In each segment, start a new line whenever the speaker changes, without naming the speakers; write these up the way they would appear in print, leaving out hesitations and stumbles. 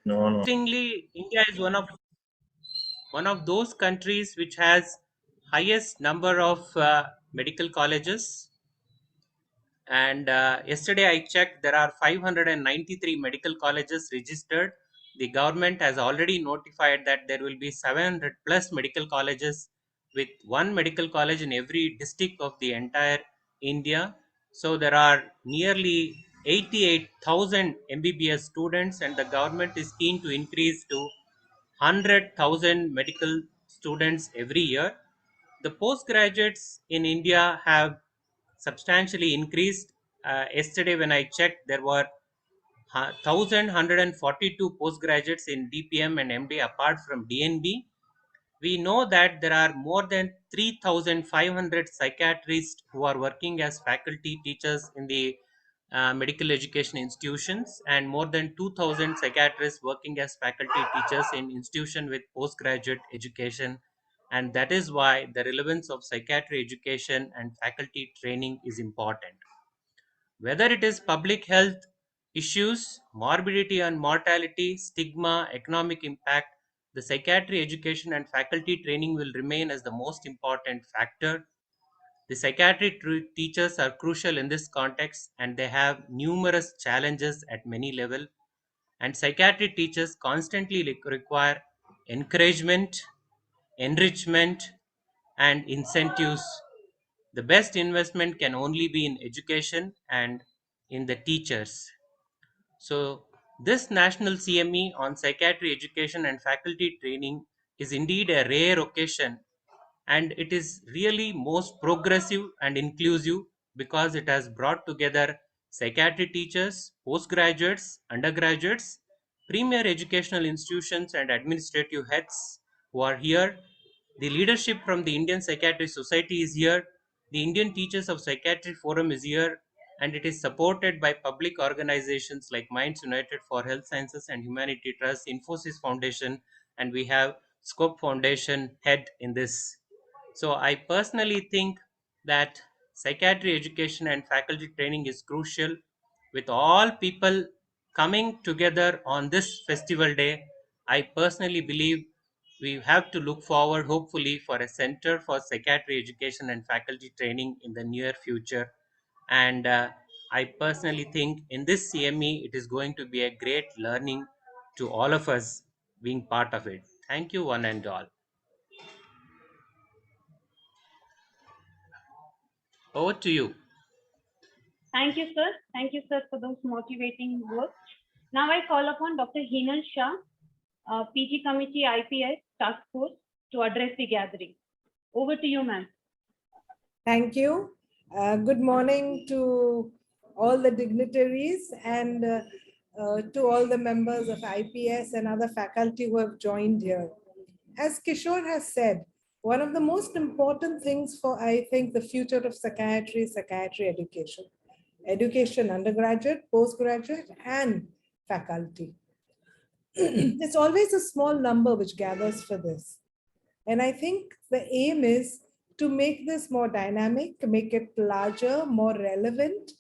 No, no.
Interestingly, India is one of those countries which has highest number of medical colleges. And yesterday I checked, there are 593 medical colleges registered. The government has already notified that there will be 700 plus medical colleges, with one medical college in every district of the entire India. So there are nearly 88,000 MBBS students, and the government is keen to increase to 100,000 medical students every year. The postgraduates in India have substantially increased. Yesterday, when I checked, there were 1,142 postgraduates in DPM and MD apart from DNB. We know that there are more than 3,500 psychiatrists who are working as faculty teachers in the medical education institutions, and more than 2,000 psychiatrists working as faculty teachers in institution with postgraduate education. And that is why the relevance of psychiatry education and faculty training is important. Whether it is public health issues, morbidity and mortality, stigma, economic impact, the psychiatry education and faculty training will remain as the most important factor. The psychiatry teachers are crucial in this context, and they have numerous challenges at many levels. And psychiatry teachers constantly require encouragement, enrichment, and incentives. The best investment can only be in education and in the teachers. So, this national CME on psychiatry education and faculty training is indeed a rare occasion, and it is really most progressive and inclusive because it has brought together psychiatry teachers, postgraduates, undergraduates, premier educational institutions, and administrative heads who are here. The leadership from the Indian Psychiatry Society is here. The Indian Teachers of Psychiatry Forum is here, and it is supported by public organizations like Minds United for Health Sciences and Humanity Trust, Infosys Foundation, and we have Scope Foundation head in this. So I personally think that psychiatry education and faculty training is crucial. With all people coming together on this festival day, I personally believe we have to look forward, hopefully, for a center for psychiatry education and faculty training in the near future. And I personally think in this CME, it is going to be a great learning to all of us being part of it. Thank you, one and all. Over to you.
Thank you, sir. Thank you, sir, for those motivating words. Now I call upon Dr. Hinal Shah, PG Committee IPS Task Force, to address the gathering. Over to you, ma'am.
Thank you. Good morning to all the dignitaries and to all the members of IPS and other faculty who have joined here. As Kishore has said, one of the most important things for, I think, the future of psychiatry is psychiatry education. Education, undergraduate, postgraduate, and faculty. It's always a small number which gathers for this. And I think the aim is to make this more dynamic, make it larger, more relevant.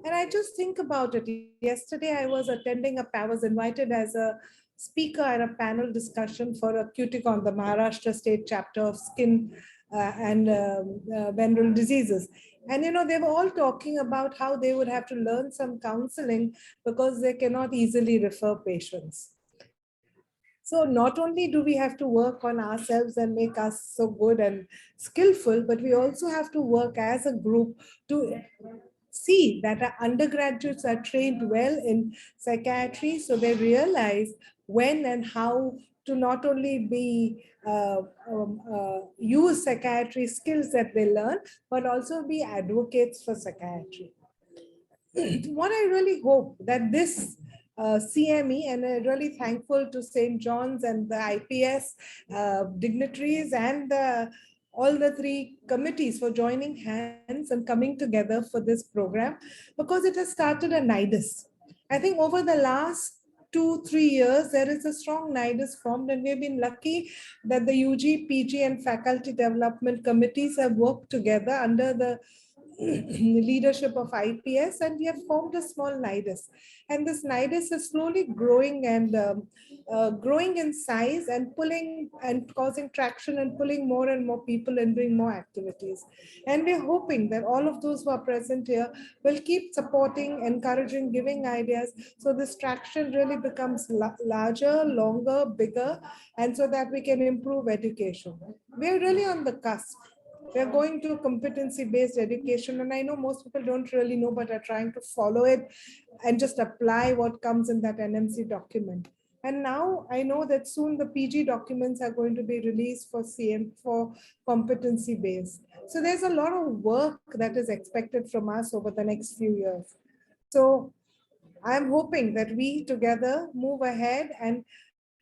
And I just think about it. Yesterday, I was I was invited as a speaker at a panel discussion for a Cuticon, the Maharashtra state chapter of skin and venereal diseases. And, they were all talking about how they would have to learn some counseling because they cannot easily refer patients. So not only do we have to work on ourselves and make us so good and skillful, but we also have to work as a group to see that our undergraduates are trained well in psychiatry, so they realize when and how to not only use psychiatry skills that they learn, but also be advocates for psychiatry. What I really hope that this CME, and I'm really thankful to St. John's and the IPS dignitaries and all the three committees for joining hands and coming together for this program, because it has started a nidus. I think over the last 2-3 years, there is a strong nidus formed, and we've been lucky that the UG, PG, and faculty development committees have worked together under the leadership of IPS, and we have formed a small NIDUS. And this NIDUS is slowly growing and growing in size and pulling and causing traction and pulling more and more people and doing more activities. And we're hoping that all of those who are present here will keep supporting, encouraging, giving ideas. So this traction really becomes larger, longer, bigger, and so that we can improve education. We're really on the cusp. We're going to competency-based education, and I know most people don't really know, but are trying to follow it and just apply what comes in that NMC document. And now I know that soon the PG documents are going to be released for for competency-based. So there's a lot of work that is expected from us over the next few years. So I'm hoping that we together move ahead and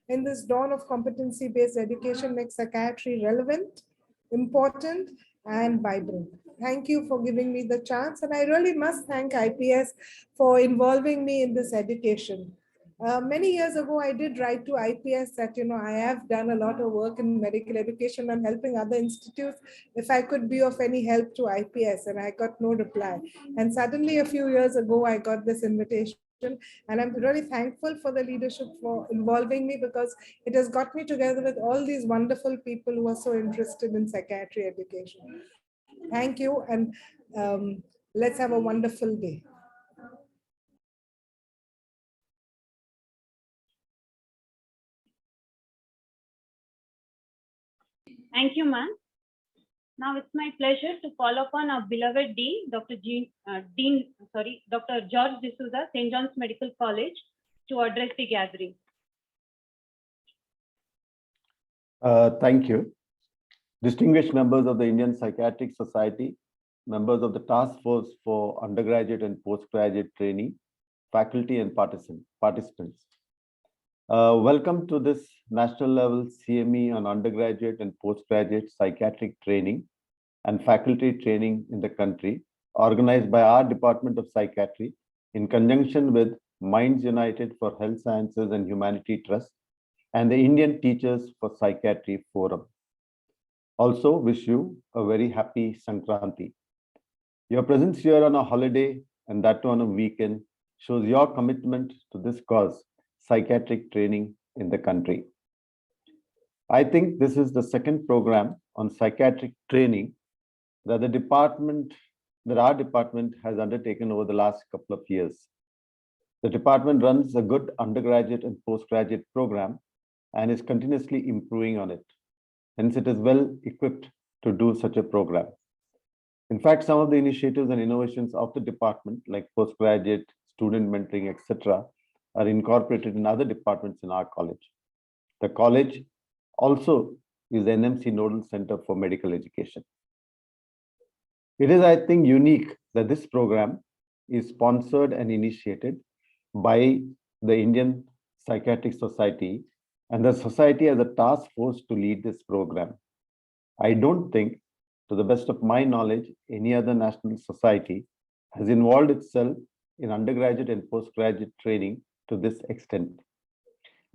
in this dawn of competency-based education make psychiatry relevant, important, and vibrant. Thank you for giving me the chance. And I really must thank IPS for involving me in this education. Many years ago, I did write to IPS that, I have done a lot of work in medical education. I'm helping other institutes. If I could be of any help to IPS, and I got no reply. And suddenly a few years ago, I got this invitation. And I'm really thankful for the leadership for involving me, because it has got me together with all these wonderful people who are so interested in psychiatry education. Thank you, and let's have a wonderful day.
Thank you, ma'am. Now it's my pleasure to call upon our beloved Dean, Dr. Dr. George D'Souza, St. John's Medical College, to address the gathering.
Thank you. Distinguished members of the Indian Psychiatric Society, members of the Task Force for Undergraduate and Postgraduate Training, faculty and participants. Welcome to this national level CME on undergraduate and postgraduate psychiatric training and faculty training in the country, organized by our Department of Psychiatry in conjunction with Minds United for Health Sciences and Humanity Trust and the Indian Teachers for Psychiatry Forum. Also wish you a very happy Sankranti. Your presence here on a holiday, and that too on a weekend, shows your commitment to this cause, psychiatric training in the country. I think this is the second program on psychiatric training that our department has undertaken over the last couple of years. The department runs a good undergraduate and postgraduate program and is continuously improving on it. Hence, it is well equipped to do such a program. In fact, some of the initiatives and innovations of the department, like postgraduate, student mentoring, etc., are incorporated in other departments in our college. The college also is the NMC Nodal Center for Medical Education. It is, I think, unique that this program is sponsored and initiated by the Indian Psychiatric Society, and the society has a task force to lead this program. I don't think, to the best of my knowledge, any other national society has involved itself in undergraduate and postgraduate training to this extent.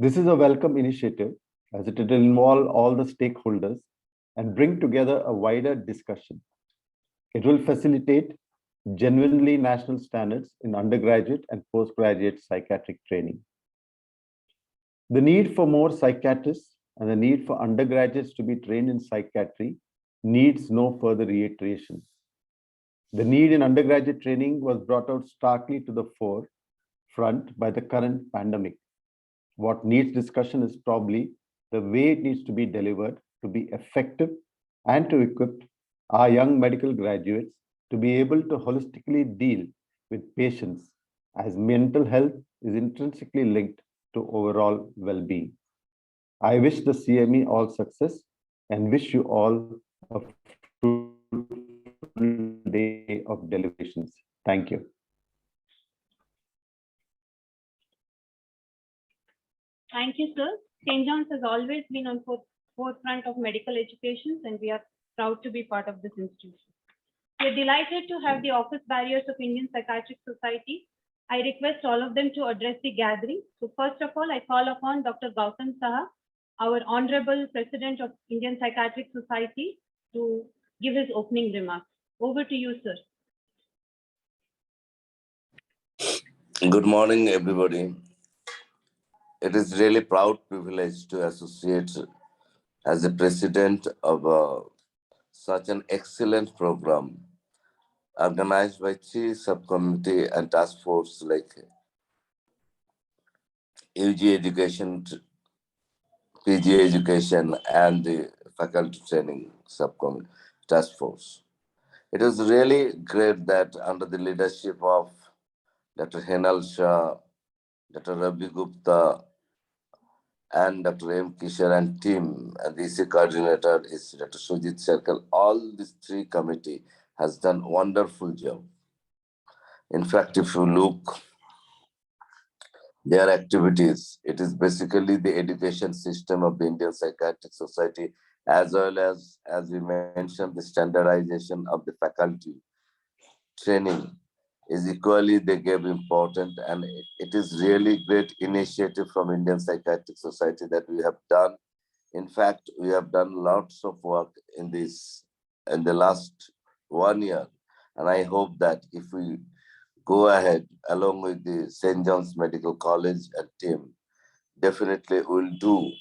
This is a welcome initiative, as it will involve all the stakeholders and bring together a wider discussion. It will facilitate genuinely national standards in undergraduate and postgraduate psychiatric training. The need for more psychiatrists and the need for undergraduates to be trained in psychiatry needs no further reiteration. The need in undergraduate training was brought out starkly to the forefront by the current pandemic. What needs discussion is probably the way it needs to be delivered to be effective and to equip our young medical graduates to be able to holistically deal with patients, as mental health is intrinsically linked to overall well-being. I wish the CME all success and wish you all a fruitful day of deliberations. Thank you.
Thank you, sir. St. John's has always been on forefront of medical education, and we are proud to be part of this institution. We are delighted to have the office barriers of Indian Psychiatric Society. I request all of them to address the gathering. So first of all, I call upon Dr. Gautam Saha, our Honorable President of Indian Psychiatric Society, to give his opening remarks. Over to you, sir.
Good morning, everybody. It is really proud privilege to associate as the president of such an excellent program organized by three subcommittee and task force like UG education, PG education, and the faculty training subcommittee task force. It is really great that under the leadership of Dr. Henal Shah, Dr. Ravi Gupta, and Dr. M. Kishore and team, and the EC coordinator is Dr. Sujit Circle. All these three committee has done wonderful job. In fact, if you look their activities, it is basically the education system of the Indian Psychiatric Society, as well as we mentioned, the standardization of the faculty training is equally they gave important, and it is really great initiative from Indian Psychiatric Society that we have done. In fact, we have done lots of work in this in the last 1 year, and I hope that if we go ahead along with the St. John's Medical College and team, definitely we'll do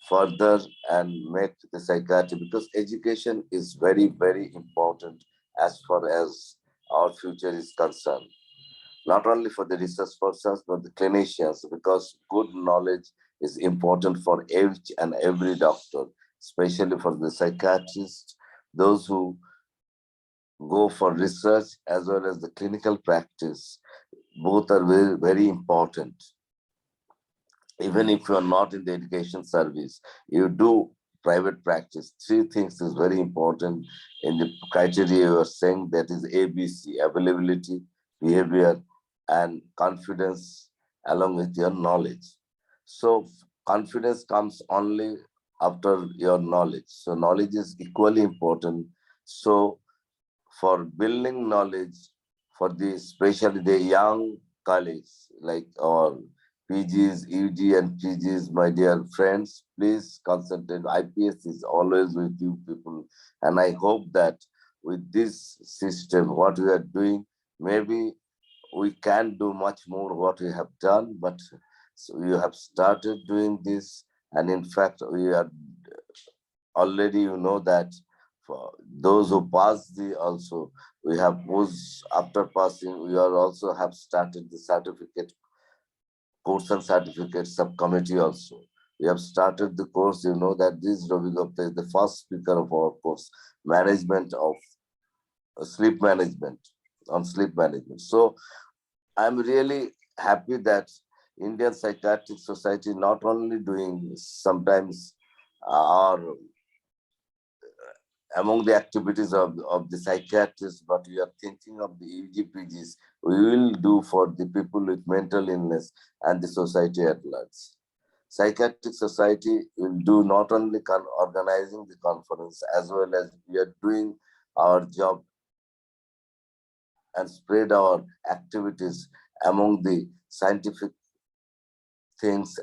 further and make the psychiatry, because education is very, very important as far as our future is concerned. Not only for the research persons, but the clinicians, because good knowledge is important for each and every doctor, especially for the psychiatrists, those who go for research as well as the clinical practice. Both are very, very important. Even if you are not in the education service, you do private practice. Three things is very important in the criteria you are saying, that is ABC: availability, behavior, and confidence, along with your knowledge. So confidence comes only after your knowledge. So knowledge is equally important. So for building knowledge for the especially the young colleagues like our PGs, UG and PGs, my dear friends, please concentrate. IPS is always with you people. And I hope that with this system, what we are doing, maybe we can do much more what we have done, but so you have started doing this. And in fact, we are already, you know, that for those who pass the also, we have post after passing, we are also have started the certificate course and certificate subcommittee also. We have started the course, you know that this Ravi Gupta is the first speaker of our course, management of sleep management, on sleep management. So I'm really happy that Indian Psychiatric Society not only doing sometimes are among the activities of the psychiatrists, but we are thinking of the UGPGs we will do for the people with mental illness and the society at large. Psychiatric Society will do not only organizing the conference, as well as we are doing our job and spread our activities among the scientific things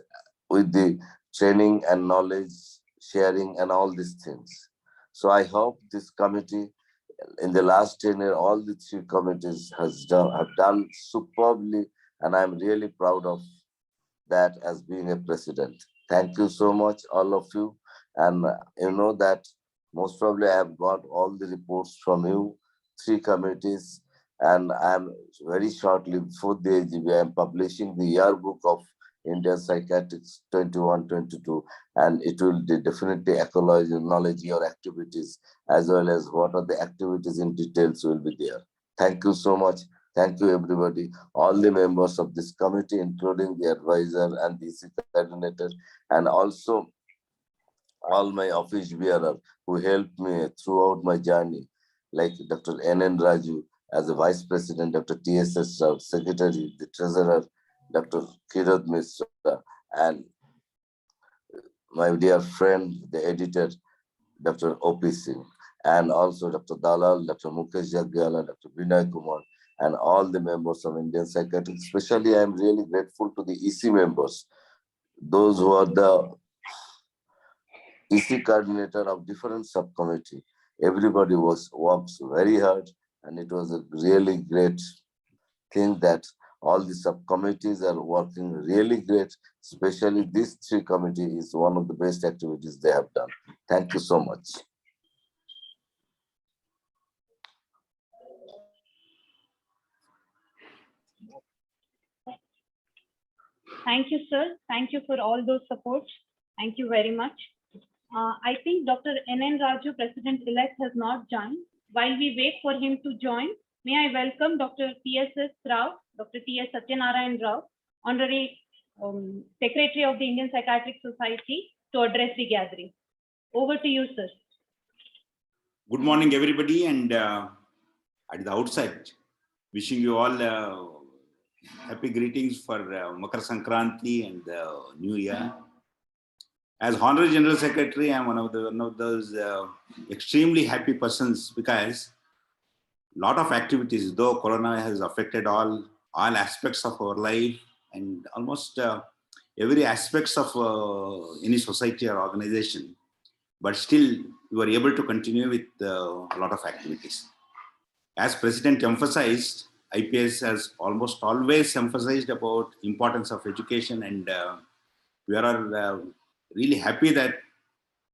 with the training and knowledge sharing and all these things. So I hope this committee in the last 10 years, all the three committees have done superbly, and I'm really proud of that as being a president. Thank you so much, all of you. And you know that most probably I have got all the reports from you, three committees, and I'm very shortly before the AGB, I'm publishing the yearbook of Indian Psychiatrics 21-22, and it will definitely acknowledge your activities, as well as what are the activities in details will be there. Thank you so much. Thank you, everybody, all the members of this committee, including the advisor and the EC coordinator, and also all my office bearer who helped me throughout my journey, like Dr. N. Raju as the vice president, Dr. T.S.S. Rao, secretary, the treasurer, Dr. Kirat Mishra, and my dear friend, the editor, Dr. O.P. Singh, and also Dr. Dalal, Dr. Mukesh Jagdiala, Dr. Vinay Kumar, and all the members of Indian Psychiatric. Especially, I am really grateful to the EC members, those who are the EC coordinator of different subcommittee. Everybody works very hard, and it was a really great thing that All the subcommittees are working really great. Especially these three committees is one of the best activities they have done. Thank you so much.
Thank you, sir. Thank you for all those supports. Thank you very much. I think Dr. N.N. Raju, President-elect, has not joined. While we wait for him to join, may I welcome Dr. T.S.S. Rao, Dr. T.S. Satyanarayan Rao, Honorary Secretary of the Indian Psychiatric Society, to address the gathering. Over to you, sir.
Good morning, everybody, and at the outset, wishing you all happy greetings for Makar Sankranti and the New Year. As Honorary General Secretary, I'm one of those extremely happy persons because a lot of activities, though Corona has affected all aspects of our life and almost every aspects of any society or organization, but still we were able to continue with a lot of activities. As President emphasized, IPS has almost always emphasized about importance of education, and we are really happy that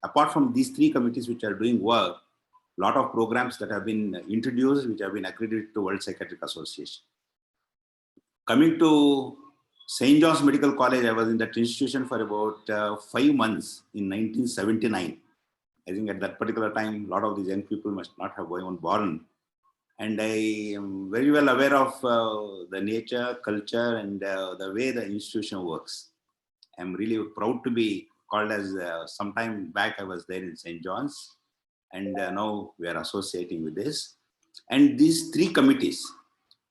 apart from these three committees which are doing work, a lot of programs that have been introduced which have been accredited to World Psychiatric Association. Coming to St. John's Medical College, I was in that institution for about 5 months in 1979. I think at that particular time, a lot of these young people must not have been born. And I am very well aware of the nature, culture, and the way the institution works. I'm really proud to be called as, some time back I was there in St. John's, and now we are associating with this. And these three committees,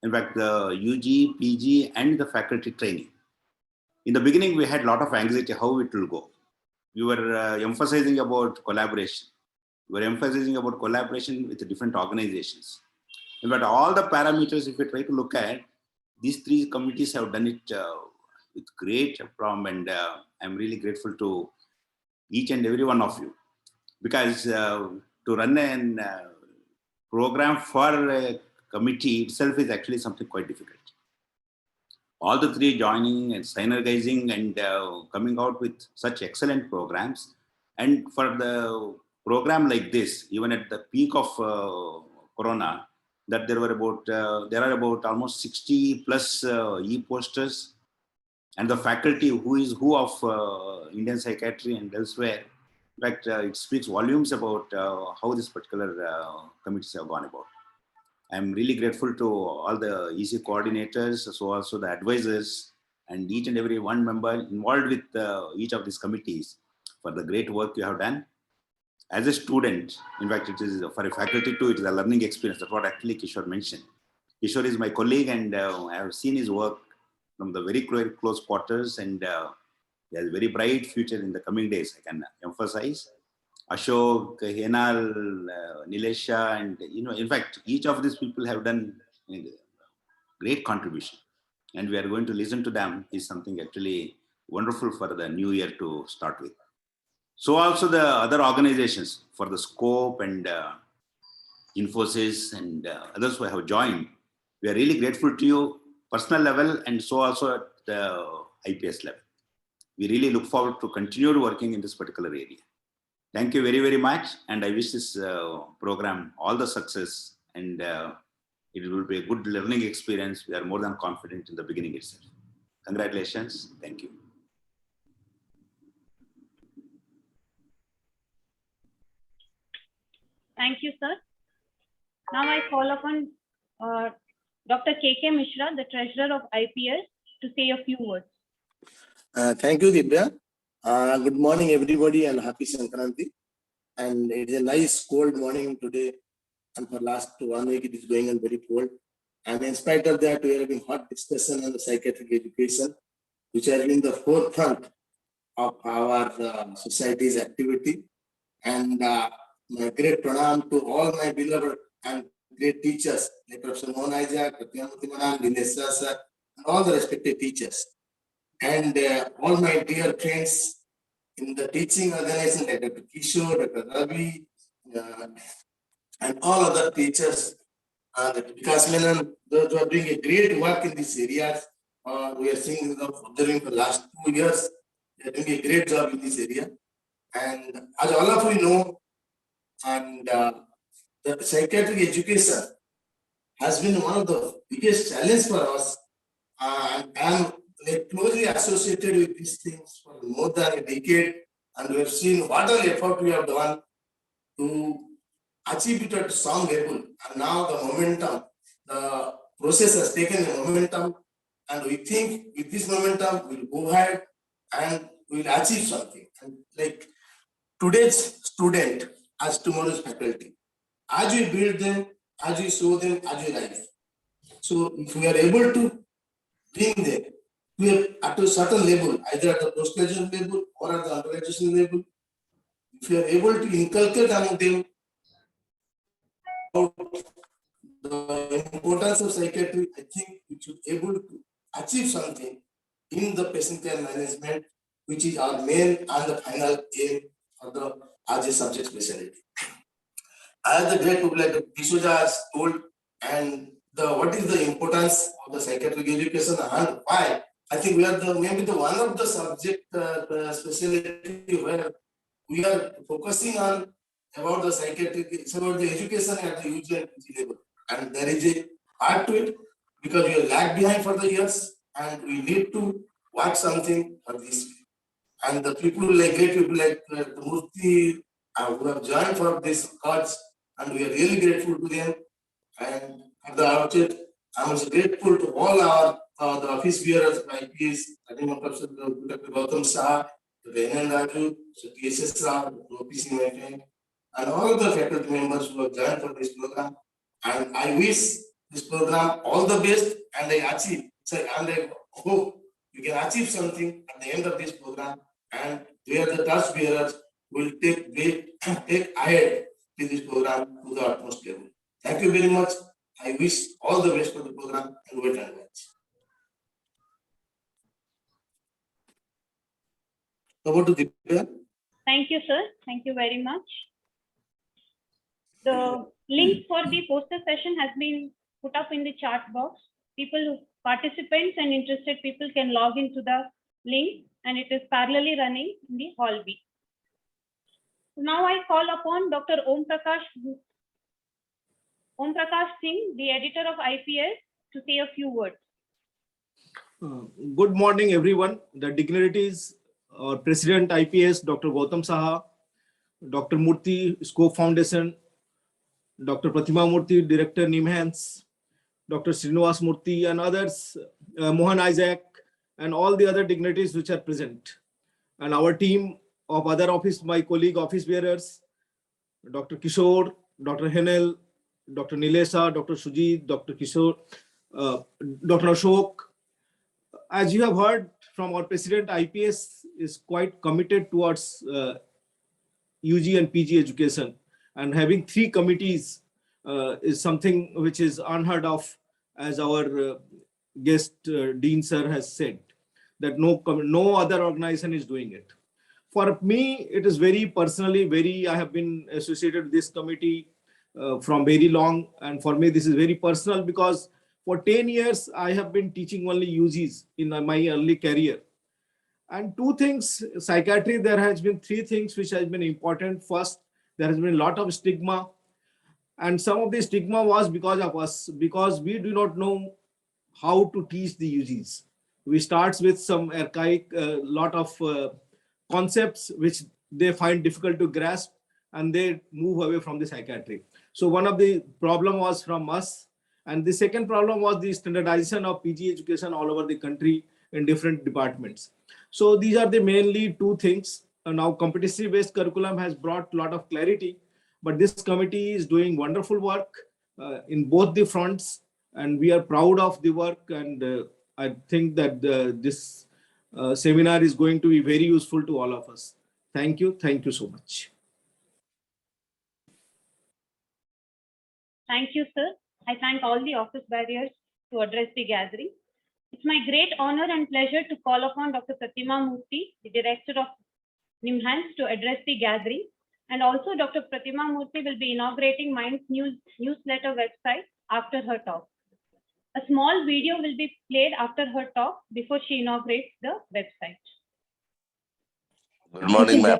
in fact, the UG, PG, and the faculty training. In the beginning, we had a lot of anxiety how it will go. We were emphasizing about collaboration. We were emphasizing about collaboration with the different organizations. In fact, all the parameters, if you try to look at, these three committees have done it with great aplomb, and I'm really grateful to each and every one of you. Because to run a program for a committee itself is actually something quite difficult. All the three joining and synergizing and coming out with such excellent programs. And for the program like this, even at the peak of Corona, that there are about almost 60 plus e-posters, and the faculty who of Indian Psychiatry and elsewhere. In fact, it speaks volumes about how this particular committees have gone about. I'm really grateful to all the EC coordinators, so also the advisors, and each and every one member involved with each of these committees for the great work you have done. As a student, in fact, it is for a faculty too, it is a learning experience. That's what actually Kishore mentioned. Kishore is my colleague, and I have seen his work from the very close quarters, and he has a very bright future in the coming days, I can emphasize. Ashok, Henal, Nilesha, and in fact, each of these people have done a great contribution, and we are going to listen to them is something actually wonderful for the new year to start with. So also the other organizations for the scope and Infosys and others who have joined, we are really grateful to you personal level, and so also at the IPS level. We really look forward to continue working in this particular area. Thank you very, very much. And I wish this program all the success, and it will be a good learning experience. We are more than confident in the beginning itself. Congratulations. Thank you.
Thank you, sir. Now I call upon Dr. K.K. Mishra, the Treasurer of IPS, to say a few words.
Thank you, Divya. Good morning, everybody, and happy Sankranti. And it is a nice cold morning today. And for last 1 week, it is going on very cold. And in spite of that, we are having hot discussion on the psychiatric education, which has been the forefront of our society's activity. And my great pranam to all my beloved and great teachers, like Professor Mohan Isaac, Pratyamurthy Madam, Dinesh sir, and all the respected teachers. And all my dear friends in the teaching organization, like Dr. Kishore, Dr. Ravi, and all other teachers Vikas Melon, those who are doing a great work in these areas. We are seeing, observing for the last 2 years, they are doing a great job in this area. And as all of you know, and the psychiatric education has been one of the biggest challenges for us. And I'm closely associated with these things for more than a decade, and we have seen what all effort we have done to achieve it at some level. And now the momentum, the process has taken a momentum, and we think with this momentum, we'll go ahead and we'll achieve something. And like today's student as tomorrow's faculty. As we build them, as we show them, as we write. So if we are able to bring them at a certain level, either at the post-graduate level or at the undergraduate level, if we are able to inculcate among them the importance of psychiatry, I think we should be able to achieve something in the patient care management, which is our main and the final aim for the as a subject specialty. As the great people like D'Souza has told, and what is the importance of the psychiatric education and why, I think we are maybe the one of the subject specialty where we are focusing on about the psychiatric, it's about the education at the UG and PG level. And there is a part to it because we are lag behind for the years and we need to watch something for this. And the people like great people like Murthy who have joined for this cause, and we are really grateful to them. And at the outset, I was grateful to all our the office bearers, IPS, Dr. Gautam Shah, Dr. N. Raju, TSS Rao, OPC, and all of the faculty members who have joined for this program. And I wish this program all the best, and I hope you can achieve something at the end of this program, and we are the task bearers will take ahead with this program to the utmost level. Thank you very much. I wish all the best for the program and wait and watch. Over to Divya.
Thank you, sir. Thank you very much. The link for the poster session has been put up in the chat box. Participants and interested people can log into the link, and it is parallelly running in the hall B. Now I call upon Dr. Om Prakash Singh, the editor of IPS, to say a few words.
Good morning, everyone. The dignitaries, our President IPS, Dr. Gautam Saha, Dr. Murthy, Scope Foundation, Dr. Pratima Murthy, Director NIMHANS, Dr. Srinivas Murthy and others, Mohan Isaac, and all the other dignitaries which are present. And our team of other my colleague office bearers, Dr. Kishore, Dr. Henel, Dr. Nilesa, Dr. Sujit, Dr. Kishore, Dr. Ashok. As you have heard from our President, IPS is quite committed towards UG and PG education, and having 3 committees is something which is unheard of, as our guest Dean sir has said, that no other organization is doing it. For me, it is very personally, I have been associated with this committee from very long, and for me this is very personal because for 10 years I have been teaching only UGs in my early career. And 2 things, psychiatry, there has been 3 things which has been important. First, there has been a lot of stigma, and some of the stigma was because of us, because we do not know how to teach the UGs. We start with some archaic, lot of concepts which they find difficult to grasp, and they move away from the psychiatry. So one of the problem was from us, and the second problem was the standardization of PG education all over the country in different departments. So these are the mainly 2 things. Now competency-based curriculum has brought a lot of clarity, but this committee is doing wonderful work in both the fronts, and we are proud of the work, and I think that this seminar is going to be very useful to all of us. Thank you. Thank you so much.
Thank you, sir. I thank all the office bearers to address the gathering. It's my great honor and pleasure to call upon Dr. Pratima Murthy, the Director of NIMHANS, to address the gathering. And also Dr. Pratima Murthy will be inaugurating Mind's newsletter website after her talk. A small video will be played after her talk before she inaugurates the website.
Good morning, ma'am.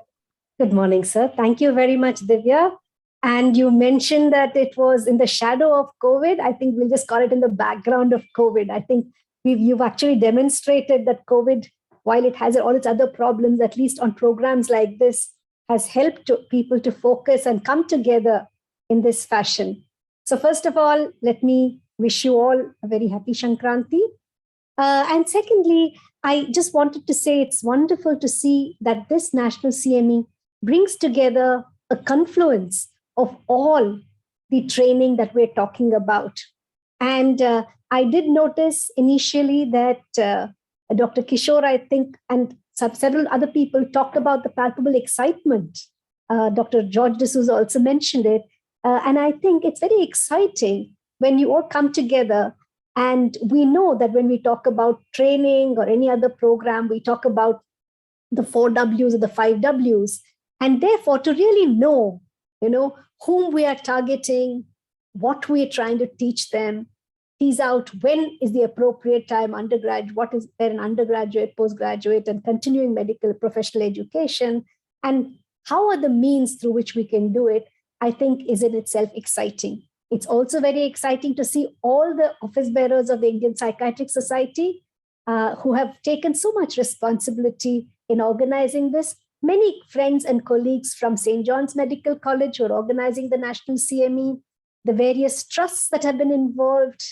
Good morning, sir. Thank you very much, Divya. And you mentioned that it was in the shadow of COVID. I think we'll just call it in the background of COVID. I think you've actually demonstrated that COVID, while it has all its other problems, at least on programs like this, has helped people to focus and come together in this fashion. So first of all, let me wish you all a very happy Sankranti. And secondly, I just wanted to say it's wonderful to see that this national CME brings together a confluence of all the training that we're talking about. And I did notice initially that Dr. Kishore, I think, and several other people talked about the palpable excitement. Dr. George D'Souza also mentioned it. And I think it's very exciting when you all come together. And we know that when we talk about training or any other program, we talk about the 4 Ws or the 5 Ws. And therefore, to really know, whom we are targeting, what we are trying to teach them, tease out when is the appropriate time, undergrad, what is there an undergraduate, postgraduate, and continuing medical professional education, and how are the means through which we can do it, I think is in itself exciting. It's also very exciting to see all the office bearers of the Indian Psychiatric Society who have taken so much responsibility in organizing this. Many friends and colleagues from St. John's Medical College who are organizing the national CME, the various trusts that have been involved,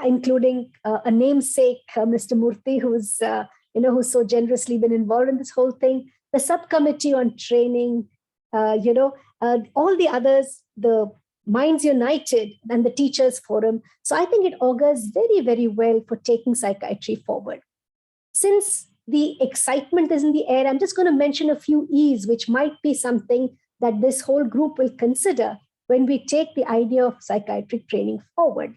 including a namesake, Mr. Murthy, who's so generously been involved in this whole thing, the subcommittee on training, all the others, the Minds United and the Teachers Forum. So I think it augurs very, very well for taking psychiatry forward. Since the excitement is in the air, I'm just going to mention a few E's, which might be something that this whole group will consider when we take the idea of psychiatric training forward.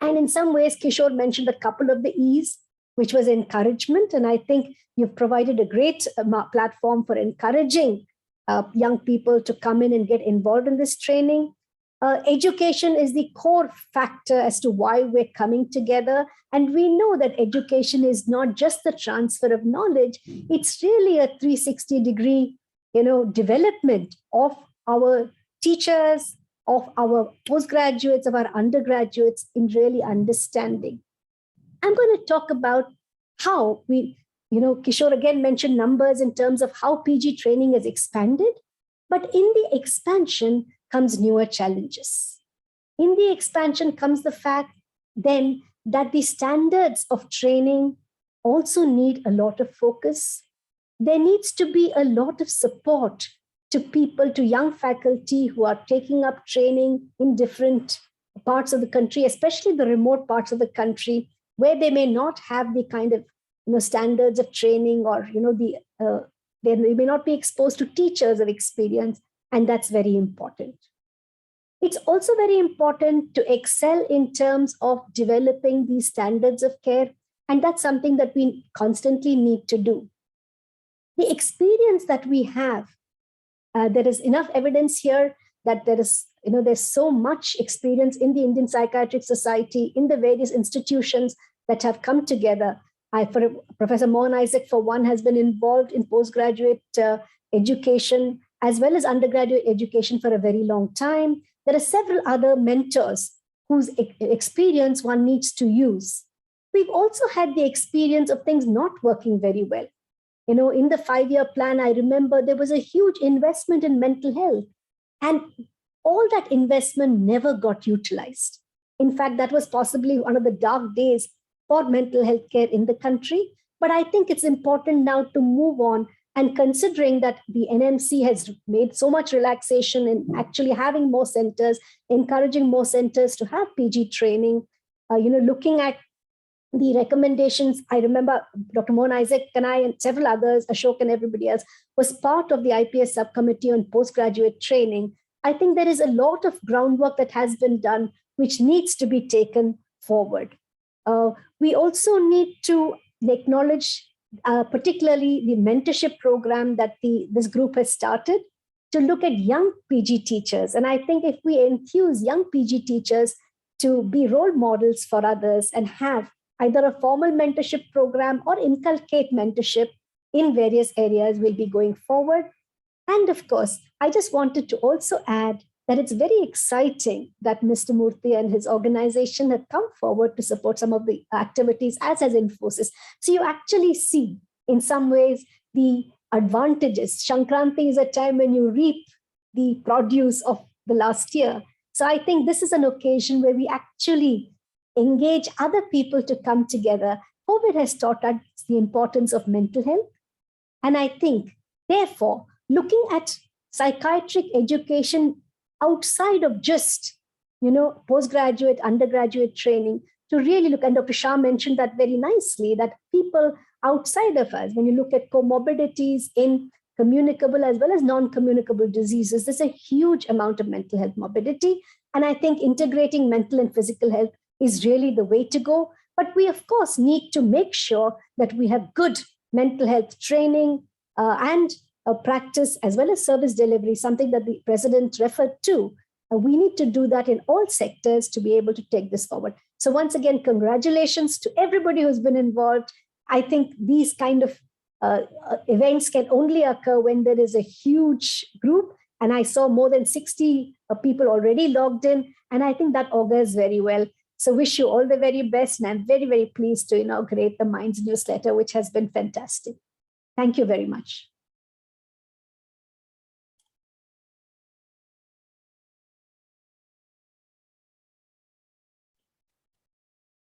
And in some ways, Kishore mentioned a couple of the E's, which was encouragement. And I think you've provided a great platform for encouraging young people to come in and get involved in this training. Education is the core factor as to why we're coming together. And we know that education is not just the transfer of knowledge, it's really a 360-degree, development of our teachers, of our postgraduates, of our undergraduates in really understanding. I'm going to talk about how Kishore again mentioned numbers in terms of how PG training has expanded, but in the expansion comes newer challenges. In the expansion comes the fact then that the standards of training also need a lot of focus. There needs to be a lot of support to people, to young faculty who are taking up training in different parts of the country, especially the remote parts of the country, where they may not have the kind of standards of training, or they may not be exposed to teachers of experience, and that's very important. It's also very important to excel in terms of developing these standards of care, and that's something that we constantly need to do. The experience that we have, there is enough evidence here that there's so much experience in the Indian Psychiatric Society, in the various institutions that have come together. Professor Mohan Isaac, for one, has been involved in postgraduate education as well as undergraduate education for a very long time. There are several other mentors whose experience one needs to use. We've also had the experience of things not working very well. In the 5-year plan, I remember there was a huge investment in mental health, and all that investment never got utilized. In fact, that was possibly one of the dark days for mental health care in the country. But I think it's important now to move on, and considering that the NMC has made so much relaxation in actually having more centers, encouraging more centers to have PG training, looking at the recommendations. I remember Dr. Mohan Isaac and I and several others, Ashok and everybody else, was part of the IPS subcommittee on postgraduate training. I think there is a lot of groundwork that has been done, which needs to be taken forward. We also need to acknowledge particularly the mentorship program that this group has started to look at young PG teachers. And I think if we enthuse young PG teachers to be role models for others and have either a formal mentorship program or inculcate mentorship in various areas will be going forward. And of course, I just wanted to also add that it's very exciting that Mr. Murthy and his organization have come forward to support some of the activities, as has Infosys. So you actually see, in some ways, the advantages. Sankranti is a time when you reap the produce of the last year. So I think this is an occasion where we actually engage other people to come together. COVID has taught us the importance of mental health. And I think, therefore, looking at psychiatric education outside of just, postgraduate, undergraduate training, to really look, and Dr. Shah mentioned that very nicely, that people outside of us, when you look at comorbidities in communicable as well as non-communicable diseases, there's a huge amount of mental health morbidity. And I think integrating mental and physical health is really the way to go. But we, of course, need to make sure that we have good mental health training and practice as well as service delivery, something that the president referred to. We need to do that in all sectors to be able to take this forward. So once again, congratulations to everybody who's been involved. I think these kind of events can only occur when there is a huge group. And I saw more than 60 people already logged in. And I think that augurs very well. So wish you all the very best. And I'm very, very pleased to inaugurate the Minds newsletter, which has been fantastic. Thank you very much.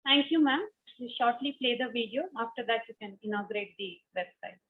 Thank you, ma'am. We'll shortly play the video. After that, you can inaugurate the website.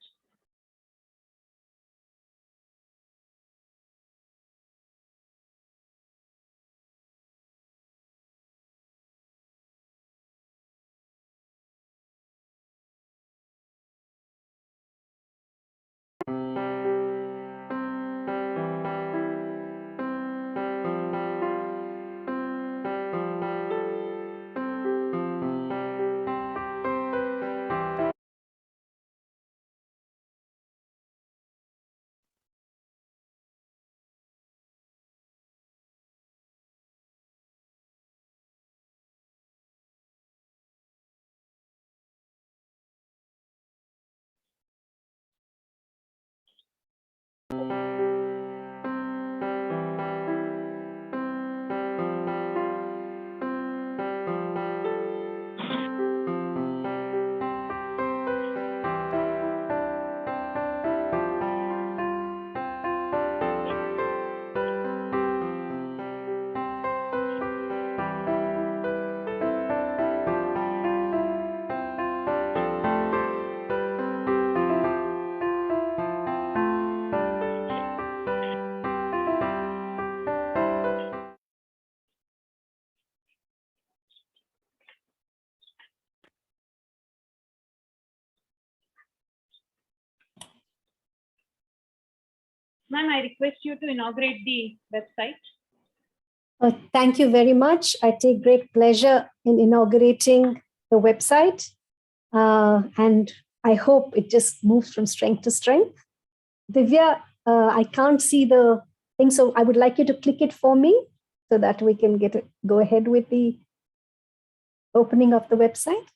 Ma'am, I request you to inaugurate the website.
Thank you very much. I take great pleasure in inaugurating the website. And I hope it just moves from strength to strength. Divya, I can't see the thing, so I would like you to click it for me so that we can go ahead with the opening of the website.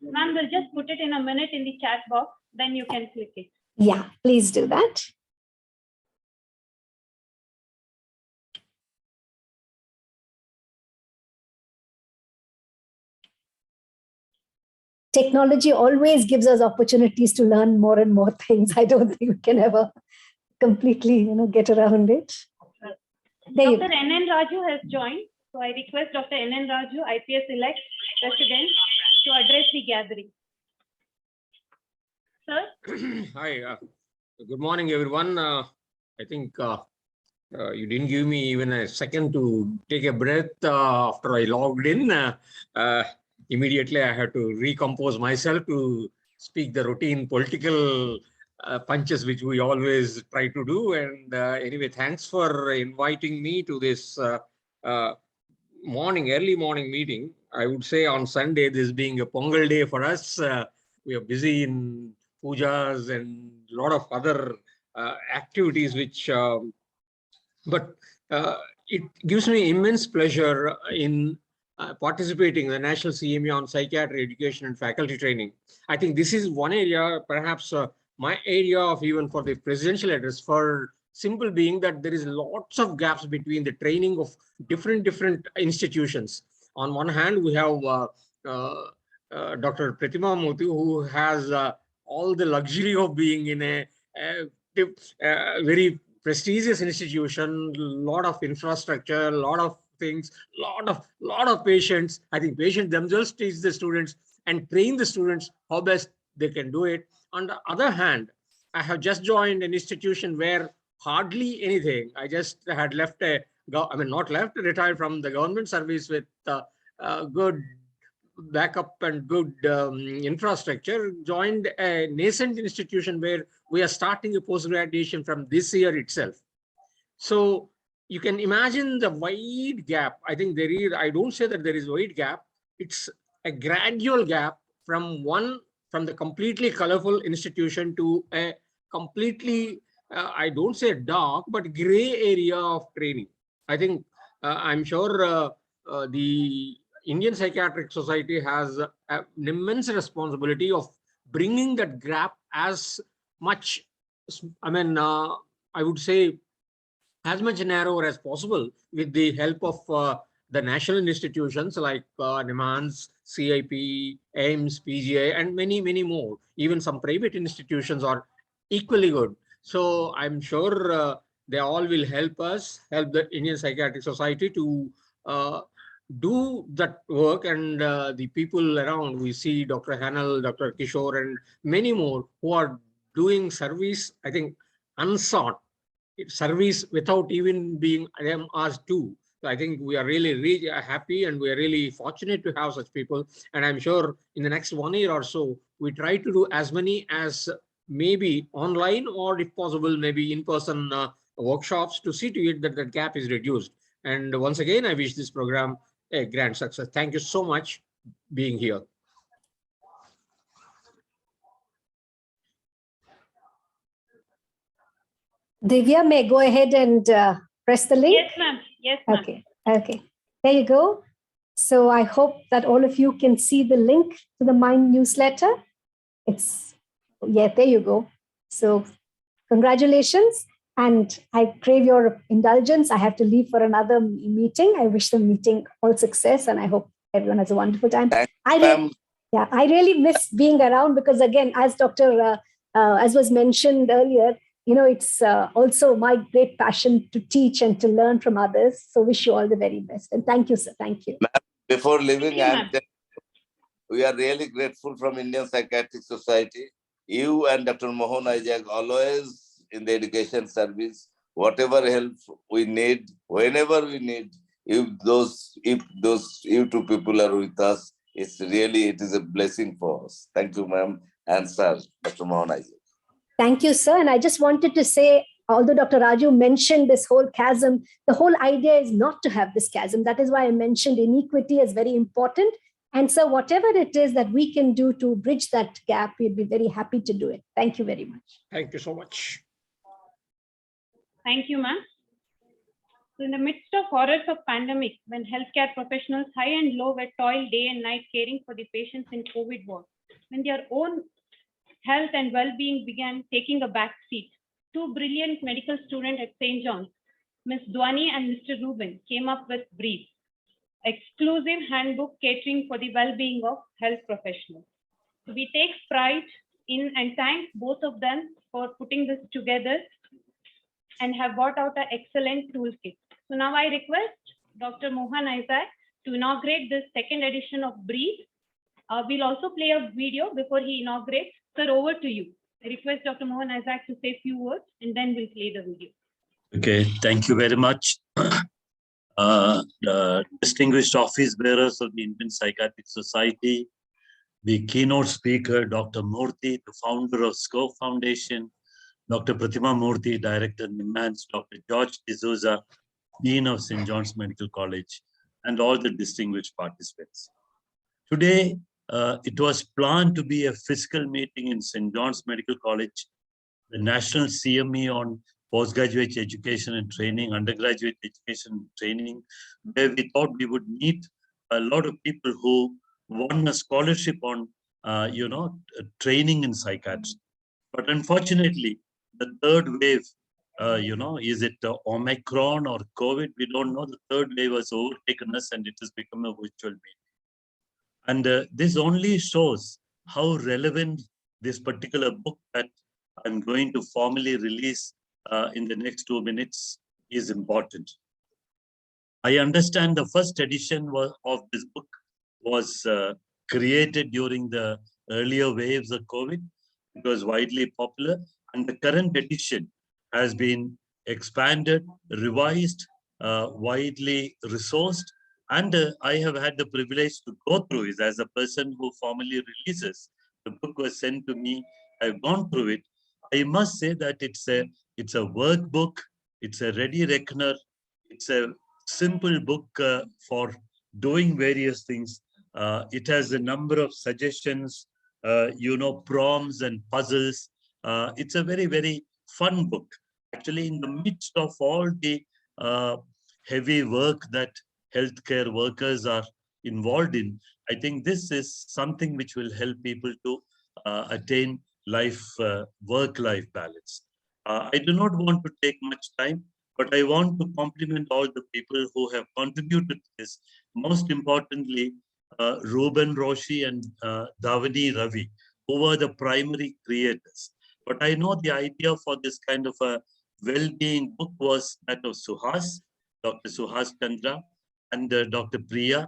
Ma'am, we'll just put it in a minute in the chat box, then you can click it.
Yeah, please do that. Technology always gives us opportunities to learn more and more things. I don't think we can ever completely, get around it.
Dr. N.N. Raju has joined. So I request Dr. N.N. Raju, IPS-elect President, to address the gathering. Sir?
Hi, good morning, everyone. I think you didn't give me even a second to take a breath after I logged in. Immediately, I had to recompose myself to speak the routine political punches which we always try to do. And anyway, thanks for inviting me to this early morning meeting. I would say on Sunday, this being a Pongal day for us, we are busy in pujas and a lot of other activities which but it gives me immense pleasure in participating in the National CME on Psychiatry Education and Faculty Training. I think this is one area, perhaps my area of even for the presidential address, for simple being that there is lots of gaps between the training of different institutions. On one hand, we have Dr. Pratima Murthy, who has all the luxury of being in a very prestigious institution, lot of infrastructure, lot of things, lot of patients. I think patients themselves teach the students and train the students how best they can do it. On the other hand, I have just joined an institution where hardly anything. I just had left retired from the government service with good backup and good infrastructure, joined a nascent institution where we are starting a post-graduation from this year itself. So you can imagine the wide gap. I think there is, I don't say that there is a wide gap. It's a gradual gap from the completely colorful institution to a completely, I don't say dark, but gray area of training. I think I'm sure the Indian Psychiatric Society has an immense responsibility of bringing that gap as much, I would say, as much narrower as possible with the help of the national institutions like NIMHANS, CIP, AIMS, PGI, and many, many more. Even some private institutions are equally good. So I'm sure they all will help us, help the Indian Psychiatric Society to do that work. And the people around, we see Dr. Hanal, Dr. Kishore, and many more who are doing service, I think, unsought service without even being asked to. So I think we are really happy and we are really fortunate to have such people. And I'm sure in the next 1 year or so, we try to do as many as maybe online or if possible, maybe in-person workshops to see to it that the gap is reduced. And once again, I wish this program a grand success. Thank you so much being here.
Divya may go ahead and press the link.
Yes, ma'am. Yes, ma'am.
Okay. There you go. So I hope that all of you can see the link to the Mind newsletter. There you go. So congratulations. And I crave your indulgence. I have to leave for another meeting. I wish the meeting all success and I hope everyone has a wonderful time. I really miss being around because again, as as was mentioned earlier, it's also my great passion to teach and to learn from others. So wish you all the very best. And thank you, sir. Thank you.
Before leaving, we are really grateful from Indian Psychiatric Society. You and Dr. Mohan Ajak always in the education service, whatever help we need, whenever we need, if you two people are with us, it is a blessing for us. Thank you, ma'am, and sir, Dr. Mohan Ajak.
Thank you, sir. And I just wanted to say, although Dr. Raju mentioned this whole chasm, the whole idea is not to have this chasm. That is why I mentioned inequity is very important. And so whatever it is that we can do to bridge that gap, we'd be very happy to do it. Thank you very much.
Thank you so much.
Thank you, ma'am. So in the midst of horrors of pandemic, when healthcare professionals high and low were toiled day and night caring for the patients in COVID ward, when their own health and well-being began taking a back seat, two brilliant medical students at St. John's, Ms. Dwani and Mr. Rubin, came up with Brief, exclusive handbook catering for the well-being of health professionals. So we take pride in and thank both of them for putting this together and have brought out an excellent toolkit. So now I request Dr. Mohan Ajak to inaugurate this second edition of Brief. We'll also play a video before he inaugurates. Sir, over to you. I request Dr. Mohan Ajak to say a few words and then we'll play the video.
Okay, thank you very much. The distinguished office bearers of the Indian Psychiatric Society, the keynote speaker, Dr. Murthy, the founder of SCO Foundation, Dr. Pratima Murthy, Director NIMHANS, Dr. George D'Souza, Dean of St. John's Medical College, and all the distinguished participants. Today, it was planned to be a physical meeting in St. John's Medical College, the National CME on postgraduate education and training, undergraduate education and training, where we thought we would meet a lot of people who won a scholarship on, training in psychiatry. But unfortunately, the third wave, is it Omicron or COVID? We don't know. The third wave has overtaken us and it has become a virtual meeting. And this only shows how relevant this particular book that I'm going to formally release in the next 2 minutes is important. I understand the first edition of this book was created during the earlier waves of COVID. It was widely popular, and the current edition has been expanded, revised, widely resourced, and I have had the privilege to go through it as a person who formally releases. The book was sent to me. I've gone through it. I must say that it's a workbook. It's a ready reckoner. It's a simple book for doing various things. It has a number of suggestions, prompts and puzzles. It's a very, very fun book. Actually, in the midst of all the heavy work that healthcare workers are involved in, I think this is something which will help people to attain work-life balance. I do not want to take much time, but I want to compliment all the people who have contributed to this. Most importantly, Ruben Roshi and Davani Ravi, who were the primary creators. But I know the idea for this kind of a well-being book was that of Suhas, Dr. Suhas Chandra, and Dr. Priya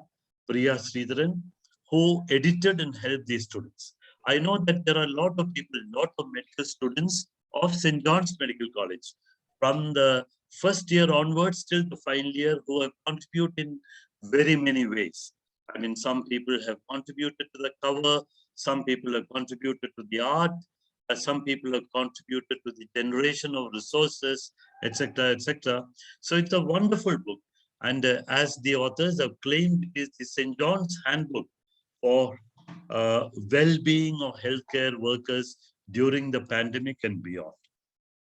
Sridharan, who edited and helped these students. I know that there are a lot of people, a lot of medical students of St. John's Medical College, from the first year onwards till the final year, who have contributed in very many ways. I mean, some people have contributed to the cover, some people have contributed to the art, some people have contributed to the generation of resources, etc., etc. So it's a wonderful book. And as the authors have claimed, it is the St. John's Handbook for well-being of healthcare workers during the pandemic and beyond.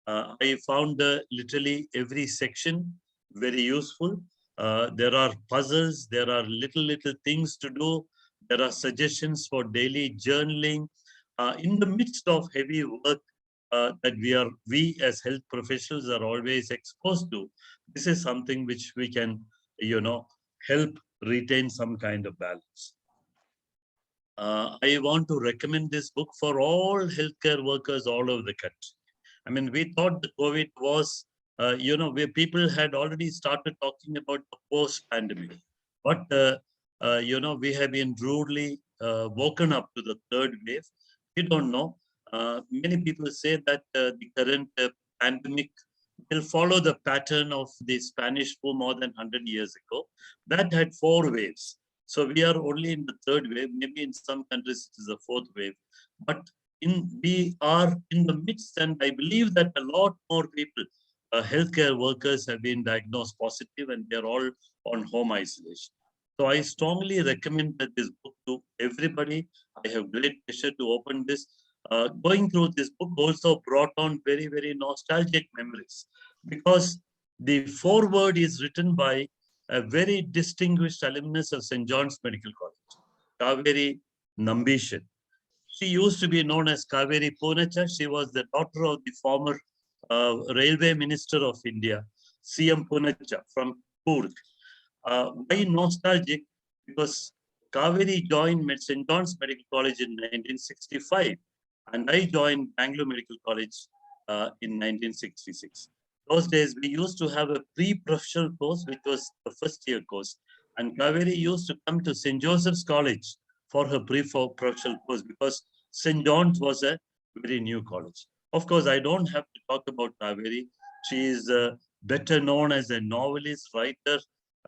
I found literally every section very useful. There are puzzles, there are little things to do. There are suggestions for daily journaling. In the midst of heavy work that we as health professionals are always exposed to, this is something which we can, help retain some kind of balance. I want to recommend this book for all healthcare workers all over the country. I mean, we thought the COVID was, where people had already started talking about the post-pandemic. But, we have been rudely woken up to the third wave. We don't know. Many people say that the current pandemic will follow the pattern of the Spanish flu more than 100 years ago. That had 4 waves. So we are only in the third wave. Maybe in some countries it is a 4th wave. But we are in the midst, and I believe that a lot more people, healthcare workers, have been diagnosed positive, and they're all on home isolation. So I strongly recommend that this book to everybody. I have great pleasure to open this. Going through this book also brought on very, very nostalgic memories, because the foreword is written by a very distinguished alumnus of St. John's Medical College, Kaveri Nambishan. She used to be known as Kaveri Punacha. She was the daughter of the former Railway Minister of India, CM Punacha from Coorg. Why nostalgic? Because Kaveri joined St. John's Medical College in 1965, and I joined Bangalore Medical College in 1966. Those days, we used to have a pre-professional course, which was the first year course. And Kaveri used to come to St. Joseph's College for her pre-professional course, because St. John's was a very new college. Of course, I don't have to talk about Kaveri. She is better known as a novelist, writer,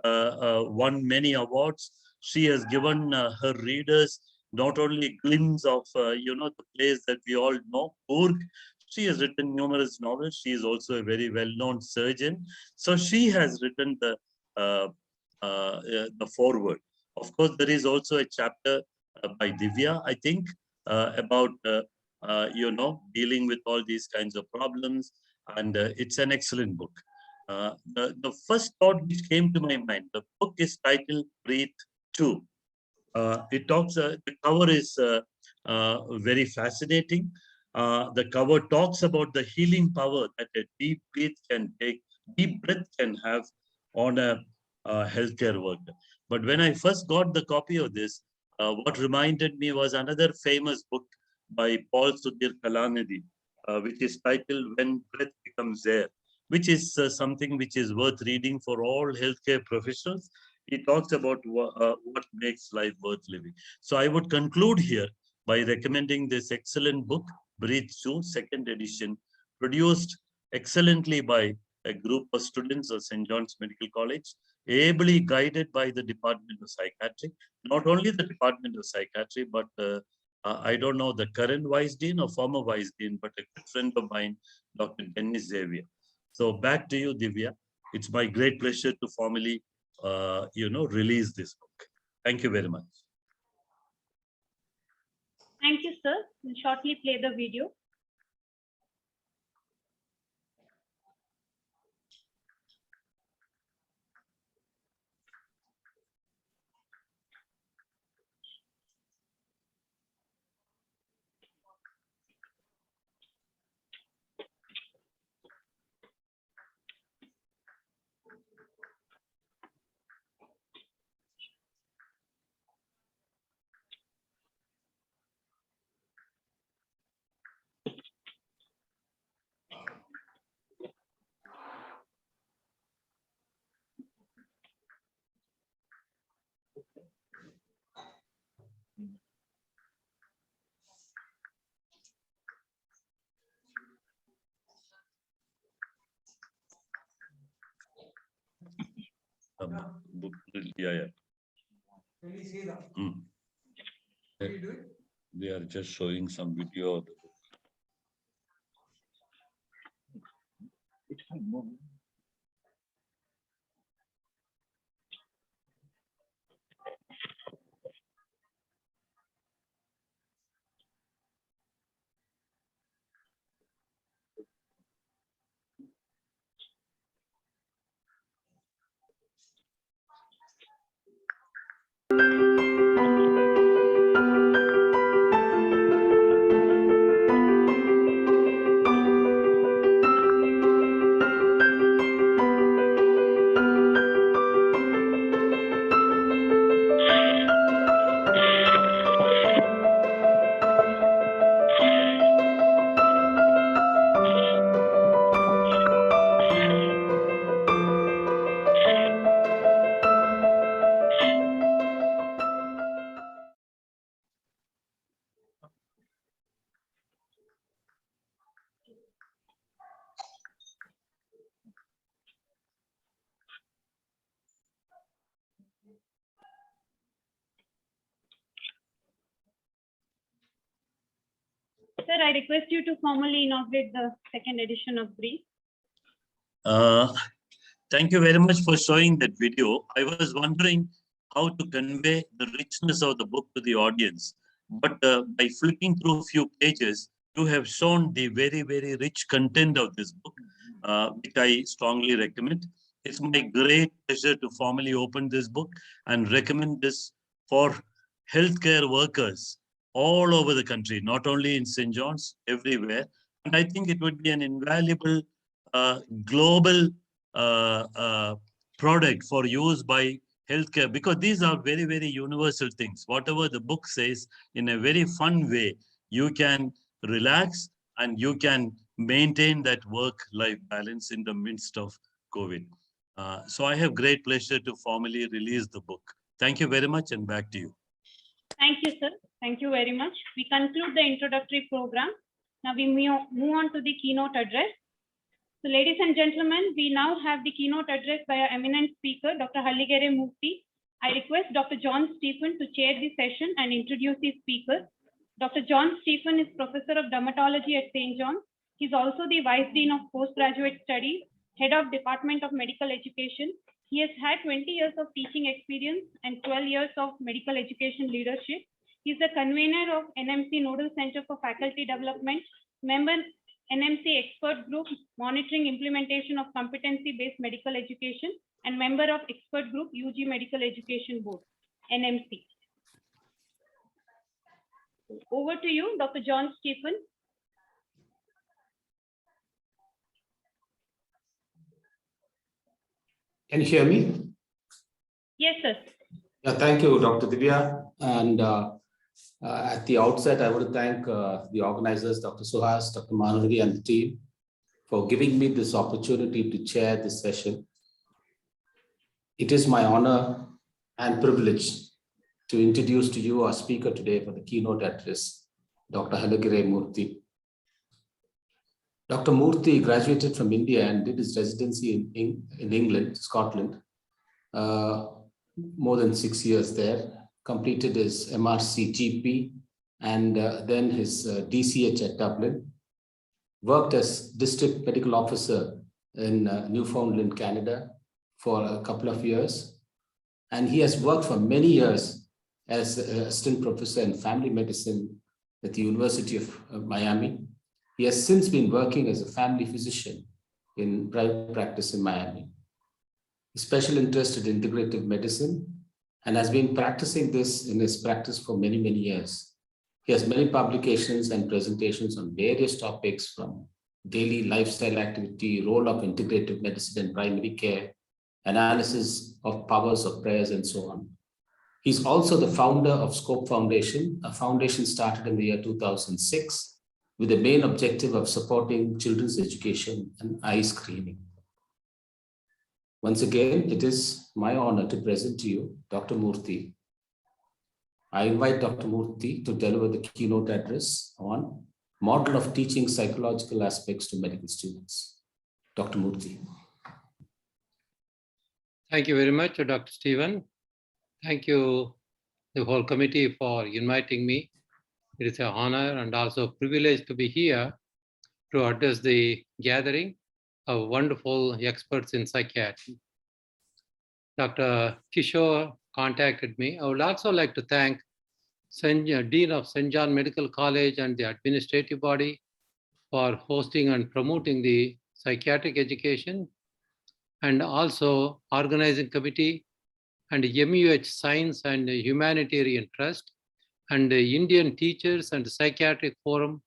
won many awards. She has given her readers not only glimpse of, the place that we all know, Coorg. She has written numerous novels. She is also a very well-known surgeon. So she has written the foreword. Of course, there is also a chapter by Divya, I think, about, dealing with all these kinds of problems. And it's an excellent book. The first thought which came to my mind, the book is titled Breathe 2. It talks, the cover is very fascinating. The cover talks about the healing power that a deep breath can have on a healthcare worker. But when I first got the copy of this, what reminded me was another famous book by Paul Sudhir Kalanidhi, which is titled When Breath Becomes Air, which is something which is worth reading for all healthcare professionals. He talks about what makes life worth living. So I would conclude here by recommending this excellent book, Breathe 2, second edition, produced excellently by a group of students of St. John's Medical College, ably guided by the Department of Psychiatry. Not only the Department of Psychiatry, but I don't know the current Vice Dean or former Vice Dean, but a good friend of mine, Dr. Dennis Xavier. So back to you, Divya. It's my great pleasure to formally, release this book. Thank you very much.
Thank you, sir. We'll shortly play the video.
Yeah. Can you see that? They are just showing some video of the book. It's fine. No.
Sir, I request you to formally inaugurate the second edition of Breathe.
Thank you very much for showing that video. I was wondering how to convey the richness of the book to the audience. But by flipping through a few pages, you have shown the very, very rich content of this book, which I strongly recommend. It's my great pleasure to formally open this book and recommend this for healthcare workers all over the country, not only in St. John's, everywhere. And I think it would be an invaluable global product for use by healthcare, because these are very, very universal things. Whatever the book says, in a very fun way, you can relax and you can maintain that work-life balance in the midst of COVID. So I have great pleasure to formally release the book. Thank you very much, and back to you.
Thank you, sir. Thank you very much. We conclude the introductory program. Now we move on to the keynote address. So ladies and gentlemen, we now have the keynote address by our eminent speaker, Dr. Halligere Murthy, I request Dr. John Stephen to chair the session and introduce the speakers. Dr. John Stephen is Professor of Dermatology at St. John's. He's also the Vice Dean of Postgraduate Studies, Head of Department of Medical Education. He has had 20 years of teaching experience and 12 years of medical education leadership. He's the convener of NMC Nodal Center for Faculty Development, member NMC Expert Group monitoring implementation of competency-based medical education, and member of Expert Group UG Medical Education Board, NMC. Over to you, Dr. John Stephen.
Can you hear me?
Yes, sir.
Yeah, thank you, Dr. Divya. And at the outset, I want to thank the organizers, Dr. Suhas, Dr. Manurgi, and the team for giving me this opportunity to chair this session. It is my honor and privilege to introduce to you our speaker today for the keynote address, Dr. Halagire Murthy. Dr. Murthy graduated from India and did his residency in England, Scotland, more than 6 years there, completed his MRC GP and then his DCH at Dublin, worked as district medical officer in Newfoundland, Canada for a couple of years. And he has worked for many years as assistant professor in family medicine at the University of Miami. He has since been working as a family physician in private practice in Miami. His special interest in integrative medicine and has been practicing this in his practice for many, many years. He has many publications and presentations on various topics from daily lifestyle activity, role of integrative medicine in primary care, analysis of powers of prayers, and so on. He's also the founder of Scope Foundation, a foundation started in the year 2006 with the main objective of supporting children's education and eye screening. Once again, it is my honor to present to you Dr. Murthy. I invite Dr. Murthy to deliver the keynote address on model of teaching psychological aspects to medical students. Dr. Murthy.
Thank you very much, Dr. Stephen. Thank you, the whole committee, for inviting me. It is an honor and also a privilege to be here to address the gathering of wonderful experts in psychiatry. Dr. Kishore contacted me. I would also like to thank Dean of St. John Medical College and the administrative body for hosting and promoting the psychiatric education, and also organizing committee and MUH Science and Humanitarian Trust and the Indian Teachers and Psychiatric Forum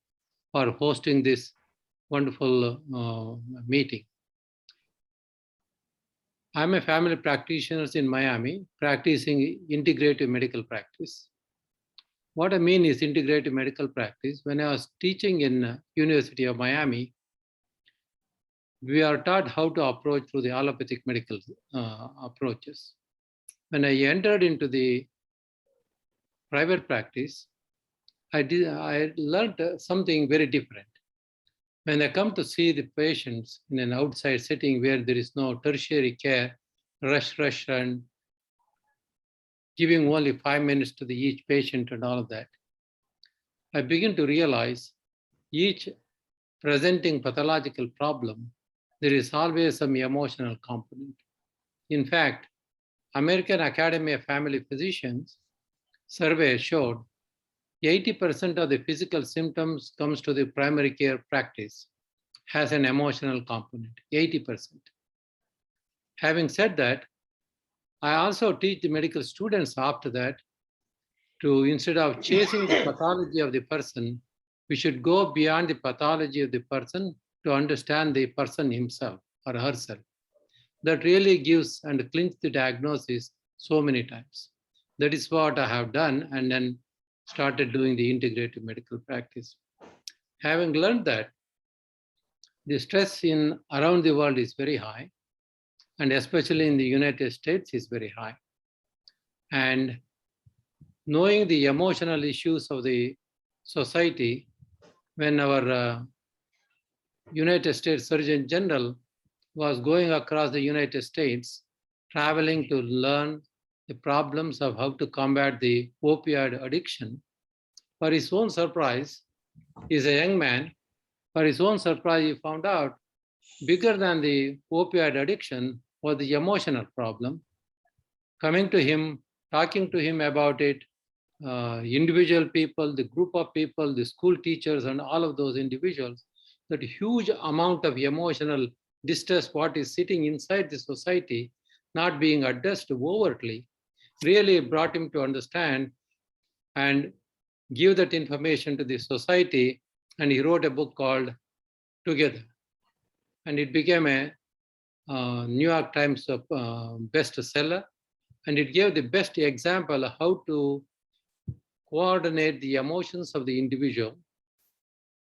for hosting this wonderful meeting. I'm a family practitioner in Miami, practicing integrative medical practice. What I mean is integrative medical practice. When I was teaching in University of Miami, we are taught how to approach through the allopathic medical approaches. When I entered into the private practice, I learned something very different. When I come to see the patients in an outside setting where there is no tertiary care, rush, and giving only 5 minutes to each patient and all of that, I begin to realize each presenting pathological problem, there is always some emotional component. In fact, American Academy of Family Physicians survey showed 80% of the physical symptoms comes to the primary care practice has an emotional component, 80%. Having said that, I also teach the medical students after that to, instead of chasing the pathology of the person, we should go beyond the pathology of the person to understand the person himself or herself. That really gives and clinches the diagnosis so many times. That is what I have done, and then started doing the integrative medical practice. Having learned that the stress around the world is very high, and especially in the United States is very high. And knowing the emotional issues of the society, when our United States Surgeon General was going across the United States, traveling to learn the problems of how to combat the opioid addiction. For his own surprise, he's a young man. For his own surprise, he found out bigger than the opioid addiction was the emotional problem. Coming to him, talking to him about it, individual people, the group of people, the school teachers, and all of those individuals, that huge amount of emotional distress, what is sitting inside the society, not being addressed overtly, really brought him to understand and give that information to the society. And he wrote a book called Together. And it became a New York Times bestseller. And it gave the best example of how to coordinate the emotions of the individual,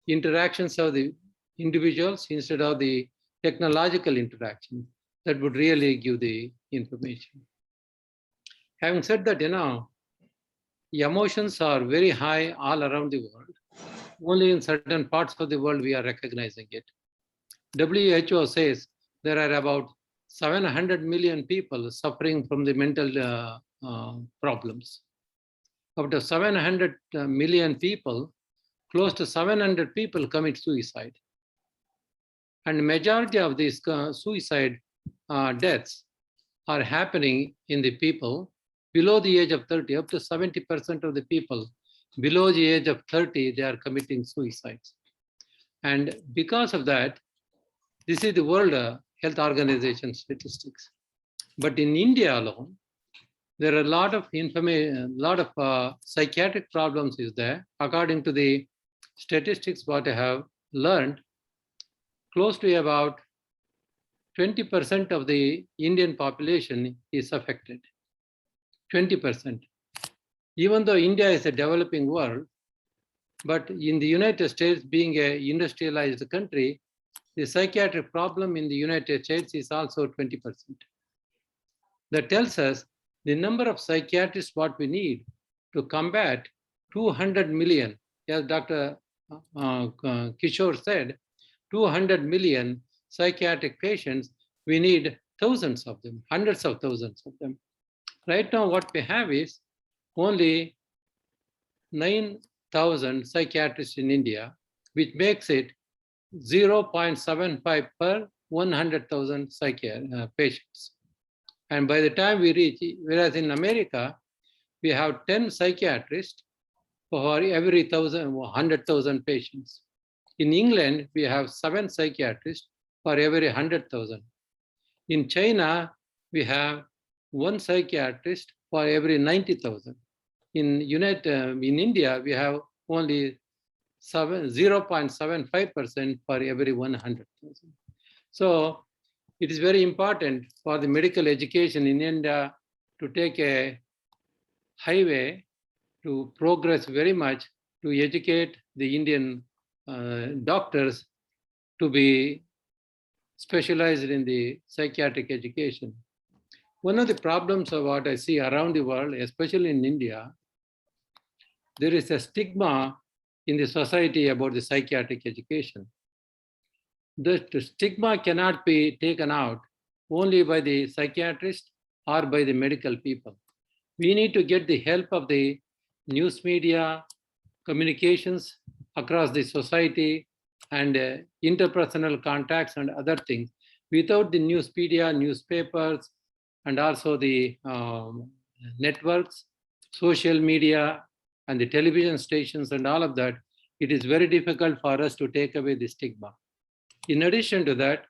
interactions of the individuals instead of the technological interaction that would really give the information. Having said that, the emotions are very high all around the world. Only in certain parts of the world we are recognizing it. WHO says there are about 700 million people suffering from the mental problems. Out of 700 million people, close to 700 people commit suicide. And the majority of these suicide deaths are happening in the people below the age of 30. Up to 70% of the people below the age of 30, they are committing suicides. And because of that, this is the World Health Organization statistics. But in India alone, there are a lot of information, a lot of psychiatric problems is there. According to the statistics, what I have learned, close to about 20% of the Indian population is affected. 20%. Even though India is a developing world, but in the United States, being an industrialized country, the psychiatric problem in the United States is also 20%. That tells us the number of psychiatrists what we need to combat 200 million, as Dr. Kishore said, 200 million psychiatric patients, we need thousands of them, hundreds of thousands of them. Right now, what we have is only 9,000 psychiatrists in India, which makes it 0.75 per 100,000 patients. And by the time we reach, whereas in America, we have 10 psychiatrists for every 100,000 patients. In England, we have 7 psychiatrists for every 100,000. In China, we have 1 psychiatrist for every 90,000. In India, we have only 0.75% for every 100,000. So it is very important for the medical education in India to take a highway to progress very much to educate the Indian doctors to be specialized in the psychiatric education. One of the problems of what I see around the world, especially in India, there is a stigma in the society about the psychiatric education. The stigma cannot be taken out only by the psychiatrist or by the medical people. We need to get the help of the news media, communications across the society, and interpersonal contacts and other things. Without the news media, newspapers, and also the networks, social media, and the television stations and all of that, it is very difficult for us to take away the stigma. In addition to that,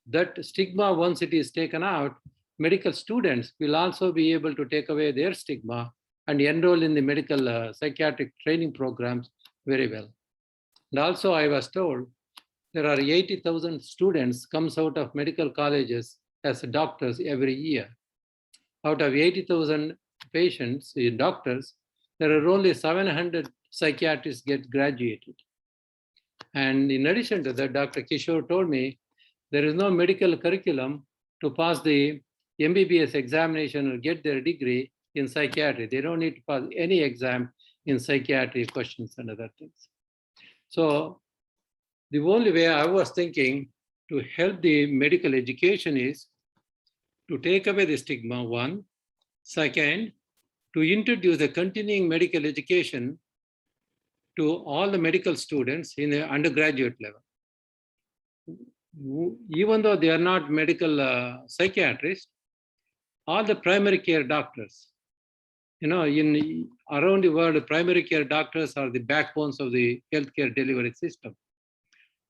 that stigma, once it is taken out, medical students will also be able to take away their stigma and enroll in the medical psychiatric training programs very well. And also I was told there are 80,000 students comes out of medical colleges as doctors every year. Out of 80,000 patients, doctors, there are only 700 psychiatrists get graduated. And in addition to that, Dr. Kishore told me there is no medical curriculum to pass the MBBS examination or get their degree in psychiatry. They don't need to pass any exam in psychiatry questions and other things. So the only way I was thinking to help the medical education is to take away the stigma, one, Second, to introduce a continuing medical education to all the medical students in the undergraduate level. Even though they are not medical psychiatrists, all the primary care doctors, in around the world, primary care doctors are the backbones of the healthcare delivery system.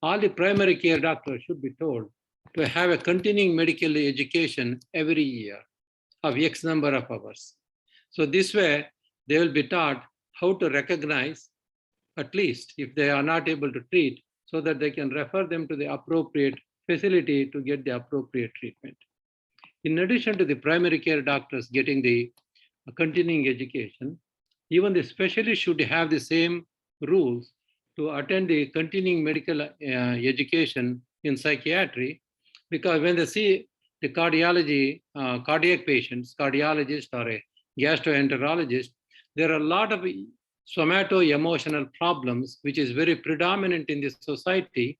All the primary care doctors should be told to have a continuing medical education every year of X number of hours. So this way, they will be taught how to recognize, at least if they are not able to treat, so that they can refer them to the appropriate facility to get the appropriate treatment. In addition to the primary care doctors getting the continuing education, even the specialists should have the same rules to attend the continuing medical education in psychiatry, because when they see the cardiac patients, cardiologist or a gastroenterologist, there are a lot of somato-emotional problems, which is very predominant in this society.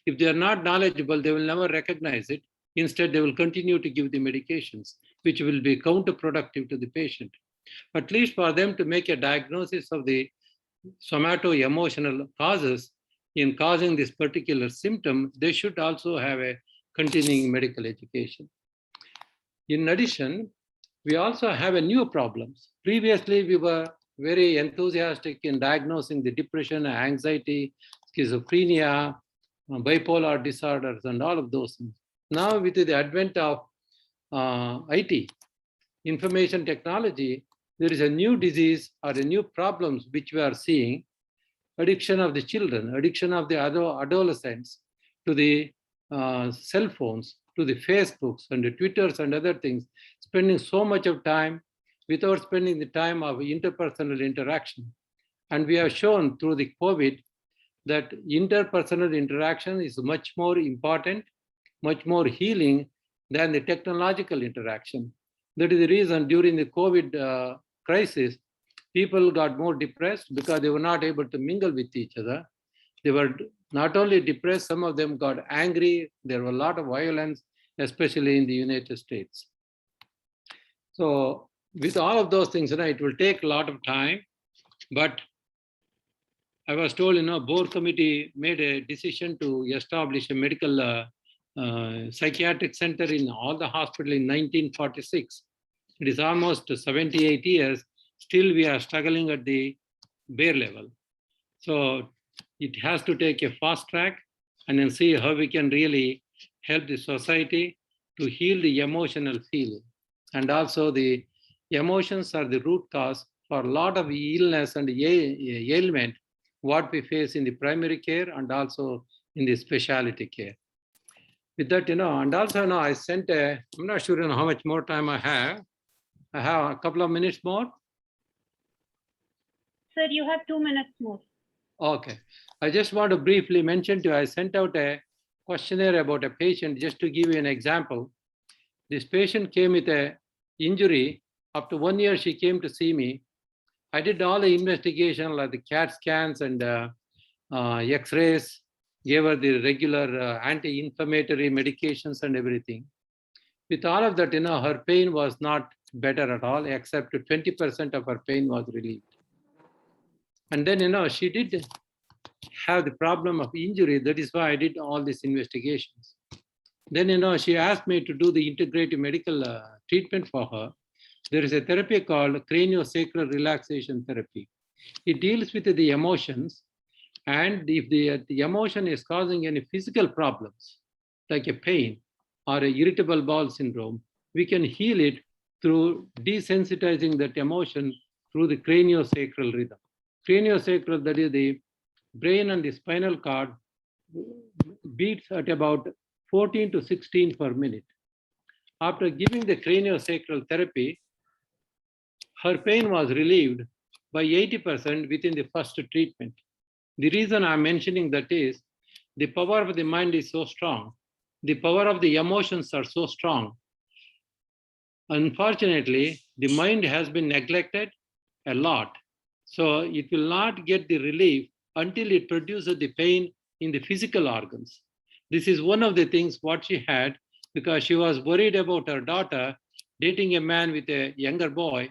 If they are not knowledgeable, they will never recognize it. Instead, they will continue to give the medications, which will be counterproductive to the patient. At least for them to make a diagnosis of the somato-emotional causes in causing this particular symptom, they should also have a continuing medical education. In addition, we also have a new problems. Previously, we were very enthusiastic in diagnosing the depression, anxiety, schizophrenia, bipolar disorders, and all of those things. Now, with the advent of IT, information technology, there is a new disease or a new problems which we are seeing: addiction of the children, addiction of the adolescents to the cell phones, to the Facebooks and the Twitters and other things, spending so much of time without spending the time of interpersonal interaction. And we have shown through the COVID that interpersonal interaction is much more important, much more healing than the technological interaction. That is the reason during the COVID crisis, people got more depressed because they were not able to mingle with each other. They were not only depressed, some of them got angry. There were a lot of violence, especially in the United States. So with all of those things, it will take a lot of time, but I was told, board committee made a decision to establish a medical psychiatric center in all the hospitals in 1946. It is almost 78 years. Still, we are struggling at the bare level. So it has to take a fast track and then see how we can really help the society to heal the emotional feeling. And also the emotions are the root cause for a lot of illness and ailment, what we face in the primary care and also in the specialty care. With that, and also I sent I'm not sure how much more time I have. I have a couple of minutes more.
Sir, you have 2 minutes more.
Okay. I just want to briefly mention to you, I sent out a questionnaire about a patient just to give you an example. This patient came with an injury. After 1 year, she came to see me. I did all the investigation like the CAT scans and X-rays, gave her the regular anti-inflammatory medications and everything. With all of that, her pain was not better at all, except 20% of her pain was relieved. And then, she did have the problem of injury. That is why I did all these investigations. Then, she asked me to do the integrative medical treatment for her. There is a therapy called craniosacral relaxation therapy. It deals with the emotions. And if the emotion is causing any physical problems, like a pain or a irritable bowel syndrome, we can heal it through desensitizing that emotion through the craniosacral rhythm. Craniosacral, that is the brain and the spinal cord, beats at about 14 to 16 per minute. After giving the craniosacral therapy, her pain was relieved by 80% within the first treatment. The reason I'm mentioning that is the power of the mind is so strong. The power of the emotions are so strong. Unfortunately, the mind has been neglected a lot. So it will not get the relief until it produces the pain in the physical organs. This is one of the things what she had, because she was worried about her daughter dating a man with a younger boy,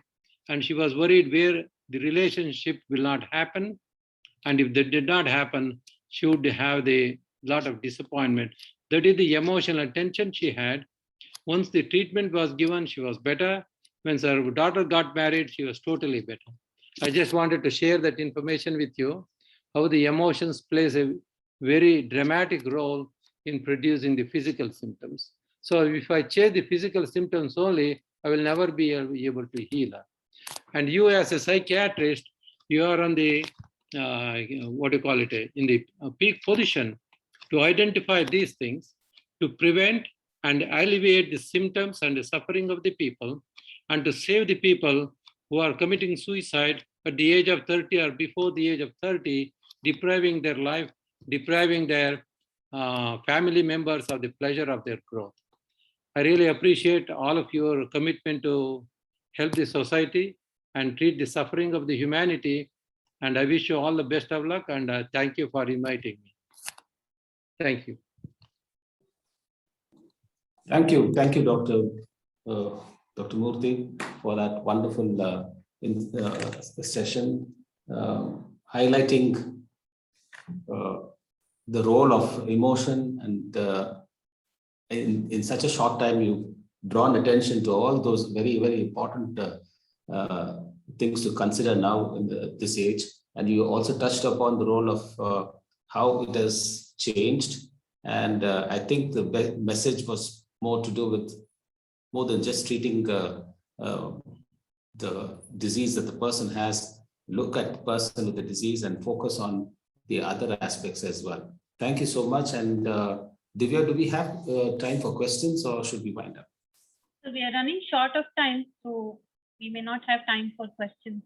and she was worried where the relationship will not happen. And if that did not happen, she would have a lot of disappointment. That is the emotional tension she had. Once the treatment was given, she was better. When her daughter got married, she was totally better. I just wanted to share that information with you, how the emotions plays a very dramatic role in producing the physical symptoms. So if I change the physical symptoms only, I will never be able to heal her. And you as a psychiatrist, you are on the, what do you call it, in the peak position to identify these things, to prevent and alleviate the symptoms and the suffering of the people, and to save the people who are committing suicide at the age of 30 or before the age of 30, depriving their life, depriving their family members of the pleasure of their growth. I really appreciate all of your commitment to help the society and treat the suffering of the humanity. And I wish you all the best of luck, and thank you for inviting me. Thank you.
Thank you, Dr. Murthy, for that wonderful session, highlighting the role of emotion, and in such a short time, you've drawn attention to all those very, very important things to consider now in this age. And you also touched upon the role of how it has changed. And I think the message was more to do with more than just treating the disease that the person has. Look at the person with the disease and focus on the other aspects as well. Thank you so much. And Divya, do we have time for questions, or should we wind up?
So we are running short of time, so we may not have time for questions.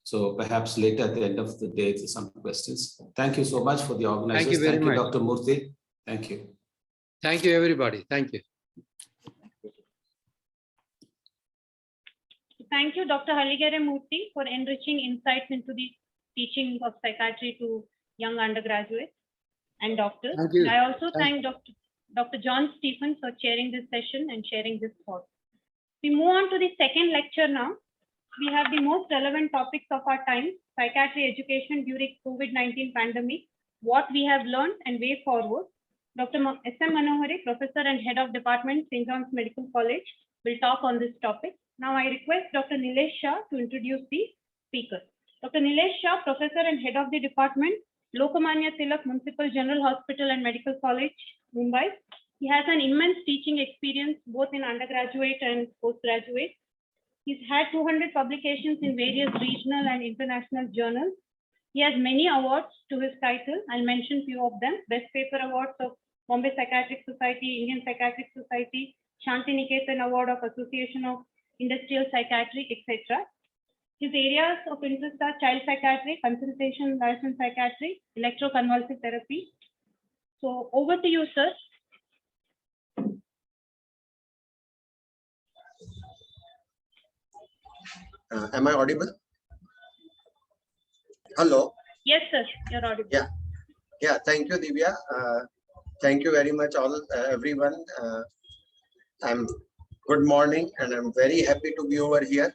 So perhaps later at the end of the day, some questions. Thank you so much for the organizers.
Thank you very much.
Dr. Murthy. Thank you.
Thank you, everybody. Thank you.
Thank you, Dr. Haligere Murthy, for enriching insights into the teaching of psychiatry to young undergraduates and doctors.
Thank you.
I also thank Dr. John Stephen for chairing this session and sharing this thought. We move on to the second lecture now. We have the most relevant topics of our time: psychiatry education during COVID-19 pandemic, what we have learned and way forward. Dr. S.M. Manohari, Professor and Head of Department, St. John's Medical College, will talk on this topic. Now I request Dr. Nilesh Shah to introduce the speaker. Dr. Nilesh Shah, Professor and Head of the Department, Lokmanya Tilak Municipal General Hospital and Medical College, Mumbai. He has an immense teaching experience both in undergraduate and postgraduate. He's had 200 publications in various regional and international journals. He has many awards to his title. I'll mention few of them: Best Paper Awards of Bombay Psychiatric Society, Indian Psychiatric Society, Shanti Niketan Award of Association of Industrial Psychiatry, etc. His areas of interest are child psychiatry, consultation, liaison psychiatry, electroconvulsive therapy. So over to you, sir.
Am I audible? Hello.
Yes, sir. You're audible.
Yeah. Thank you, Divya. Thank you very much, all everyone. Good morning, and I'm very happy to be over here.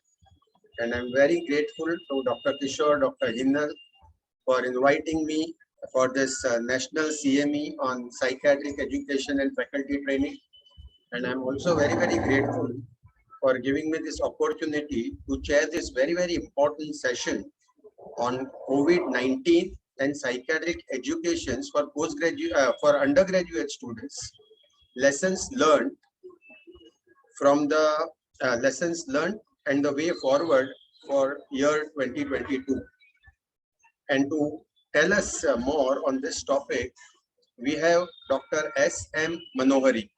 And I'm very grateful to Dr. Kishore, Dr. Hinal for inviting me for this national CME on psychiatric education and faculty training. And I'm also very, very grateful for giving me this opportunity to chair this very, very important session on COVID-19 and psychiatric educations for for undergraduate students. Lessons learned from the lessons learned and the way forward for year 2022. And to tell us more on this topic, we have Dr. S.M. Manohari.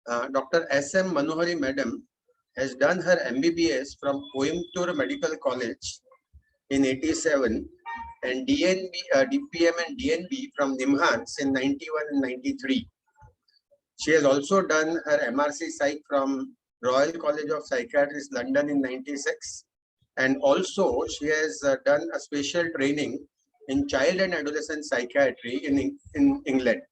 Dr. S.M. Manohari Madam has done her MBBS from Coimbatore Medical College in 87 and DPM and DNB from Nimhans in 91 and 93. She has also done her MRC Psych from Royal College of Psychiatrists, London in 96. And also she has done a special training in child and adolescent psychiatry in England.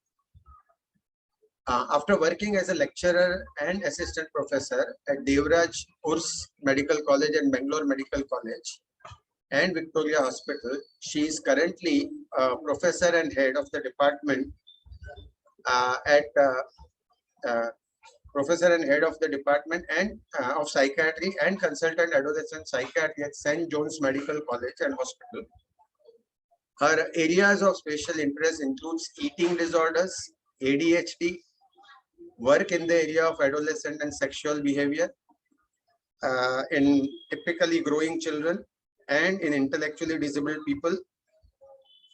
After working as a lecturer and assistant professor at Devraj Urs Medical College and Bangalore Medical College and Victoria Hospital, she is currently professor and head of the department and of psychiatry and consultant adolescent psychiatry at St. John's Medical College and Hospital. Her areas of special interest includes eating disorders, ADHD, work in the area of adolescent and sexual behavior in typically growing children and in intellectually disabled people,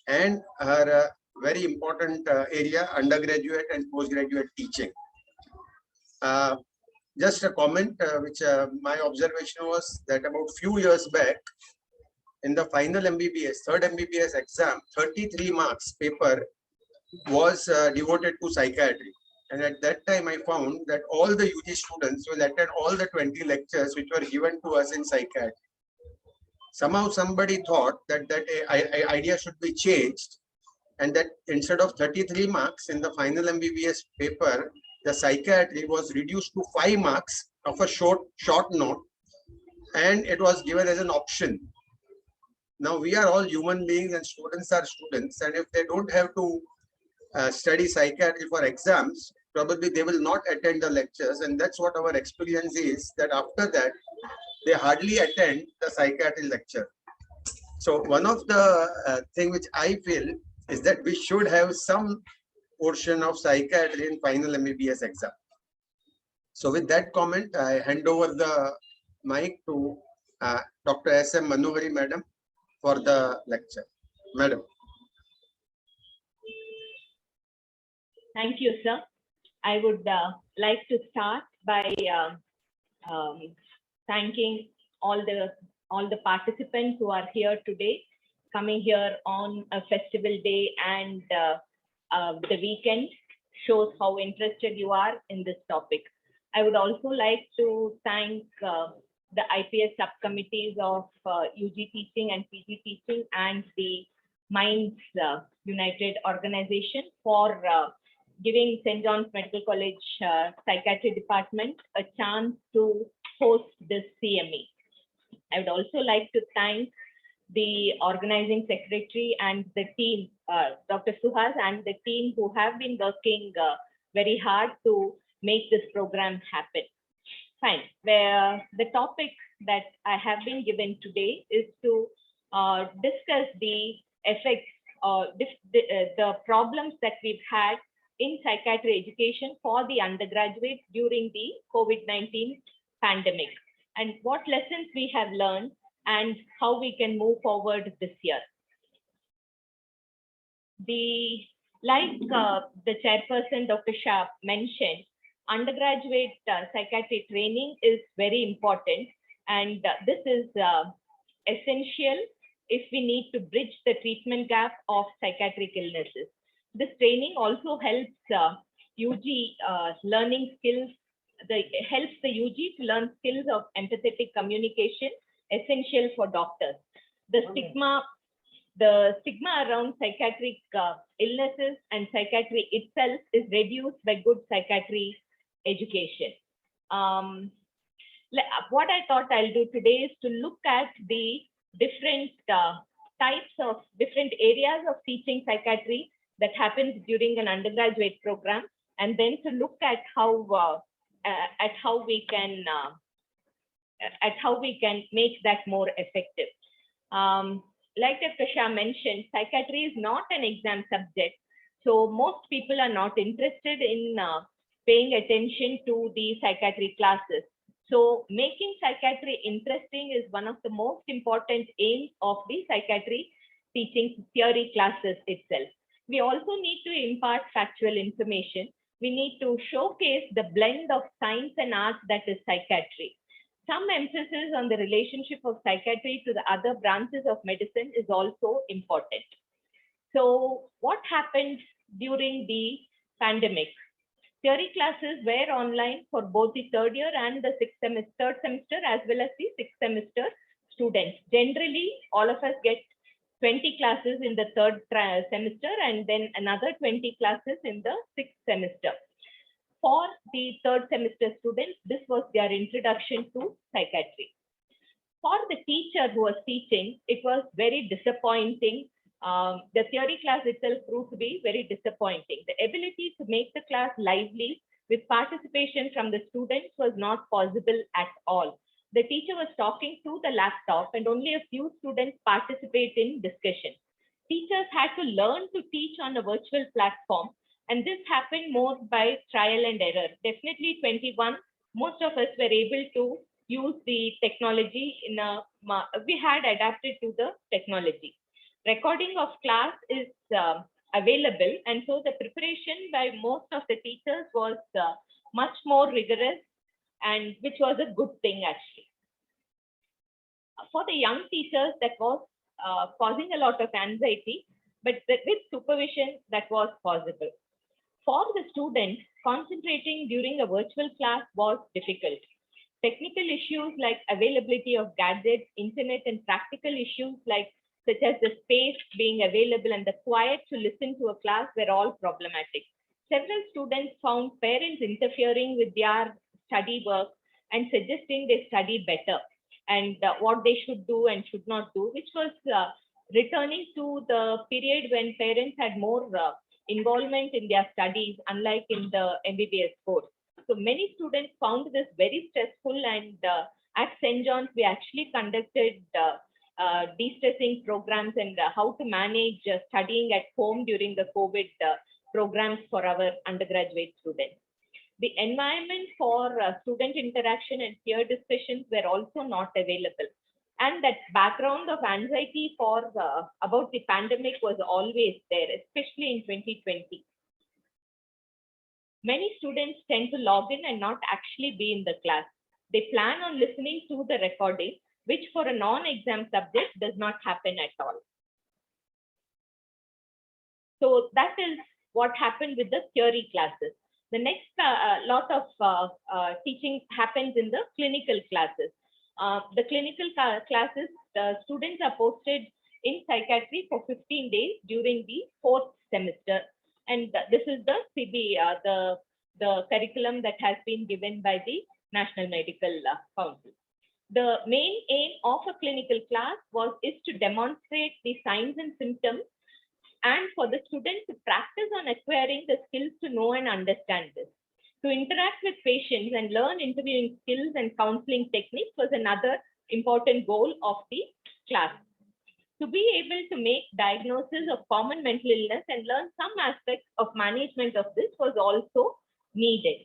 and her very important area, undergraduate and postgraduate teaching. Just a comment, which my observation was that about few years back, in the final MBBS, third MBBS exam, 33 marks paper was devoted to psychiatry. And at that time, I found that all the UG students will attend all the 20 lectures which were given to us in psychiatry. Somehow somebody thought that idea should be changed, and that instead of 33 marks in the final MBBS paper, the psychiatry was reduced to 5 marks of a short note, and it was given as an option. Now we are all human beings and students are students, and if they don't have to study psychiatry for exams, probably they will not attend the lectures, and that's what our experience is, that after that they hardly attend the psychiatry lecture. So one of the thing which I feel is that we should have some portion of psychiatry in final MBBS exam. So with that comment, I hand over the mic to Dr. S.M. Manohari Madam for the lecture. Madam.
Thank you, sir. I would like to start by thanking all the participants who are here today, coming here on a festival day and the weekend shows how interested you are in this topic. I would also like to thank the IPS subcommittees of UG teaching and PG teaching and the Minds United organization for giving St. John's Medical College Psychiatry Department a chance to host this CME. I would also like to thank the organizing secretary and the team, Dr. Suhas and the team who have been working very hard to make this program happen. Fine. Where the topic that I have been given today is to discuss the effects or the problems that we've had in psychiatry education for the undergraduates during the COVID-19 pandemic, and what lessons we have learned and how we can move forward this year. Like the chairperson, Dr. Shah, mentioned, undergraduate psychiatry training is very important, and this is essential if we need to bridge the treatment gap of psychiatric illnesses. This training also helps UG learning skills, helps the UG to learn skills of empathetic communication, essential for doctors. The stigma around psychiatric illnesses and psychiatry itself is reduced by good psychiatry education. What I thought I'll do today is to look at the different types of different areas of teaching psychiatry that happens during an undergraduate program, and then to look at how we can make that more effective. Like Dr. Shah mentioned, psychiatry is not an exam subject, so most people are not interested in paying attention to the psychiatry classes. So making psychiatry interesting is one of the most important aims of the psychiatry teaching theory classes itself. We also need to impart factual information. We need to showcase the blend of science and art that is psychiatry. Some emphasis on the relationship of psychiatry to the other branches of medicine is also important. So what happened during the pandemic? Theory classes were online for both the third year and the third semester, as well as the sixth semester students. Generally, all of us get 20 classes in the third semester and then another 20 classes in the sixth semester. for the third semester students, this was their introduction to psychiatry. For the teacher who was teaching, it was very disappointing. The theory class itself proved to be very disappointing. The ability to make the class lively with participation from the students was not possible at all. The teacher was talking through the laptop and only a few students participate in discussion. Teachers had to learn to teach on a virtual platform, and this happened more by trial and error. Definitely 21, most of us were able to use the technology we had adapted to the technology. Recording of class is available, and so the preparation by most of the teachers was much more rigorous, and which was a good thing actually. For the young teachers, that was causing a lot of anxiety, but with supervision that was possible. For the students, concentrating during a virtual class was difficult. Technical issues like availability of gadgets, internet, and practical issues such as the space being available and the quiet to listen to a class were all problematic. Several students found parents interfering with their study work and suggesting they study better and what they should do and should not do, which was returning to the period when parents had more involvement in their studies, unlike in the MBBS course. So many students found this very stressful, and at St. John's, we actually conducted de-stressing programs and how to manage studying at home during the COVID programs for our undergraduate students. The environment for student interaction and peer discussions were also not available. And that background of anxiety for about the pandemic was always there, especially in 2020. Many students tend to log in and not actually be in the class. They plan on listening to the recording, which for a non-exam subject does not happen at all. So that is what happened with the theory classes. The next lot of teaching happens in the clinical classes. The clinical classes, students are posted in psychiatry for 15 days during the 4th semester. And this is the CB, the curriculum that has been given by the National Medical Council. The main aim of a clinical class is to demonstrate the signs and symptoms, and for the students to practice on acquiring the skills to know and understand this. To interact with patients and learn interviewing skills and counseling techniques was another important goal of the class. To be able to make diagnosis of common mental illness and learn some aspects of management of this was also needed.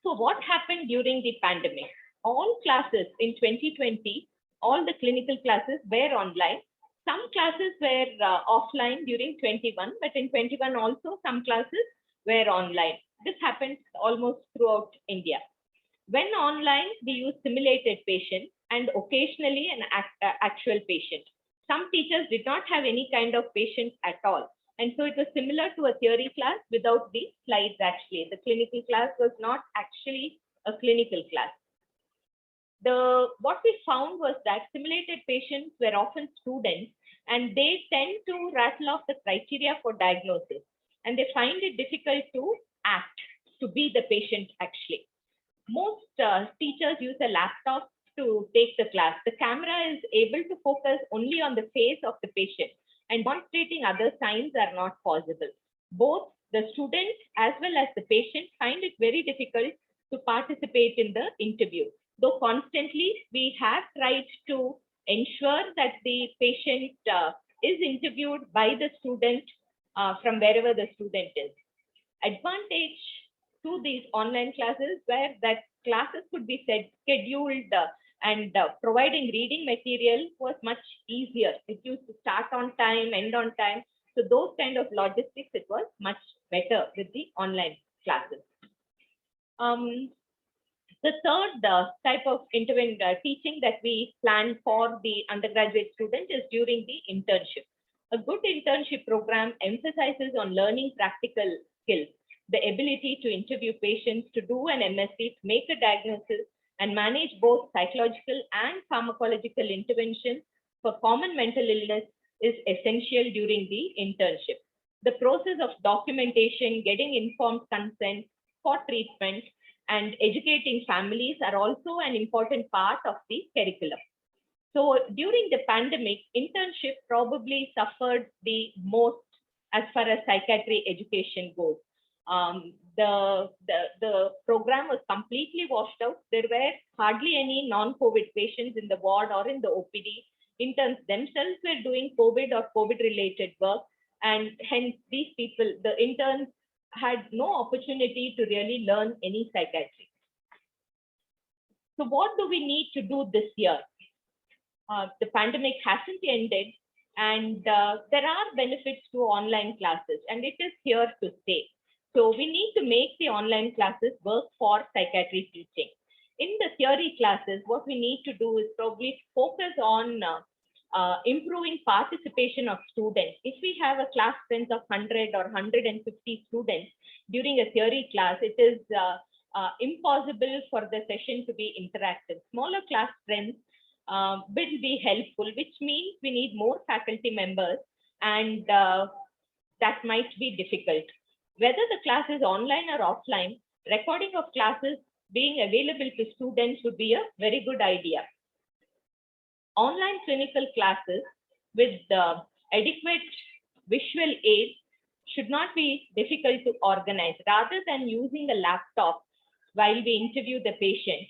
So what happened during the pandemic? All classes in 2020, all the clinical classes were online. Some classes were offline during 21, but in 21 also some classes were online. This happens almost throughout India. When online, we use simulated patient and occasionally an actual patient. Some teachers did not have any kind of patient at all. And so it was similar to a theory class without the slides actually. The clinical class was not actually a clinical class. What we found was that simulated patients were often students, and they tend to rattle off the criteria for diagnosis, and they find it difficult to act, to be the patient actually. Most teachers use a laptop to take the class. The camera is able to focus only on the face of the patient, and demonstrating other signs are not possible. Both the student as well as the patient find it very difficult to participate in the interview. Though constantly we have tried to ensure that the patient is interviewed by the student from wherever the student is. Advantage to these online classes where that classes could be scheduled and providing reading material was much easier. It used to start on time, end on time. So those kind of logistics, it was much better with the online classes. The third type of teaching that we plan for the undergraduate student is during the internship. A good internship program emphasizes on learning practical skills, the ability to interview patients, to do an MSc, to make a diagnosis, and manage both psychological and pharmacological interventions for common mental illness is essential during the internship. The process of documentation, getting informed consent, for treatment and educating families are also an important part of the curriculum. So during the pandemic, internship probably suffered the most as far as psychiatry education goes. The program was completely washed out. There were hardly any non-COVID patients in the ward or in the OPD. Interns themselves were doing COVID or COVID-related work, and hence these people, the interns, had no opportunity to really learn any psychiatry. So what do we need to do this year? The pandemic hasn't ended, and there are benefits to online classes, and it is here to stay. So we need to make the online classes work for psychiatry teaching. In the theory classes, what we need to do is probably focus on improving participation of students. If we have a class strength of 100 or 150 students during a theory class, it is impossible for the session to be interactive. Smaller class strengths will be helpful, which means we need more faculty members, and that might be difficult. Whether the class is online or offline, recording of classes being available to students would be a very good idea. Online clinical classes with adequate visual aids should not be difficult to organize. Rather than using a laptop while we interview the patient,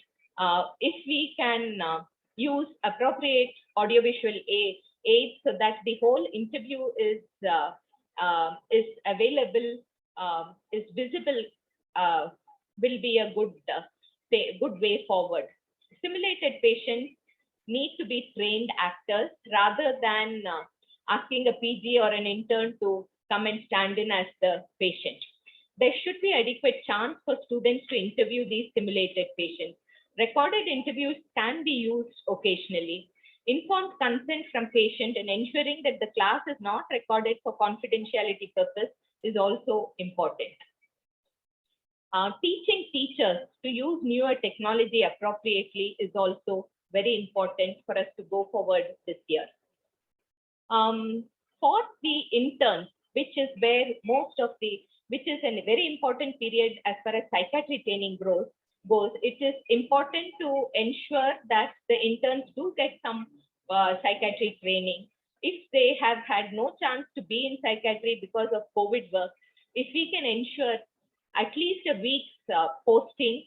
if we can use appropriate audiovisual aids so that the whole interview is available, is visible, will be a good way forward. Simulated patients need to be trained actors rather than asking a PG or an intern to come and stand in as the patient. There should be adequate chance for students to interview these simulated patients. Recorded interviews can be used occasionally. Informed consent from patient and ensuring that the class is not recorded for confidentiality purpose is also important. Teaching teachers to use newer technology appropriately is also very important for us to go forward this year. For the interns, which is a very important period as far as psychiatry training goes, it is important to ensure that the interns do get some psychiatry training. If they have had no chance to be in psychiatry because of COVID work, if we can ensure at least a week's posting,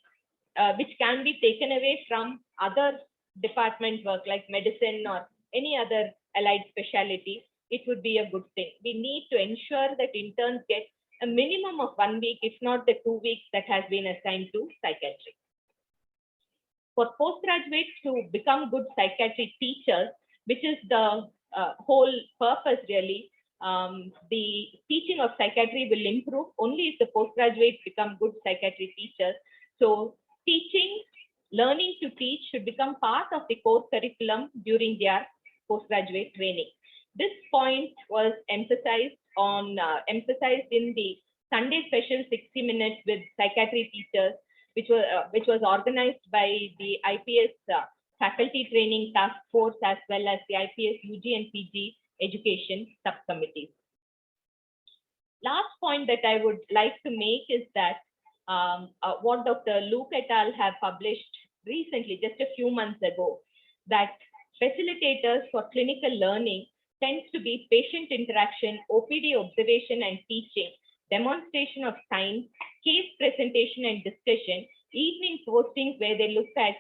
which can be taken away from other department work like medicine or any other allied specialty, it would be a good thing. We need to ensure that interns get a minimum of 1 week, if not the 2 weeks that has been assigned to psychiatry. For postgraduates to become good psychiatry teachers, which is the whole purpose really, the teaching of psychiatry will improve only if the postgraduates become good psychiatry teachers. So teaching, learning to teach should become part of the core curriculum during their postgraduate training. This point was emphasized in the Sunday special 60 minutes with psychiatry teachers, which was organized by the IPS faculty training task force as well as the IPS UG and PG education subcommittees. Last point that I would like to make is that what Dr. Luke et al. Have published recently, just a few months ago, that facilitators for clinical learning tends to be patient interaction, OPD observation and teaching, demonstration of science, case presentation and discussion, evening postings where they look at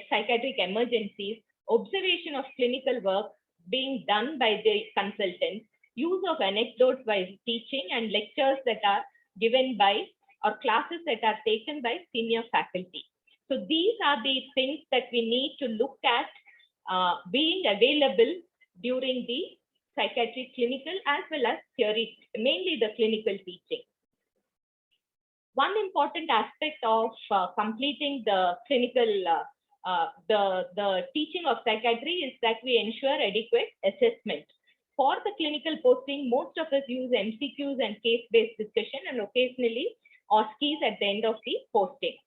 psychiatric emergencies, observation of clinical work being done by the consultants, use of anecdotes while teaching, and lectures that are given by or classes that are taken by senior faculty. So these are the things that we need to look at being available during the psychiatry clinical as well as theory, mainly the clinical teaching. One important aspect of completing the clinical, the teaching of psychiatry is that we ensure adequate assessment. For the clinical posting, most of us use MCQs and case-based discussion and occasionally OSCEs at the end of the posting.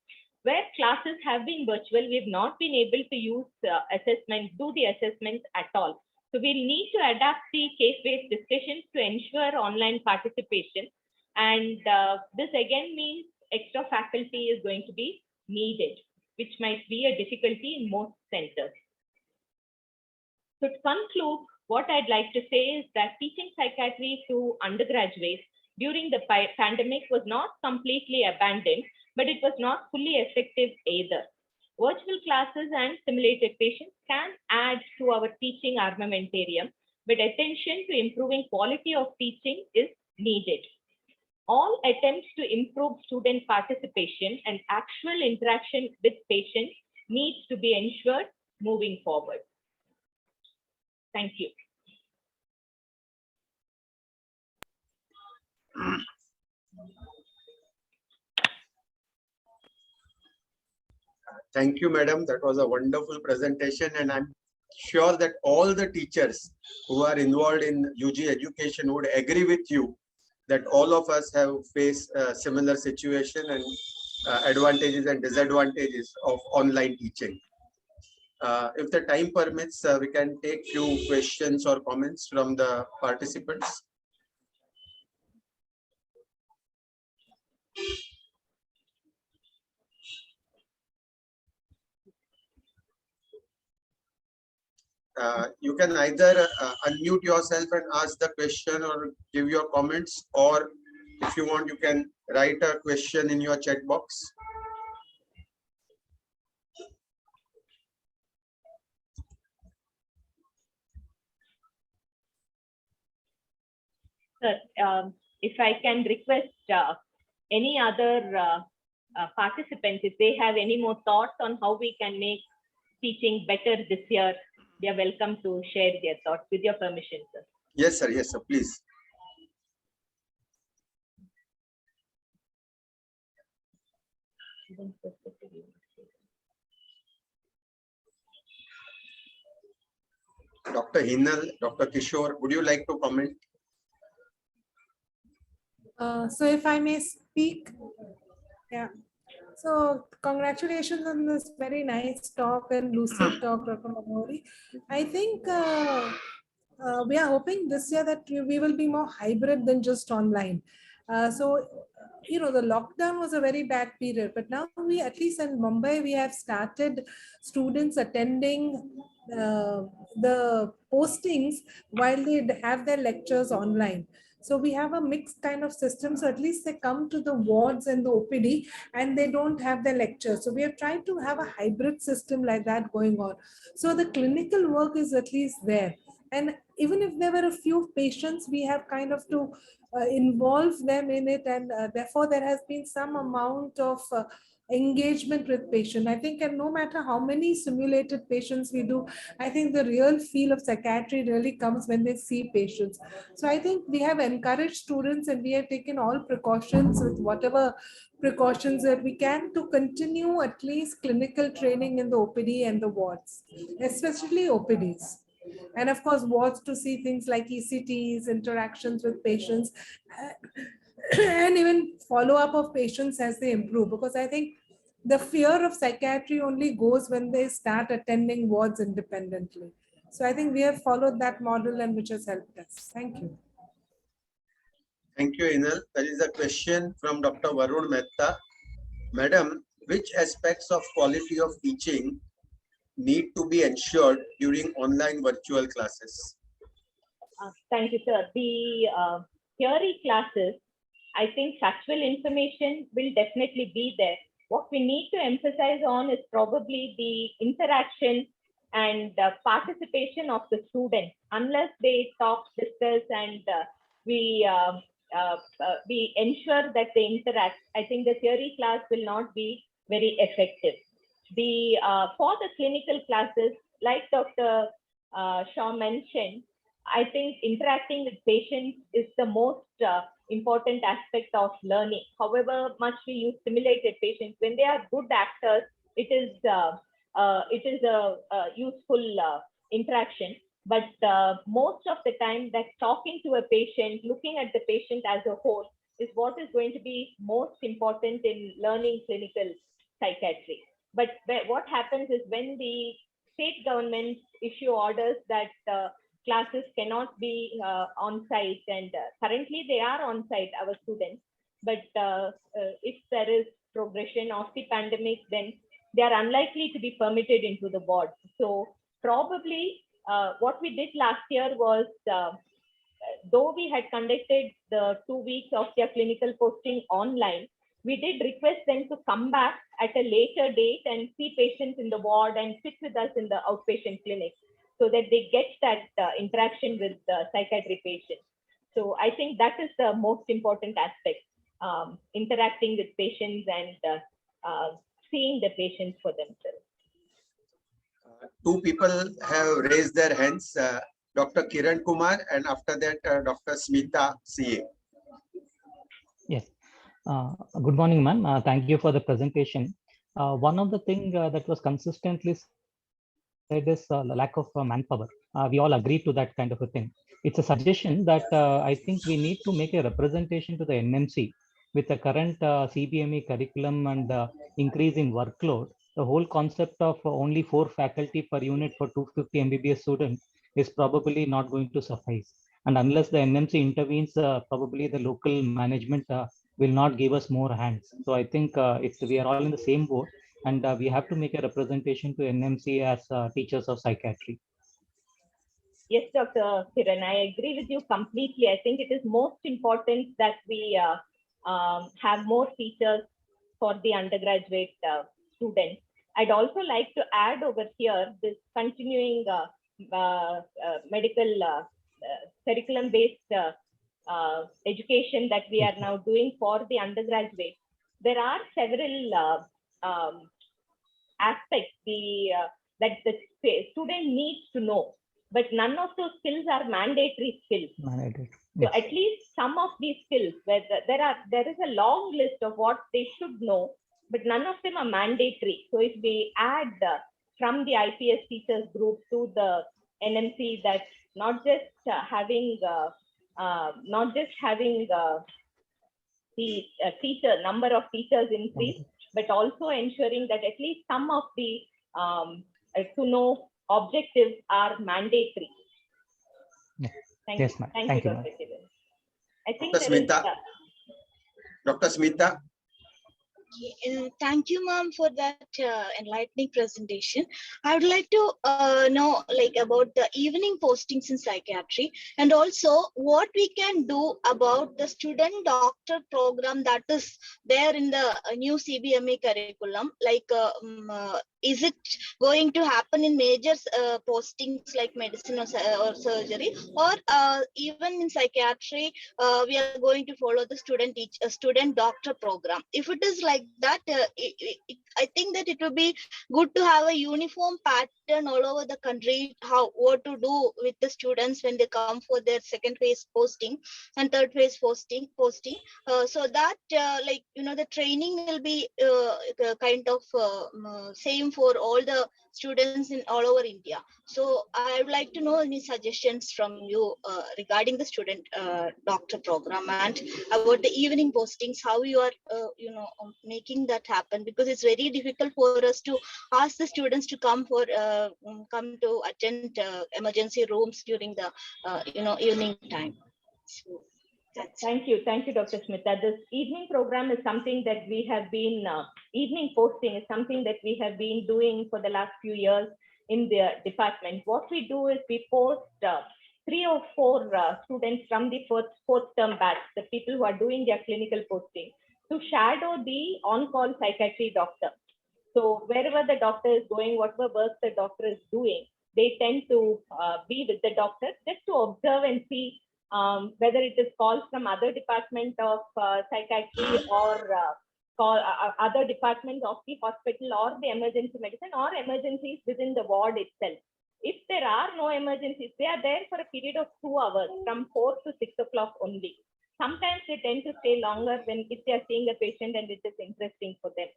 Where classes have been virtual, we've not been able to use do the assessments at all. So we'll need to adapt the case-based discussions to ensure online participation And this again means extra faculty is going to be needed, which might be a difficulty in most centers. So to conclude, what I'd like to say is that teaching psychiatry to undergraduates during the pandemic was not completely abandoned, but it was not fully effective either. Virtual classes and simulated patients can add to our teaching armamentarium, but attention to improving quality of teaching is needed. All attempts to improve student participation and actual interaction with patients needs to be ensured moving forward. Thank you.
Thank you, madam. That was a wonderful presentation, and I'm sure that all the teachers who are involved in UG education would agree with you that all of us have faced a similar situation and advantages and disadvantages of online teaching. If the time permits, we can take few questions or comments from the participants. You can either unmute yourself and ask the question or give your comments, or if you want, you can write a question in your chat box.
Sir, if I can request any other participants, if they have any more thoughts on how we can make teaching better this year, they are welcome to share their thoughts with your permission, sir.
Yes, sir. Yes, sir. Please. Dr. Hinal, Dr. Kishore, would you like to comment?
So if I may speak, yeah. So congratulations on this very nice talk and lucid talk, Dr. Manori. I think we are hoping this year that we will be more hybrid than just online. You know, the lockdown was a very bad period, but now we, at least in Mumbai, we have started students attending the postings while they have their lectures online. So we have a mixed kind of system. So at least they come to the wards and the OPD and they don't have their lectures. So we have tried to have a hybrid system like that going on. So the clinical work is at least there. And even if there were a few patients, we have kind of to involve them in it. And therefore there has been some amount of engagement with patient. I think, and no matter how many simulated patients we do, I think the real feel of psychiatry really comes when they see patients. So I think we have encouraged students and we have taken all precautions with whatever precautions that we can to continue at least clinical training in the OPD and the wards, especially OPDs. And of course, wards to see things like ECTs, interactions with patients, and even follow-up of patients as they improve. Because I think the fear of psychiatry only goes when they start attending wards independently. So I think we have followed that model and which has helped us. Thank you.
Thank you, Inal. There is a question from Dr. Varun Mehta. Madam, which aspects of quality of teaching need to be ensured during online virtual classes?
Thank you, sir. The theory classes, I think factual information will definitely be there. What we need to emphasize on is probably the interaction and participation of the students. Unless they talk, discuss, and we ensure that they interact, I think the theory class will not be very effective. For the clinical classes, like Dr. Shaw mentioned, I think interacting with patients is the most important aspect of learning. However much we use simulated patients, when they are good actors, it is a useful interaction. But most of the time, that talking to a patient, looking at the patient as a whole, is what is going to be most important in learning clinical psychiatry. But what happens is when the state governments issue orders that classes cannot be on site, and currently they are on site, our students, but if there is progression of the pandemic, then they are unlikely to be permitted into the ward. So probably what we did last year was, though we had conducted the 2 weeks of their clinical posting online, we did request them to come back at a later date and see patients in the ward and sit with us in the outpatient clinic, so that they get that interaction with psychiatry patients. So I think that is the most important aspect, interacting with patients and seeing the patients for themselves.
Two people have raised their hands, Dr. Kiran Kumar, and after that, Dr. Smita CA.
Yes. Good morning, ma'am. Thank you for the presentation. One of the things that was consistently said is the lack of manpower. We all agree to that kind of a thing. It's a suggestion that I think we need to make a representation to the NMC with the current CBME curriculum and increase in workload. The whole concept of only 4 faculty per unit for 250 MBBS students is probably not going to suffice. And unless the NMC intervenes, probably the local management will not give us more hands. So I think we are all in the same boat, and we have to make a representation to NMC as teachers of psychiatry.
Yes, Dr. Kiran, I agree with you completely. I think it is most important that we have more teachers for the undergraduate students. I'd also like to add over here this continuing medical curriculum-based education that we are now doing for the undergraduate. There are several aspects that the student needs to know, but none of those skills are mandatory skills.
Mandatory.
So at least some of these skills, where there is a long list of what they should know, but none of them are mandatory. So if we add from the IPS teachers group to the NMC, that not just having the number of teachers increase, but also ensuring that at least some of the to know objectives are mandatory. Thank
Yes,
you.
ma'am.
Thank you, Dr. Kiran. I think
Dr. Smita. Dr. Smita.
Thank you, ma'am, for that enlightening presentation. I would like to know about the evening postings in psychiatry, and also what we can do about the student doctor program that is there in the new CBME curriculum. Is it going to happen in major postings like medicine or surgery, or even in psychiatry we are going to follow the student doctor program? If it is like that, I think that it would be good to have a uniform pattern all over the country, what to do with the students when they come for their second phase posting and third phase posting, so that the training will be kind of same for all the students in all over India. So I would like to know any suggestions from you regarding the student doctor program and about the evening postings, how you are making that happen, because it's very difficult for us to ask the students to come to attend emergency rooms during the evening time. So
thank you, Dr. Smita. This evening program is something that we have been evening posting is something that we have been doing for the last few years in the department. What we do is we post 3 or 4 students from the fourth term batch, the people who are doing their clinical posting, to shadow the on-call psychiatry doctor. So wherever the doctor is going, whatever work the doctor is doing, they tend to be with the doctor just to observe and see whether it is calls from other department of psychiatry or other departments of the hospital or the emergency medicine or emergencies within the ward itself. If there are no emergencies, they are there for a period of 2 hours from 4 to 6 o'clock only. Sometimes they tend to stay longer if they are seeing a patient and it is interesting for them.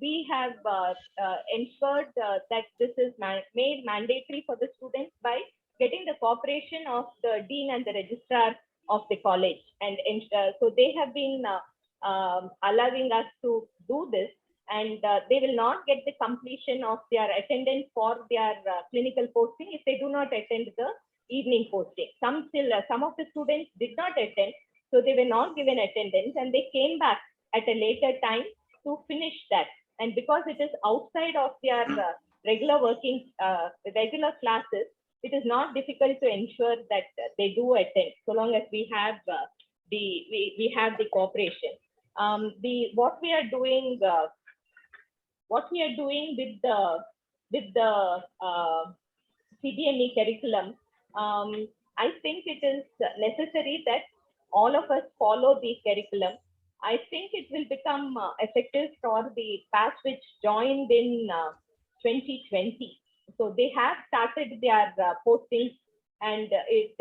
We have ensured that this is made mandatory for the students by getting the cooperation of the dean and the registrar of the college. And so they have been allowing us to do this, and they will not get the completion of their attendance for their clinical posting if they do not attend the evening posting. Some of the students did not attend, So they were not given attendance and they came back at a later time to finish that. And because it is outside of their regular working, regular classes, it is not difficult to ensure that they do attend, so long as we have we have the cooperation. What we are doing with the CDME curriculum, I think it is necessary that all of us follow the curriculum. I think it will become effective for the batch which joined in 2020. So they have started their postings, and it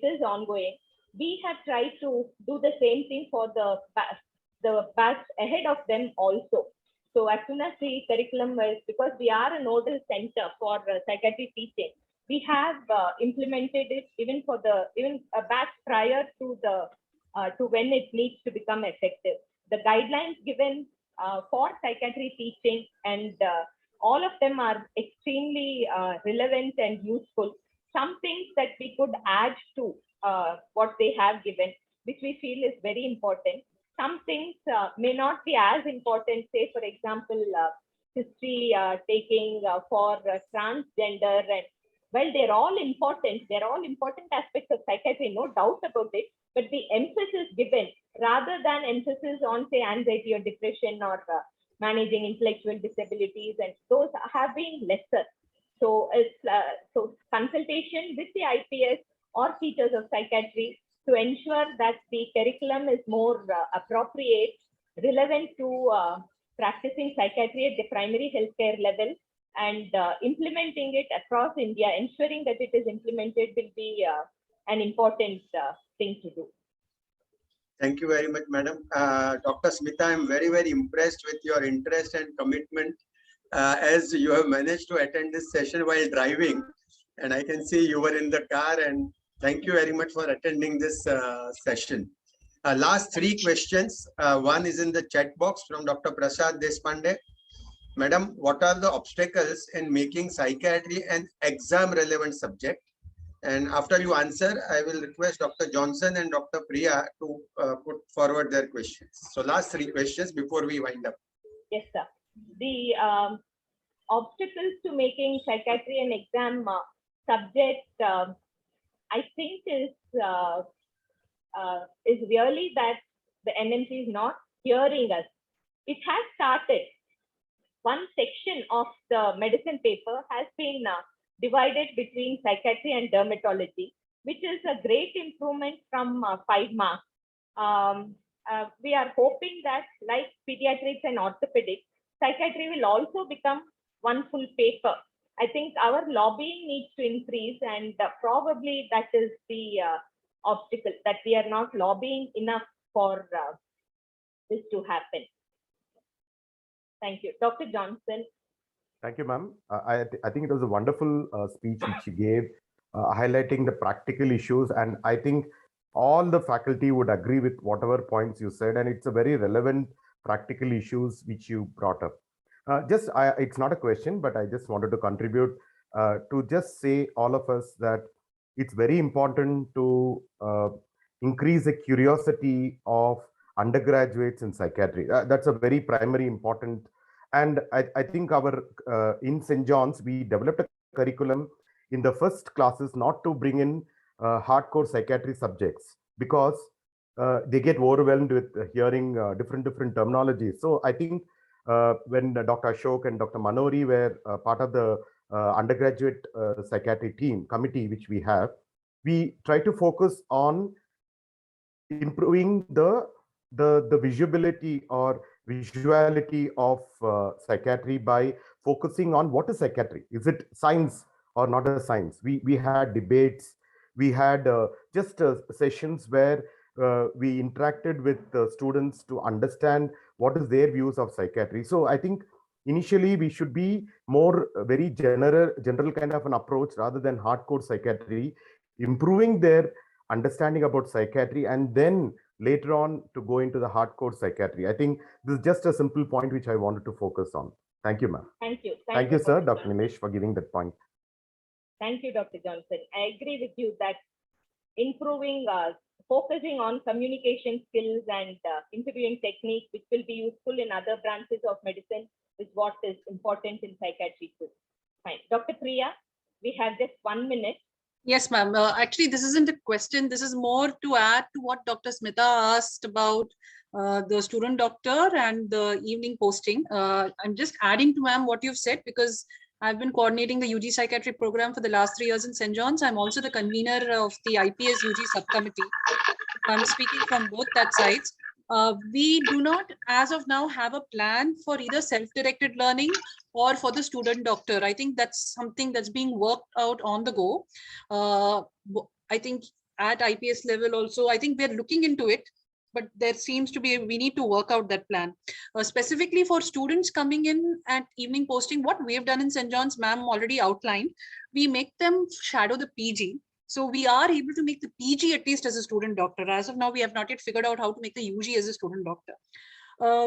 is ongoing. We have tried to do the same thing for the batch ahead of them also. So as soon as the curriculum was, because we are a nodal center for psychiatry teaching, we have implemented it even for a batch prior to when it needs to become effective. The guidelines given for psychiatry teaching, and all of them are extremely relevant and useful. Some things that we could add to what they have given, which we feel is very important. Some things may not be as important, say, for example, history taking for transgender, and well, they're all important. They're all important aspects of psychiatry, no doubt about it. But the emphasis given, rather than emphasis on, say, anxiety or depression or managing intellectual disabilities, and those have been lesser. So it's so consultation with the IPS or teachers of psychiatry to ensure that the curriculum is more appropriate, relevant to practicing psychiatry at the primary healthcare level, and implementing it across India, ensuring that it is implemented will be an important thing to do.
Thank you very much, Madam. Dr. Smita, I'm very, very impressed with your interest and commitment as you have managed to attend this session while driving. And I can see you were in the car, and thank you very much for attending this session. Last three questions. One is in the chat box from Dr. Prasad Deshpande. Madam, what are the obstacles in making psychiatry an exam relevant subject? And after you answer, I will request Dr. Johnson and Dr. Priya to put forward their questions. So last three questions before we wind up.
Yes, sir. The obstacles to making psychiatry an exam subject, I think is really that the NMC is not hearing us. It has started. One section of the medicine paper has been divided between psychiatry and dermatology, which is a great improvement from 5 marks. We are hoping that, like pediatrics and orthopedics, psychiatry will also become one full paper. I think our lobbying needs to increase, and probably that is the obstacle, that we are not lobbying enough for this to happen. Thank you. Dr. Johnson.
Thank you, ma'am. I think it was a wonderful speech which you gave, highlighting the practical issues. And I think all the faculty would agree with whatever points you said. And it's a very relevant practical issues which you brought up. It's not a question, but I just wanted to contribute to just say all of us that it's very important to increase the curiosity of undergraduates in psychiatry. That's a very primary important. And I think our in St. John's, we developed a curriculum in the first classes not to bring in hardcore psychiatry subjects, because they get overwhelmed with hearing different terminologies. So I think when Dr. Achook and Dr. Manori were part of the undergraduate psychiatry team committee, which we have, we try to focus on improving the visibility or visuality of psychiatry by focusing on what is psychiatry. Is it science or not a science? We had debates. We had just sessions where we interacted with students to understand what is their views of psychiatry. So I think initially we should be more very general kind of an approach rather than hardcore psychiatry, improving their understanding about psychiatry, and then later on to go into the hardcore psychiatry. I think this is just a simple point which I wanted to focus on. Thank you, ma'am.
Thank you.
Thank you, sir, Dr. Nilesh, for giving that point.
Thank you, Dr. Johnson. I agree with you that improving focusing on communication skills and interviewing techniques, which will be useful in other branches of medicine, is what is important in psychiatry too. Fine. Dr. Priya, we have just 1 minute.
Yes, ma'am. Actually, this isn't a question. This is more to add to what Dr. Smita asked about the student doctor and the evening posting. I'm just adding to ma'am what you've said, because I've been coordinating the UG psychiatry program for the last 3 years in St. John's. I'm also the convener of the IPS UG subcommittee. I'm speaking from both that sides. We do not, as of now, have a plan for either self-directed learning or for the student doctor. I think that's something that's being worked out on the go. I think at IPS level also, I think we're looking into it, but there seems to be, we need to work out that plan. Specifically for students coming in at evening posting, what we've done in St. John's, ma'am already outlined, we make them shadow the PG. So we are able to make the PG at least as a student doctor. As of now, we have not yet figured out how to make the UG as a student doctor.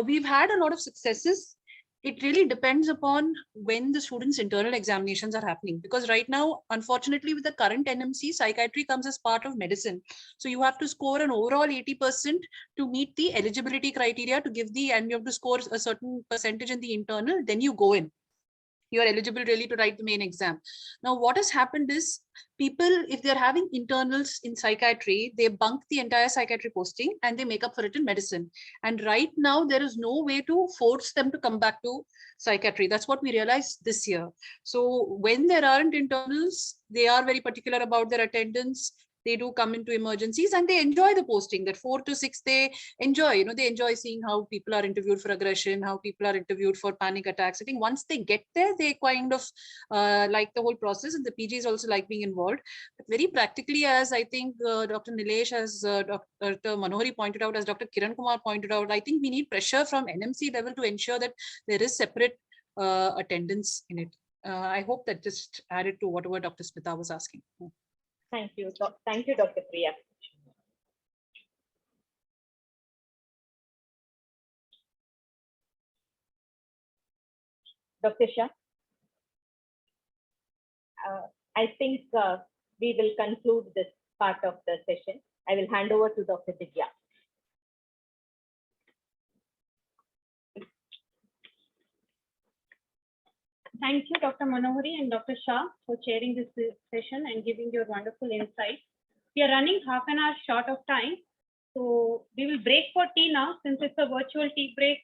We've had a lot of successes. It really depends upon when the students' internal examinations are happening. Because right now, unfortunately, with the current NMC, psychiatry comes as part of medicine. So you have to score an overall 80% to meet the eligibility criteria to give the, and you have to score a certain percentage in the internal, then you go in. You're eligible really to write the main exam. Now, what has happened is people, if they're having internals in psychiatry, they bunk the entire psychiatry posting and they make up for it in medicine. And right now, there is no way to force them to come back to psychiatry. That's what we realized this year. So when there aren't internals, they are very particular about their attendance. They do come into emergencies and they enjoy the posting. That 4 to 6, they enjoy, they enjoy seeing how people are interviewed for aggression, how people are interviewed for panic attacks. I think once they get there, they kind of like the whole process, and the PG is also like being involved. But very practically, as I think Dr. Nilesh, as Dr. Manohari pointed out, as Dr. Kiran Kumar pointed out, I think we need pressure from NMC level to ensure that there is separate attendance in it. I hope that just added to whatever Dr. Smita was asking.
Thank you. Thank you, Dr. Priya. Dr. Shah, I think we will conclude this part of the session. I will hand over to Dr. Divya.
Thank you, Dr. Manohari and Dr. Shah, for chairing this session and giving your wonderful insights. We are running half an hour short of time, so we will break for tea now. Since it's a virtual tea break,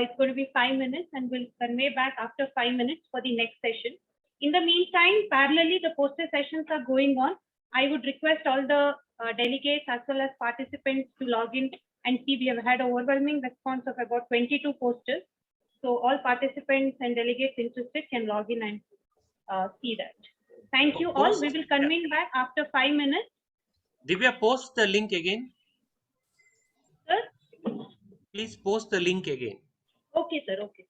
it's going to be 5 minutes, and we'll convey back after 5 minutes for the next session. In the meantime, parallelly, the poster sessions are going on. I would request all the delegates as well as participants to log in and see. We have had an overwhelming response of about 22 posters. So all participants and delegates interested can log in and see that. Thank you all. We will convene back after 5 minutes.
Divya, post the link again.
Sir?
Please post the link again.
Okay, sir. Okay.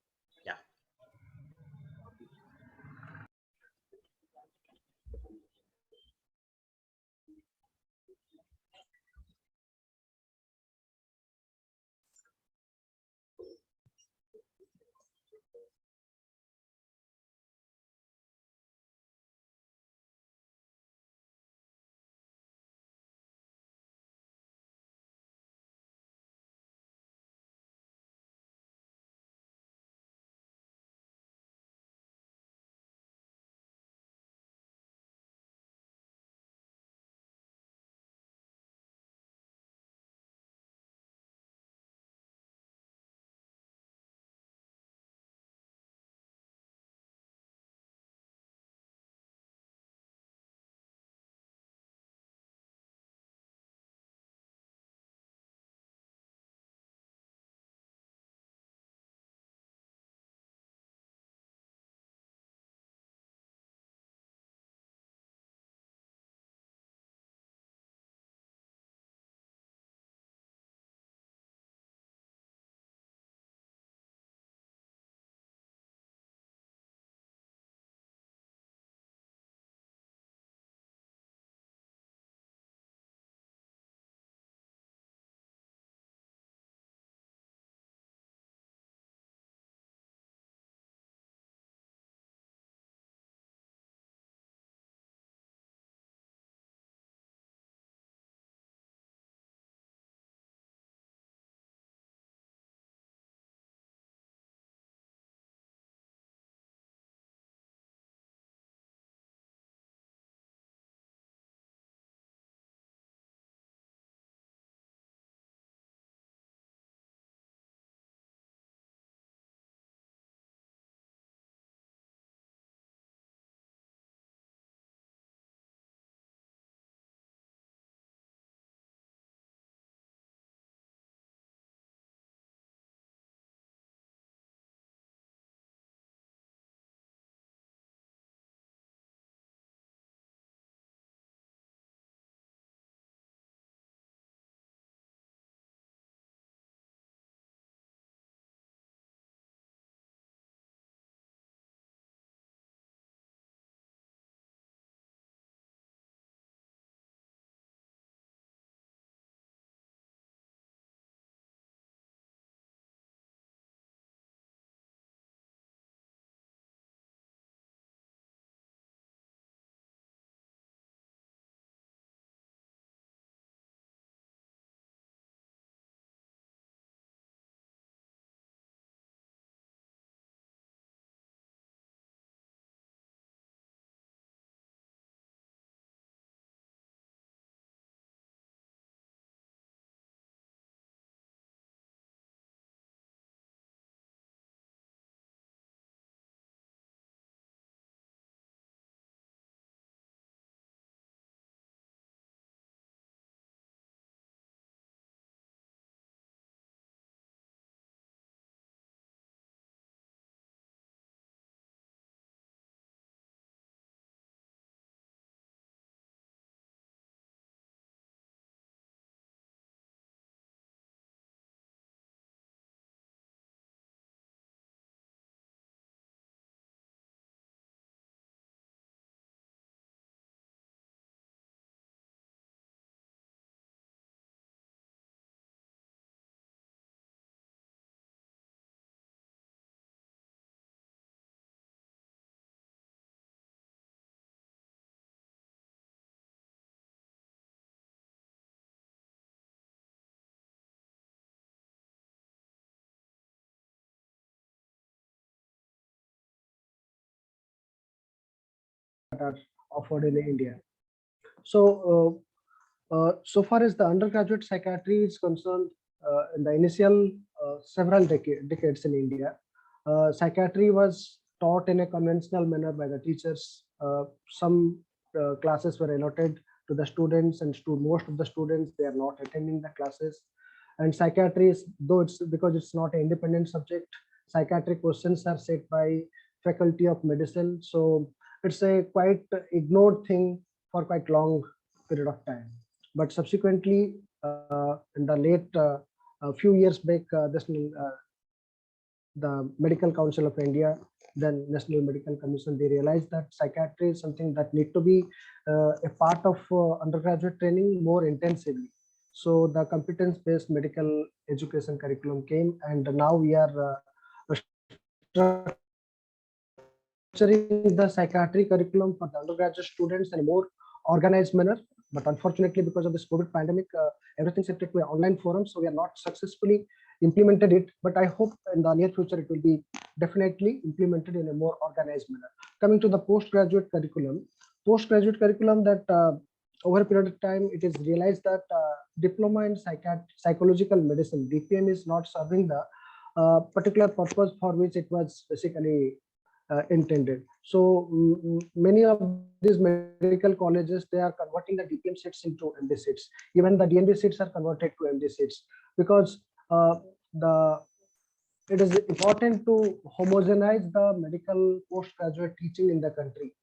that are offered in India. So, so far as the undergraduate psychiatry is concerned, in the initial several decades in India, psychiatry was taught in a conventional manner by the teachers. Some classes were allotted to the students, and most of the students, they are not attending the classes. And psychiatry is, though it's because it's not an independent subject, psychiatric questions are set by faculty of medicine. So it's a quite ignored thing for quite long period of time. But subsequently, in the late a few years back, the Medical Council of India, then National Medical Commission, they realized that psychiatry is something that need to be a part of undergraduate training more intensively. So the competence-based medical education curriculum came, and now we are structuring the psychiatry curriculum for the undergraduate students in a more organized manner. But unfortunately, because of this COVID pandemic, everything shifted to an online forum, so we are not successfully implemented it. But I hope in the near future it will be definitely implemented in a more organized manner. Coming to the postgraduate curriculum that over a period of time, it is realized that diploma in psychological medicine, DPM, is not serving the particular purpose for which it was basically intended. So many of these medical colleges, they are converting the DPM seats into MD seats. Even the DNB seats are converted to MD seats, because it is important to homogenize the medical postgraduate teaching in the country.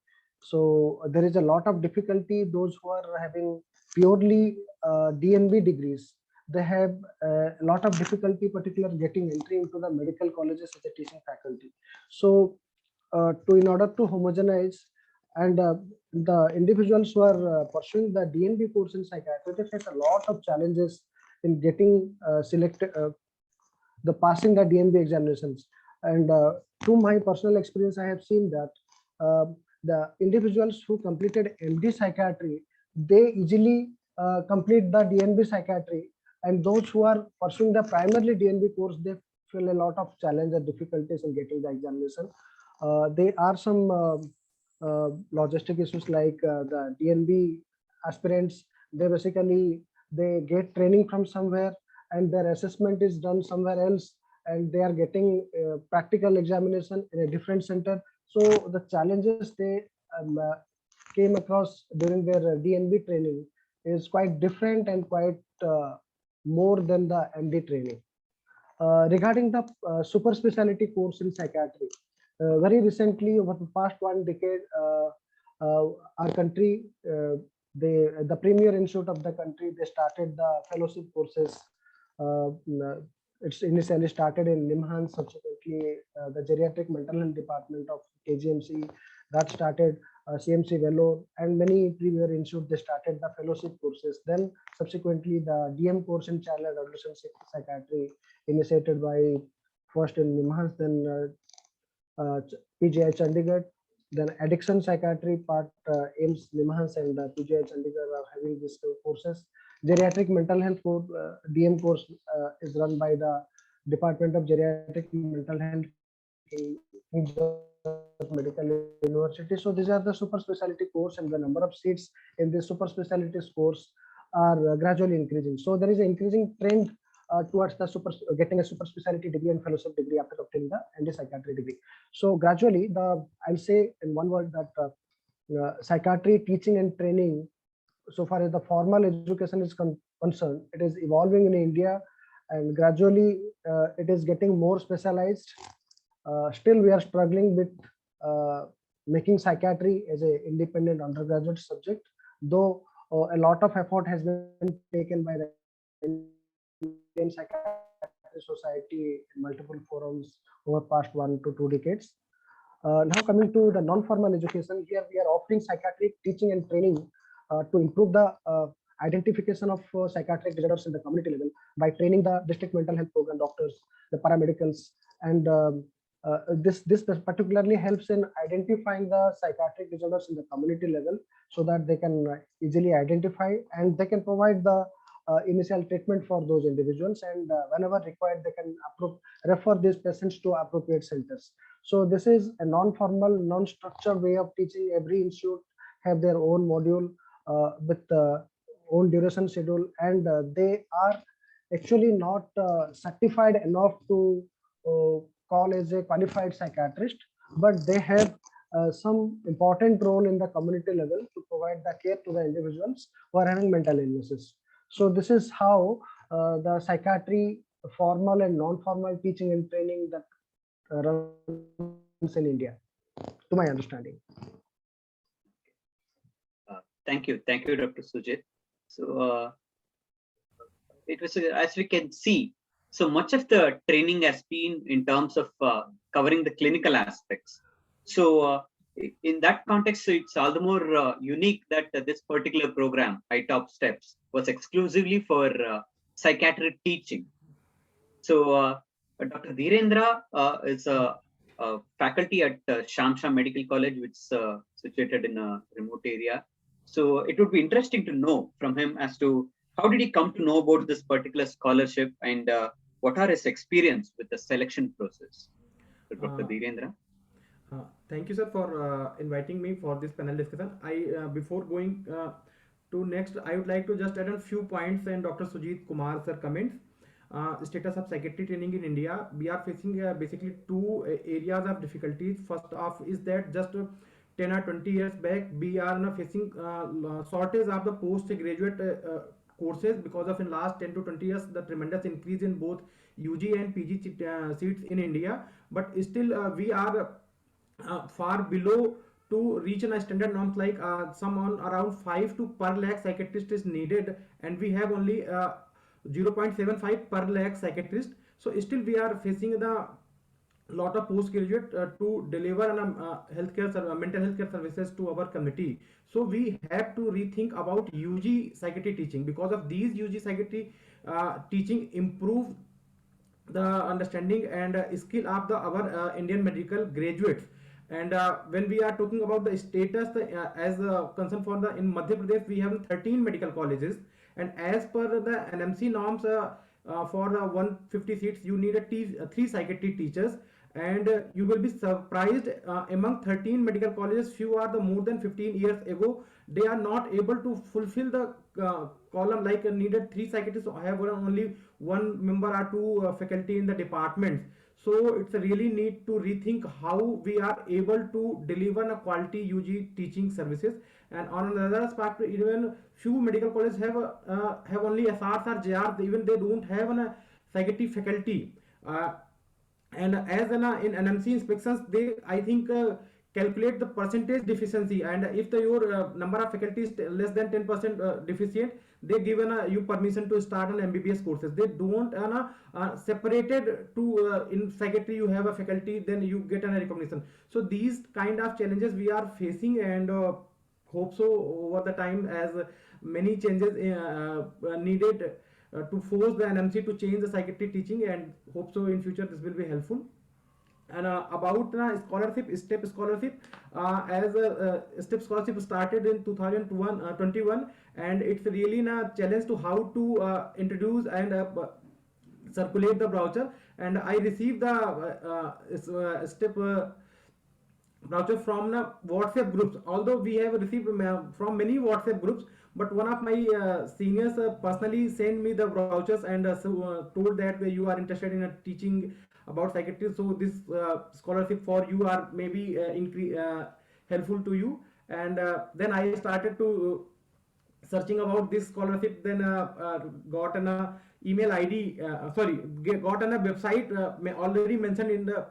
So there is a lot of difficulty. Those who are having purely DNB degrees, they have a lot of difficulty, particularly getting entry into the medical colleges as a teaching faculty. So in order to homogenize, and the individuals who are pursuing the DNB course in psychiatry, they face a lot of challenges in getting selected, the passing the DNB examinations. And to my personal experience, I have seen that the individuals who completed MD psychiatry, they easily complete the DNB psychiatry, and those who are pursuing the primarily DNB course, they feel a lot of challenge and difficulties in getting the examination. There are some logistic issues, like the DNB aspirants, they get training from somewhere and their assessment is done somewhere else, and they are getting practical examination in a different center. So the challenges they came across during their DNB training is quite different and quite more than the MD training. Regarding the super specialty course in psychiatry, very recently, over the past 1 decade, our country, the premier institute of the country, they started the fellowship courses. It's initially started in Nimhan, subsequently the geriatric mental health department of KGMC, that started CMC Vellore, and many premier institutes, they started the fellowship courses. Then subsequently the DM course in child and adolescent psychiatry, initiated by first in Nimhan, then PGI Chandigarh, then addiction psychiatry part, AIMS Nimhans and PGI Chandigarh are having these courses. Geriatric mental health course, DM course is run by the Department of Geriatric Mental Health in Medical University. So these are the super specialty course, and the number of seats in the super specialty course are gradually increasing. So there is an increasing trend towards the getting a super specialty degree and fellowship degree after obtaining the MD psychiatry degree. So gradually, I'll say in one word that psychiatry teaching and training, so far as the formal education is concerned, it is evolving in India, and gradually it is getting more specialized. Still, we are struggling with making psychiatry as an independent undergraduate subject, though a lot of effort has been taken by the Indian Psychiatry Society in multiple forums over past 1 to 2 decades. Now coming to the non-formal education, here we are offering psychiatric teaching and training to improve the identification of psychiatric disorders in the community level by training the district mental health program doctors, the paramedicals, and this particularly helps in identifying the psychiatric disorders in the community level, so that they can easily identify and they can provide the initial treatment for those individuals, and whenever required, they can refer these patients to appropriate centers. So this is a non-formal, non-structured way of teaching. Every institute have their own module with own duration schedule, and they are actually not certified enough to call as a qualified psychiatrist, but they have some important role in the community level to provide the care to the individuals who are having mental illnesses. So this is how the psychiatry formal and non-formal teaching and training that runs in India, to my understanding.
Thank you, Dr. Sujit. So it was, as we can see, so much of the training has been in terms of covering the clinical aspects. So in that context, so it's all the more unique that this particular program, ITOP Steps, was exclusively for psychiatric teaching. So Dr. Dhirendra is a faculty at Shamsha Medical College, which is situated in a remote area. So it would be interesting to know from him as to how did he come to know about this particular scholarship, and what are his experience with the selection process? So Dr. Dhirendra.
Thank you, sir, for inviting me for this panel discussion. Before going to next, I would like to just add a few points and Dr. Sujit Kumar sir comments. Status of psychiatry training in India. We are facing basically two areas of difficulties. First off is that just 10 or 20 years back, we are facing shortage of the postgraduate courses because of in last 10 to 20 years the tremendous increase in both UG and PG seats in India. But still we are far below to reach a standard norms like some around 5 to per lakh psychiatrist is needed, and we have only 0.75 per lakh psychiatrist. So still we are facing the lot of postgraduate to deliver mental health care services to our community. So we have to rethink about UG psychiatry teaching. Because of these UG psychiatry teaching improve the understanding and skill of our Indian medical graduates. And when we are talking about the status as concern for the in Madhya Pradesh, we have 13 medical colleges, and as per the NMC norms for 150 seats you need 3 psychiatry teachers. And you will be surprised, among 13 medical colleges, few are the more than 15 years ago, they are not able to fulfill the column like needed 3 psychiatrists. I have only 1 member or 2 faculty in the departments. So it's a really need to rethink how we are able to deliver a quality UG teaching services. And on another aspect, even few medical colleges have only SRs or JRs, even they don't have a psychiatry faculty. And as in NMC inspections, they I think calculate the percentage deficiency, and if your number of faculty is less than 10% deficient, they given you permission to start an MBBS courses. They don't separated to in psychiatry you have a faculty, then you get a recognition. So these kind of challenges we are facing, and hope so over the time as many changes needed to force the NMC to change the psychiatry teaching, and hope so in future this will be helpful. And about scholarship, STEP scholarship, as a STEP scholarship started in 2021, and it's really a challenge to how to introduce and circulate the brochure. And I received the STEP brochure from WhatsApp groups, although we have received from many WhatsApp groups, but one of my seniors personally sent me the brochures and told that you are interested in teaching about psychiatry, so this scholarship for you are maybe helpful to you. And then I started to searching about this scholarship, then got an email ID, got on a website already mentioned in the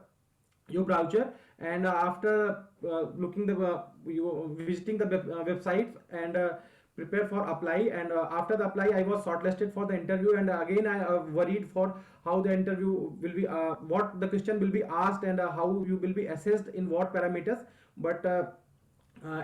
your browser. And after looking visiting the website and prepare for apply, and after the apply I was shortlisted for the interview. And again I worried for how the interview will be, what the question will be asked, and how you will be assessed in what parameters. But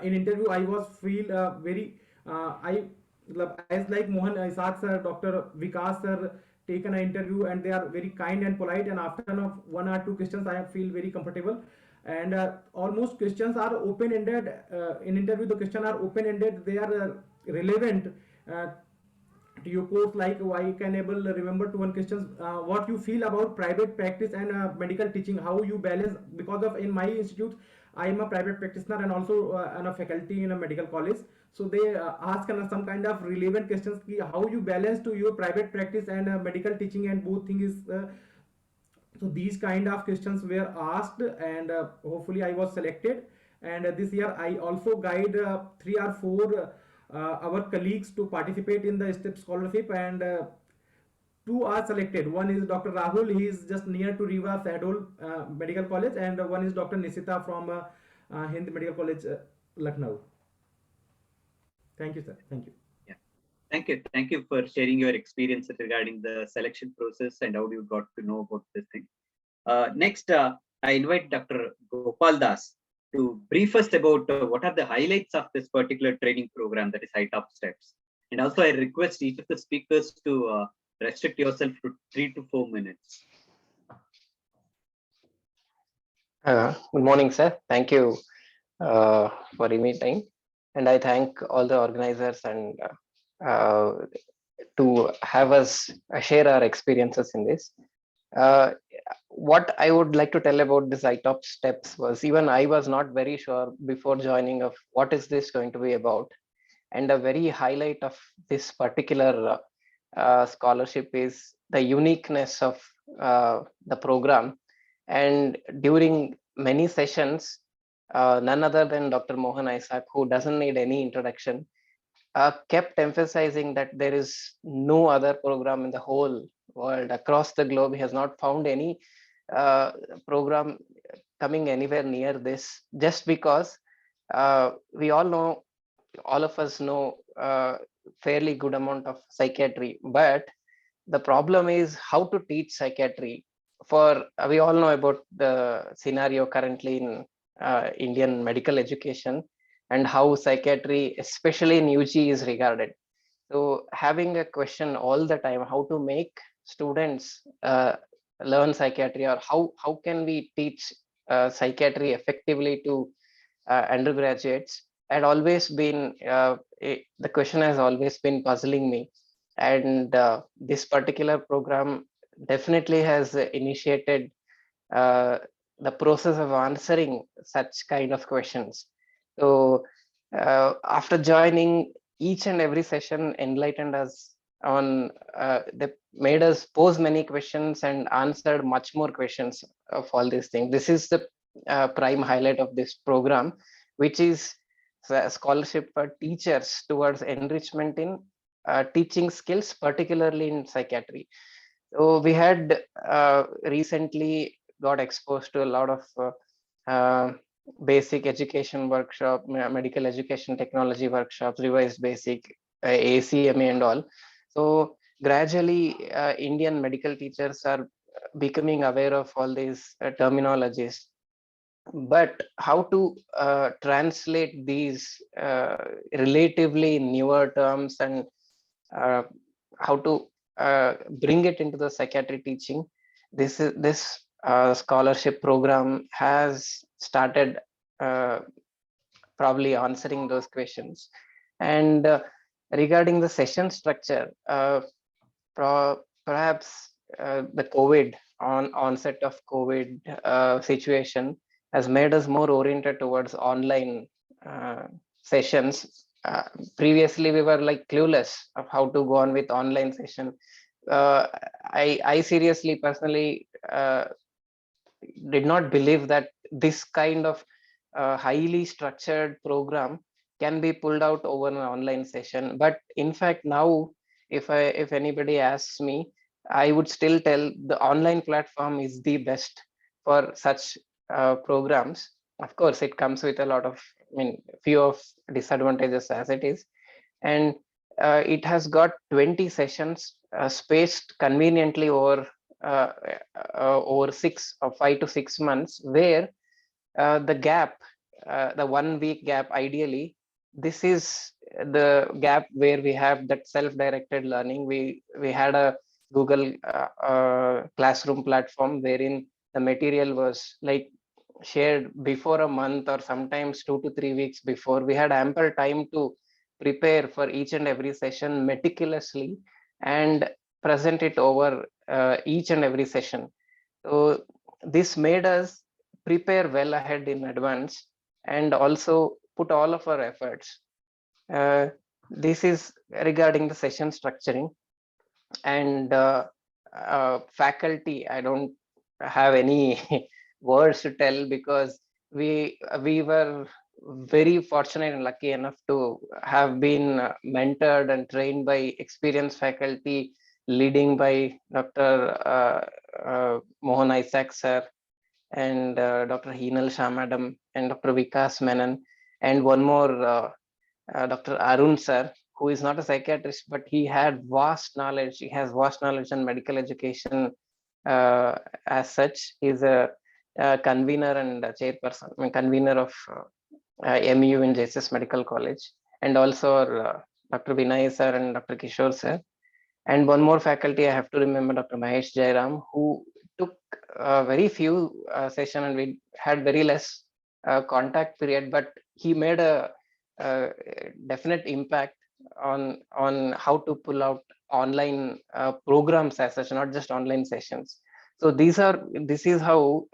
in interview I was feel very as like Mohan Isaac sir, Dr. Vikas sir taken an interview, and they are very kind and polite, and after 1 or 2 questions I feel very comfortable. And almost questions are open-ended in interview. The questions are open-ended, they are relevant to your course, like I can able remember to one questions, what you feel about private practice and medical teaching, how you balance, because of in my institute I am a private practitioner and also a faculty in a medical college. So they ask some kind of relevant questions ki how you balance to your private practice and medical teaching, and both thing is so these kind of questions were asked, and hopefully I was selected. And this year I also guide 3 or 4 our colleagues to participate in the STEP scholarship, and 2 are selected. One is Dr. Rahul, he is just near to Riva Sadol Medical College, and one is Dr. Nisita from Hind Medical College, Lucknow. Thank you, sir. Thank you.
Yeah. Thank you. Thank you for sharing your experiences regarding the selection process and how you got to know about this thing. Next, I invite Dr. Gopal Das to brief us about what are the highlights of this particular training program, that is HiTop Steps. And also I request each of the speakers to restrict yourself to 3 to 4 minutes.
Good morning, sir. Thank you for inviting. And I thank all the organizers and to have us share our experiences in this. What I would like to tell about this HiTop Steps was, even I was not very sure before joining of what is this going to be about. And a very highlight of this particular scholarship is the uniqueness of the program. And during many sessions, none other than Dr. Mohan Isaac, who doesn't need any introduction, kept emphasizing that there is no other program in the whole world across the globe. He has not found any program coming anywhere near this, just because we all know, all of us know fairly good amount of psychiatry, but the problem is how to teach psychiatry. For we all know about the scenario currently in Indian medical education and how psychiatry, especially in UG, is regarded. So having a question all the time, how to make students learn psychiatry, or how can we teach psychiatry effectively to undergraduates, had always been the question has always been puzzling me. And this particular program definitely has initiated the process of answering such kind of questions. So after joining, each and every session enlightened us on, they made us pose many questions and answered much more questions of all these things. This is the prime highlight of this program, which is a scholarship for teachers towards enrichment in teaching skills, particularly in psychiatry. So we had recently got exposed to a lot of basic education workshop, medical education technology workshops, revised basic, ACME and all. So gradually Indian medical teachers are becoming aware of all these terminologies. But how to translate these relatively newer terms, and how to bring it into the psychiatry teaching, this scholarship program has started probably answering those questions. And regarding the session structure, perhaps the onset of COVID situation has made us more oriented towards online sessions. Previously, we were like clueless of how to go on with online session. I seriously, personally, did not believe that this kind of highly structured program can be pulled out over an online session. But in fact, now, if anybody asks me, I would still tell the online platform is the best for such programs. Of course, it comes with a lot of, few of disadvantages as it is. And it has got 20 sessions spaced conveniently over 5 to 6 months, where the gap, the 1 week gap, ideally, this is the gap where we have that self-directed learning. We had a Google Classroom platform wherein the material was like shared before a month, or sometimes 2 to 3 weeks before. We had ample time to prepare for each and every session meticulously and present it over each and every session. So this made us prepare well ahead in advance and also put all of our efforts. This is regarding the session structuring. And faculty, I don't have any words to tell, because we were very fortunate and lucky enough to have been mentored and trained by experienced faculty, leading by Dr. Mohan Isaac sir and Dr. Heenal Shah madam and Dr. Vikas Menon, and one more Dr. Arun sir, who is not a psychiatrist, but he had vast knowledge. He has vast knowledge on medical education as such. He's a convener and a chairperson, I mean, convener of MU in JSS Medical College, and also Dr. Vinay sir and Dr. Kishore sir. And one more faculty I have to remember, Dr. Mahesh Jairam, who took very few session, and we had very less contact period, but he made a definite impact on how to pull out online programs as such, not just online sessions. So this is how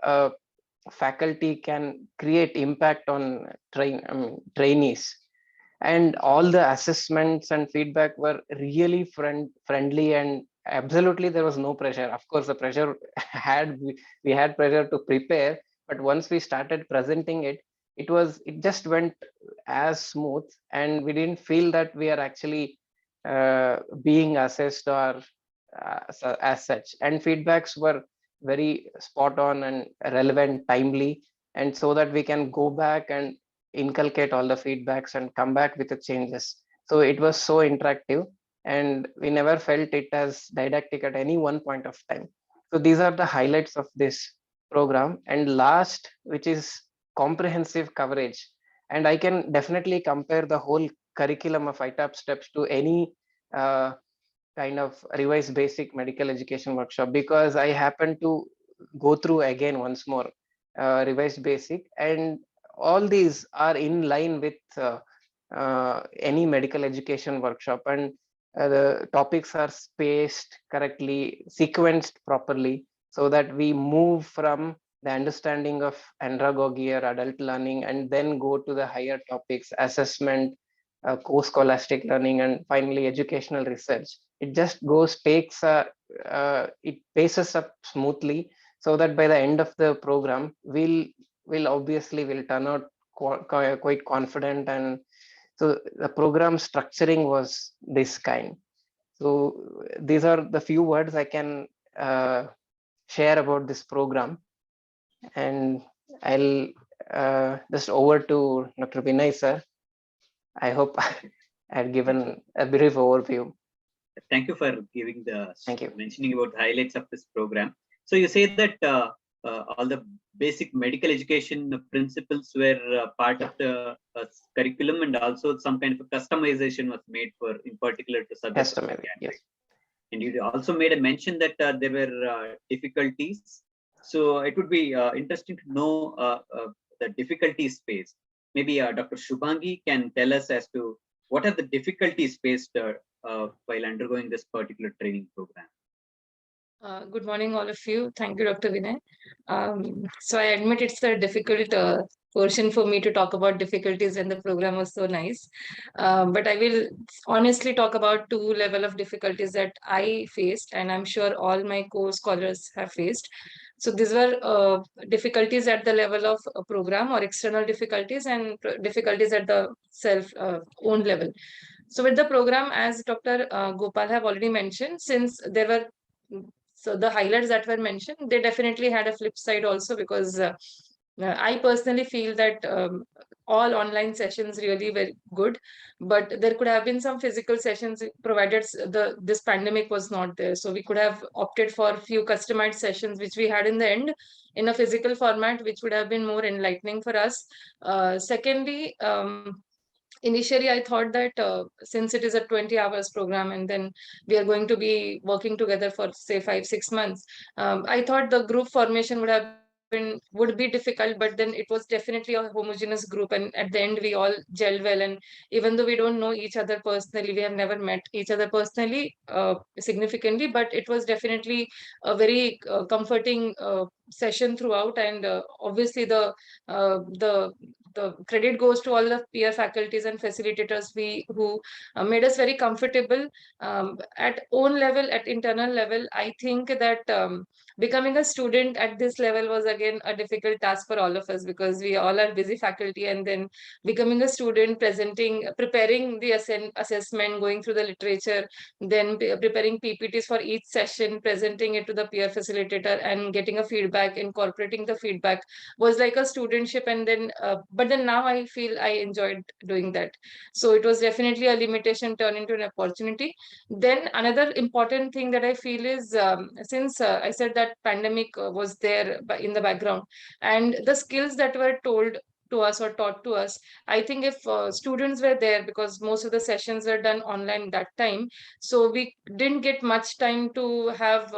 faculty can create impact on trainees. And all the assessments and feedback were really friendly, and absolutely there was no pressure. Of course, the pressure we had pressure to prepare, but once we started presenting it, it just went as smooth, and we didn't feel that we are actually being assessed or as such. And feedbacks were very spot on and relevant, timely, and so that we can go back and inculcate all the feedbacks and come back with the changes. So it was so interactive, and we never felt it as didactic at any one point of time. So these are the highlights of this program. And last, which is comprehensive coverage. And I can definitely compare the whole curriculum of ITAP steps to any kind of revised basic medical education workshop, because I happen to go through again once more revised basic, and all these are in line with any medical education workshop, and the topics are spaced correctly, sequenced properly, so that we move from the understanding of andragogy or adult learning and then go to the higher topics, assessment, co-scholastic learning, and finally educational research. It just it paces up smoothly, so that by the end of the program we'll obviously turn out quite confident. And so the program structuring was this kind. So these are the few words I can share about this program, and I'll just over to Dr. Vinay sir. I hope I've given a brief overview.
Thank you for giving mentioning about the highlights of this program. So you say that all the basic medical education principles were part of the curriculum, and also some kind of a customization was made for, in particular, to subjects.
Yes.
And you also made a mention that there were difficulties. So it would be interesting to know the difficulties faced. Maybe Dr. Shubhangi can tell us as to what are the difficulties faced while undergoing this particular training program.
Good morning, all of you. Thank you, Dr. Vinay. So I admit it's a difficult portion for me to talk about difficulties when the program was so nice. But I will honestly talk about two levels of difficulties that I faced, and I'm sure all my co-scholars have faced. So these were difficulties at the level of a program or external difficulties, and difficulties at the self-owned level. So with the program, as Dr. Gopal have already mentioned, since there were the highlights that were mentioned, they definitely had a flip side also, because I personally feel that all online sessions really were good, but there could have been some physical sessions, provided this pandemic was not there. So we could have opted for a few customized sessions, which we had in the end in a physical format, which would have been more enlightening for us. Secondly, initially, I thought that since it is a 20 hours program, and then we are going to be working together for say 5-6 months, I thought the group formation would have would be difficult, but then it was definitely a homogeneous group, and at the end we all gelled well. And even though we don't know each other personally, we have never met each other personally significantly, but it was definitely a very comforting session throughout. And obviously the credit goes to all the peer faculties and facilitators who made us very comfortable at own level, at internal level. I think that becoming a student at this level was again a difficult task for all of us, because we all are busy faculty, and then becoming a student, preparing the assessment, going through the literature, then preparing PPTs for each session, presenting it to the peer facilitator and getting a feedback, incorporating the feedback was like a studentship. And then but then now I feel I enjoyed doing that. So it was definitely a limitation turned into an opportunity. Then another important thing that I feel is, since I said that pandemic was there in the background, and the skills that were told to us or taught to us, I think if students were there, because most of the sessions were done online that time, so we didn't get much time to have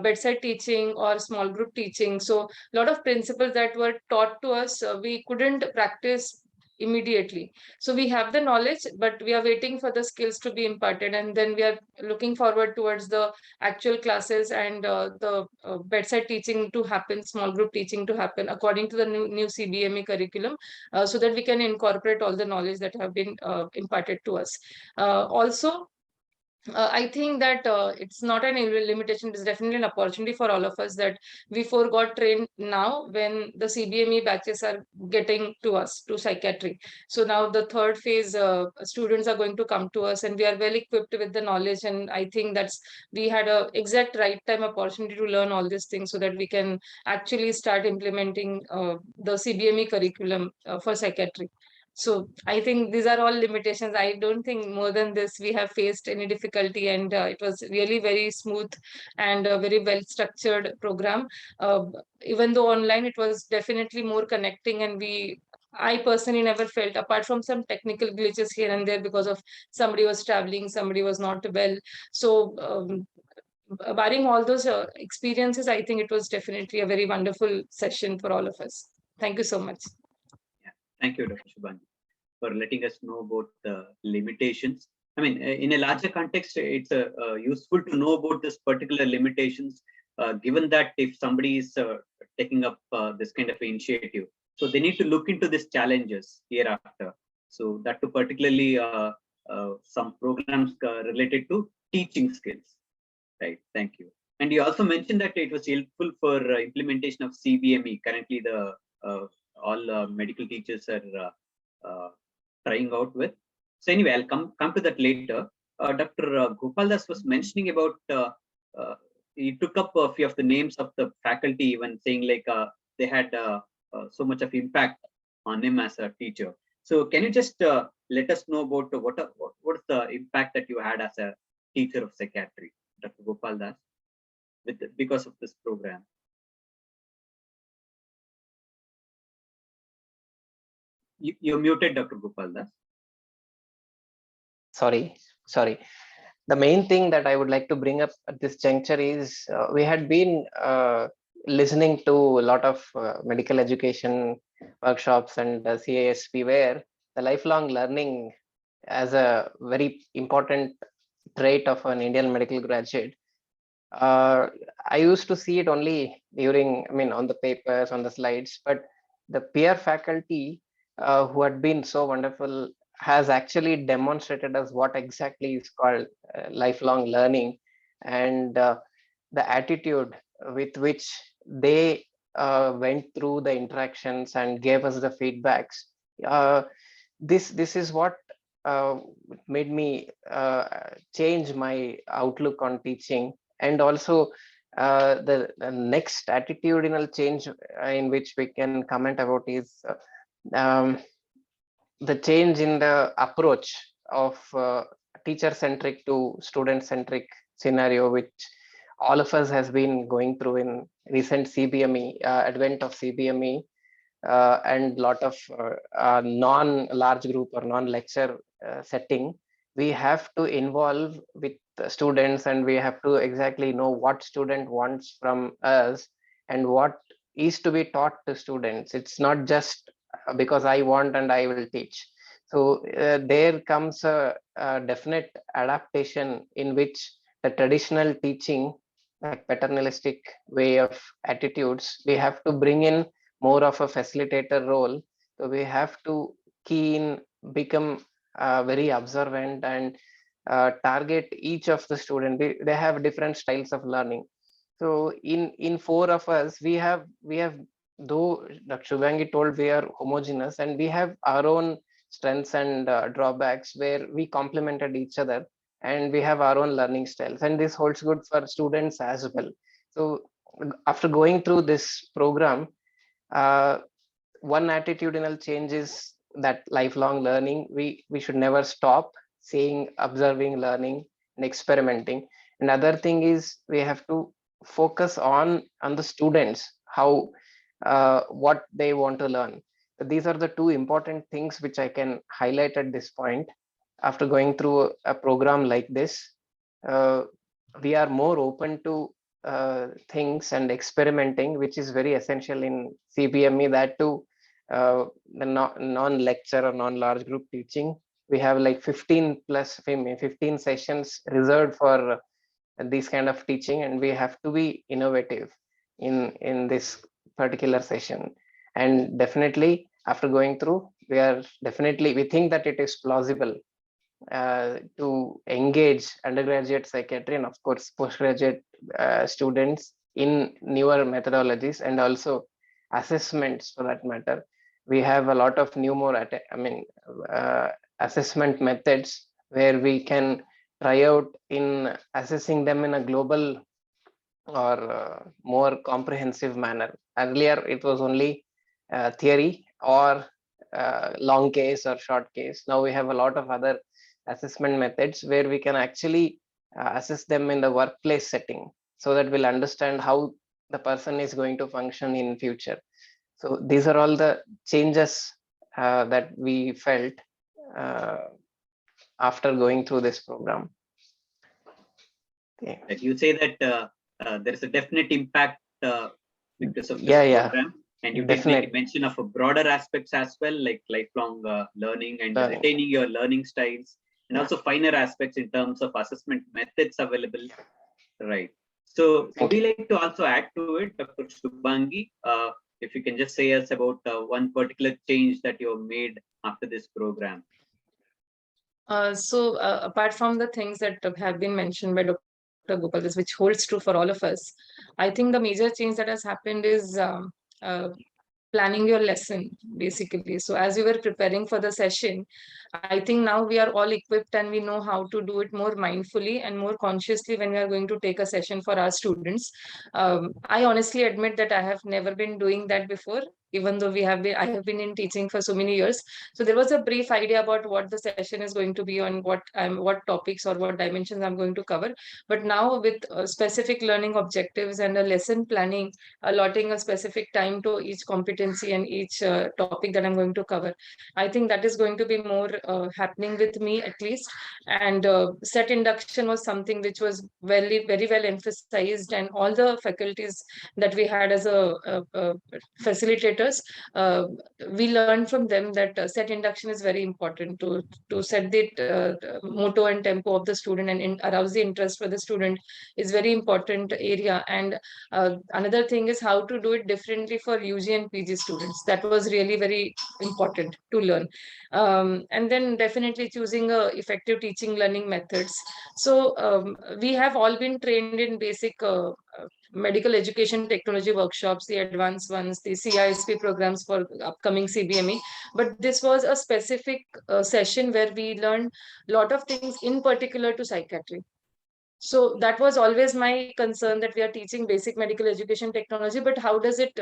bedside teaching or small group teaching. So a lot of principles that were taught to us, we couldn't practice immediately. So we have the knowledge, but we are waiting for the skills to be imparted, and then we are looking forward towards the actual classes and the bedside teaching to happen, small group teaching to happen according to the new CBME curriculum, so that we can incorporate all the knowledge that have been imparted to us. Also, I think that it's not an limitation, it's definitely an opportunity for all of us, that we got trained now when the CBME batches are getting to us, to psychiatry. So now the third phase, students are going to come to us, and we are well equipped with the knowledge. And I think we had a exact right time opportunity to learn all these things, so that we can actually start implementing the CBME curriculum for psychiatry. So I think these are all limitations. I don't think more than this we have faced any difficulty, and it was really very smooth and a very well structured program. Even though online, it was definitely more connecting, and I personally never felt, apart from some technical glitches here and there because of somebody was traveling, somebody was not well. So barring all those experiences, I think it was definitely a very wonderful session for all of us. Thank you so much.
Thank you, Dr. Shubhangi, for letting us know about the limitations. I mean, in a larger context, it's useful to know about this particular limitations, given that if somebody is taking up this kind of initiative, so they need to look into these challenges hereafter. So that to particularly some programs related to teaching skills, right? Thank you. And you also mentioned that it was helpful for implementation of CBME. Currently, the all medical teachers are trying out with. So anyway, I'll come to that later. Dr. Gopaldas was mentioning about, he took up a few of the names of the faculty, even saying like they had so much of impact on him as a teacher. So can you just let us know about what is the impact that you had as a teacher of psychiatry, Dr. Gopaldas, because of this program? You're muted, Dr. Gopaldas.
Sorry. The main thing that I would like to bring up at this juncture is we had been listening to a lot of medical education workshops and CASP, where the lifelong learning as a very important trait of an Indian medical graduate. I used to see it only during, on the papers, on the slides, but the peer faculty who had been so wonderful has actually demonstrated us what exactly is called lifelong learning, and the attitude with which they went through the interactions and gave us the feedbacks. This is what made me change my outlook on teaching. And also the next attitudinal change in which we can comment about is the change in the approach of teacher-centric to student-centric scenario, which all of us has been going through in recent CBME, advent of CBME, and lot of non-large group or non-lecture setting. We have to involve with the students, and we have to exactly know what student wants from us and what is to be taught to students. It's not just because I want and I will teach. So there comes a definite adaptation in which the traditional teaching, like paternalistic way of attitudes, we have to bring in more of a facilitator role. So we have to key in, become very observant, and target each of the student. They have different styles of learning. So in four of us, we have though Dr. Shubhangi told we are homogeneous, and we have our own strengths and drawbacks where we complemented each other, and we have our own learning styles, and this holds good for students as well. So after going through this program, one attitudinal change is that lifelong learning. We should never stop seeing, observing, learning, and experimenting. Another thing is we have to focus on the students, how what they want to learn. These are the two important things which I can highlight at this point. After going through a program like this, we are more open to things and experimenting, which is very essential in CBME. That too, the non-lecture or non-large group teaching, we have like 15 sessions reserved for this kind of teaching, and we have to be innovative in this particular session. And definitely after going through, we think that it is plausible to engage undergraduate psychiatry and of course postgraduate students in newer methodologies and also assessments for that matter. We have a lot of assessment methods where we can try out in assessing them in a global or more comprehensive manner. Earlier it was only theory or long case or short case. Now we have a lot of other assessment methods where we can actually assess them in the workplace setting, so that we'll understand how the person is going to function in future. So these are all the changes that we felt after going through this program. Okay.
You say that there is a definite impact because of this program, and you did make mention of a broader aspects as well, like lifelong learning and retaining your learning styles, and also finer aspects in terms of assessment methods available. Right. So would you like to also add to it, Dr. Shubhangi? If you can just say us about one particular change that you have made after this program.
Apart from the things that have been mentioned by Dr. Gopal, which holds true for all of us, I think the major change that has happened is planning your lesson, basically. So as we were preparing for the session, I think now we are all equipped and we know how to do it more mindfully and more consciously when we are going to take a session for our students. I honestly admit that I have never been doing that before, even though I have been in teaching for so many years. So there was a brief idea about what the session is going to be on, what topics or what dimensions I'm going to cover. But now with specific learning objectives and a lesson planning, allotting a specific time to each competency and each topic that I'm going to cover, I think that is going to be more happening with me at least. And set induction was something which was very well emphasized, and all the faculties that we had as a facilitators, we learned from them that set induction is very important to set the motto and tempo of the student and arouse the interest for the student is very important area. And another thing is how to do it differently for UG and PG students. That was really very important to learn. And then definitely choosing effective teaching learning methods. So we have all been trained in basic medical education technology workshops, the advanced ones, the CISP programs for upcoming CBME. But this was a specific session where we learned a lot of things in particular to psychiatry. So that was always my concern, that we are teaching basic medical education technology, but how does it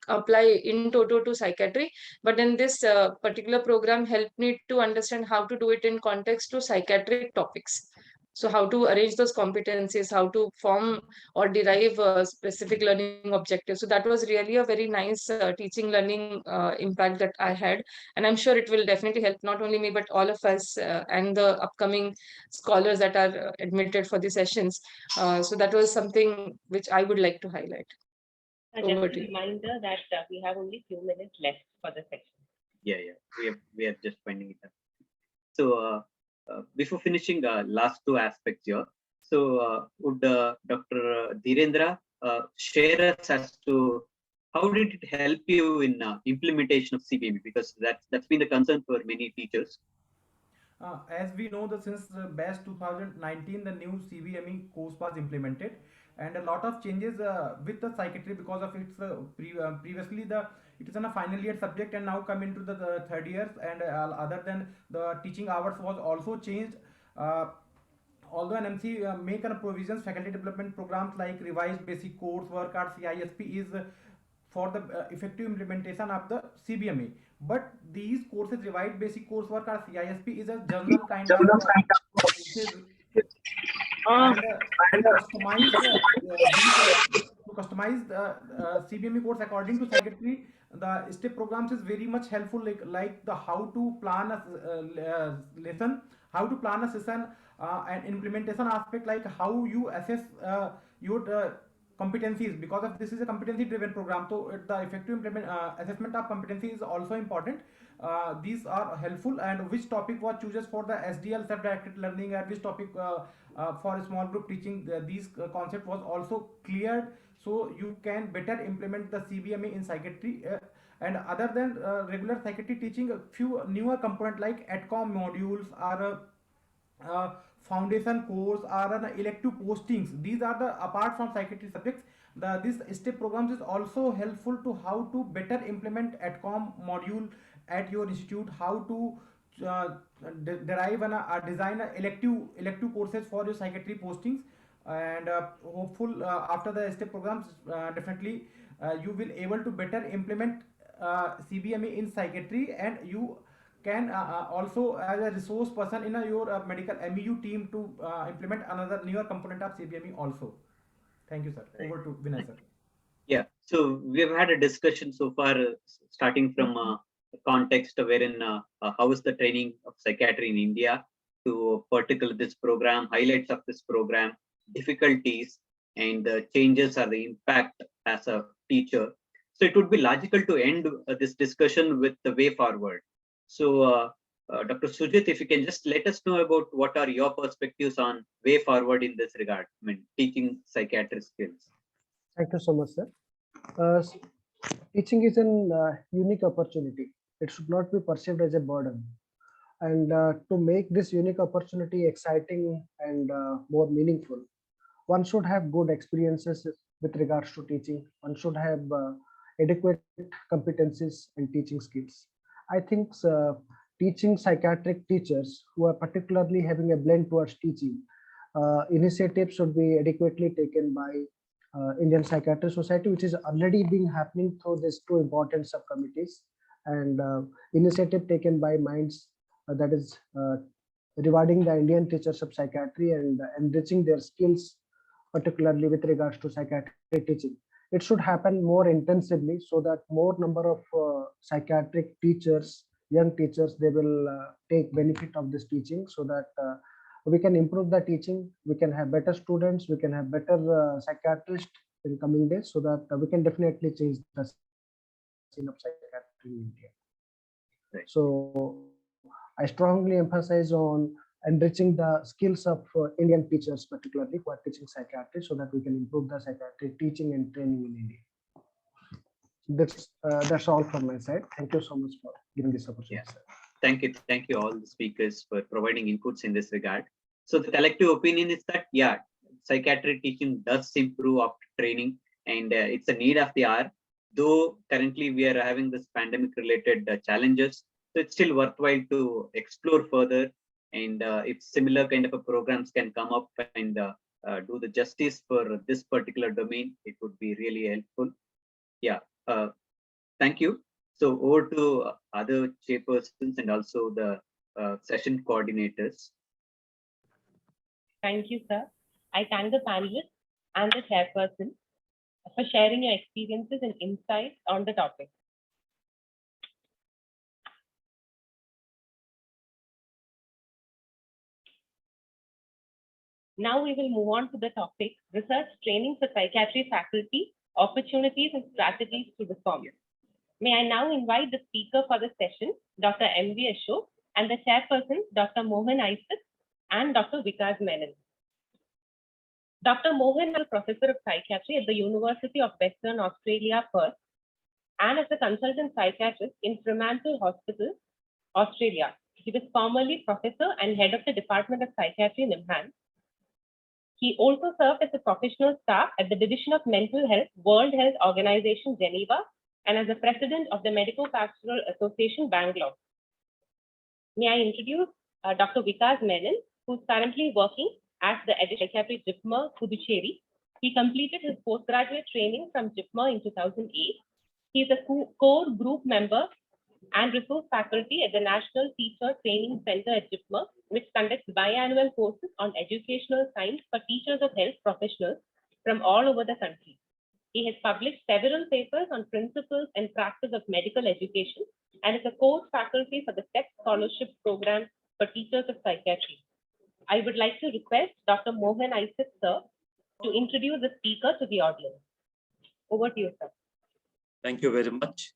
apply in toto to psychiatry? But in this particular program helped me to understand how to do it in context to psychiatric topics. So how to arrange those competencies, how to form or derive specific learning objectives. So that was really a very nice teaching learning impact that I had. And I'm sure it will definitely help not only me, but all of us and the upcoming scholars that are admitted for the sessions. So that was something which I would like to highlight.
Just
Over
a
to you.
reminder that we have only few minutes left for the session.
Yeah, we are just winding it up. So before finishing, last two aspects here. So would Dr. Dhirendra share us as to how did it help you in implementation of CBME? Because that's been the concern for many teachers.
As we know, that since BYSt 2019, the new CBME course was implemented, and a lot of changes with the psychiatry because of its previously it is on a final year subject and now come into the third years, and other than the teaching hours was also changed. Although NMC make provisions, faculty development programs like revised basic coursework or CISP is for the effective implementation of the CBME. But these courses, revised basic coursework or CISP, is a journal kind of courses, and to customize the CBME course according to psychiatry. The STEP programs is very much helpful, like the how to plan a lesson, how to plan a session, and implementation aspect, like how you assess your competencies, because of this is a competency driven program, so the effective assessment of competency is also important. These are helpful, and which topic was chooses for the SDL, self-directed learning, and which topic for small group teaching. These concept was also cleared, so you can better implement the CBME in psychiatry. And other than regular psychiatry teaching, a few newer component like ADCOM modules are foundation course or an elective postings. These are the apart from psychiatry subjects. This STEP programs is also helpful to how to better implement ADCOM module at your institute, how to derive and design elective courses for your psychiatry postings. And hopeful after the STEP programs, definitely you will able to better implement CBME in psychiatry, and you can also as a resource person in your medical MEU team to implement another newer component of CBME also. Thank you, sir. Over to Vinay, sir.
Yeah, so we have had a discussion so far, starting from context wherein how is the training of psychiatry in India, to particular this program, highlights of this program, difficulties, and the changes or the impact as a teacher. So it would be logical to end this discussion with the way forward. So Dr. Sujit, if you can just let us know about what are your perspectives on way forward in this regard, I mean, teaching psychiatry skills.
Thank you so much, sir. Teaching is an unique opportunity. It should not be perceived as a burden. And to make this unique opportunity exciting and more meaningful, one should have good experiences with regards to teaching. One should have adequate competencies and teaching skills. I think teaching psychiatric teachers who are particularly having a blend towards teaching, initiatives should be adequately taken by Indian Psychiatry Society, which is already being happening through these two important subcommittees, and initiative taken by Minds, that is rewarding the Indian teachers of psychiatry and enriching their skills, particularly with regards to psychiatric teaching. It should happen more intensively so that more number of psychiatric teachers, young teachers, they will take benefit of this teaching, so that we can improve the teaching, we can have better students, we can have better psychiatrists in coming days, so that we can definitely change the scene of psychiatry in India. Right. So I strongly emphasize on enriching the skills of Indian teachers, particularly who are teaching psychiatry, so that we can improve the psychiatric teaching and training in India. That's all from my side. Thank you so much for giving this opportunity.
Yeah. Thank you all the speakers for providing inputs in this regard. So the collective opinion is that, yeah, psychiatry teaching does improve after training, and it's a need of the hour. Though currently we are having this pandemic related challenges, so it's still worthwhile to explore further. And if similar kind of a programs can come up and do the justice for this particular domain, it would be really helpful. Yeah, thank you. So over to other chairpersons and also the session coordinators.
Thank you, sir. I thank the panelists and the chairperson for sharing your experiences and insights on the topic. Now we will move on to the topic, research training for psychiatry faculty
Opportunities and Strategies to Reform. May I now invite the speaker for the session, Dr. Mv Achook, and the chairperson, Dr. Mohan Achook and Dr. Vikas Melon. Dr. Mohan is a professor of psychiatry at the University of Western Australia, Perth, and as a consultant psychiatrist in Fremantle Hospital, Australia. He was formerly professor and head of the Department of Psychiatry in Imhan. He also served as a professional staff at the Division of Mental Health, World Health Organization, Geneva, and as the president of the Medical Pastoral Association, Bangalore. May I introduce Dr. Vikas Melon, who's currently working as the editor of Psychiatry JIPMER, Puducherry. He completed his postgraduate training from JIPMER in 2008. He is a core group member and resource faculty at the National Teacher Training Center at JIPMER, which conducts biannual courses on educational science for teachers of health professionals from all over the country. He has published several papers on principles and practice of medical education and is a course faculty for the STEP Scholarship Program for Teachers of Psychiatry. I would like to request Dr. Mohan Achook, sir, to introduce the speaker to the audience. Over to you, sir.
Thank you very much.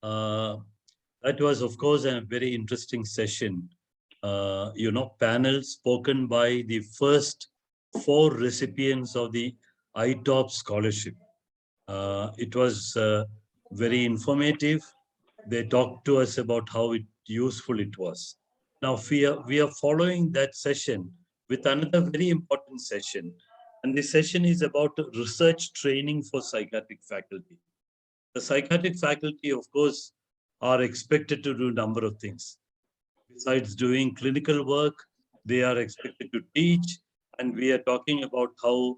That was, of course, a very interesting session. Panel spoken by the first 4 recipients of the ITOP scholarship. It was very informative. They talked to us about how useful it was. Now we are following that session with another very important session. And this session is about research training for psychiatric faculty. The psychiatric faculty, of course, are expected to do a number of things. Besides doing clinical work, they are expected to teach. And we are talking about how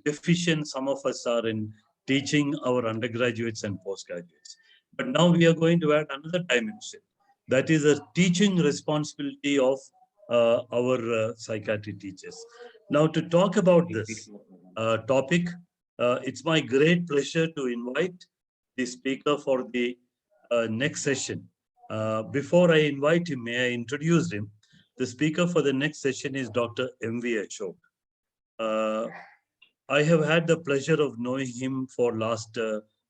deficient some of us are in teaching our undergraduates and postgraduates. But now we are going to add another dimension. That is a teaching responsibility of our psychiatry teachers. Now, to talk about this topic, it's my great pleasure to invite the speaker for the next session. Before I invite him, may I introduce him? The speaker for the next session is Dr. Mv Achook. I have had the pleasure of knowing him for last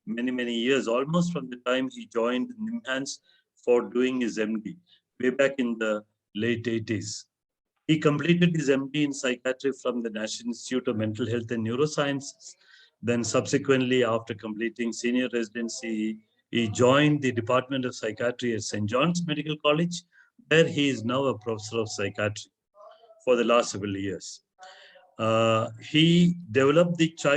many years, almost from the time he joined NIMHANS for doing his MD, way back in the late 80s. He completed his MD in psychiatry from the National Institute of Mental Health and Neurosciences. Then subsequently, after completing senior residency, he joined the Department of Psychiatry at St. John's Medical College, where he is now a professor of psychiatry for the last several years. He developed the child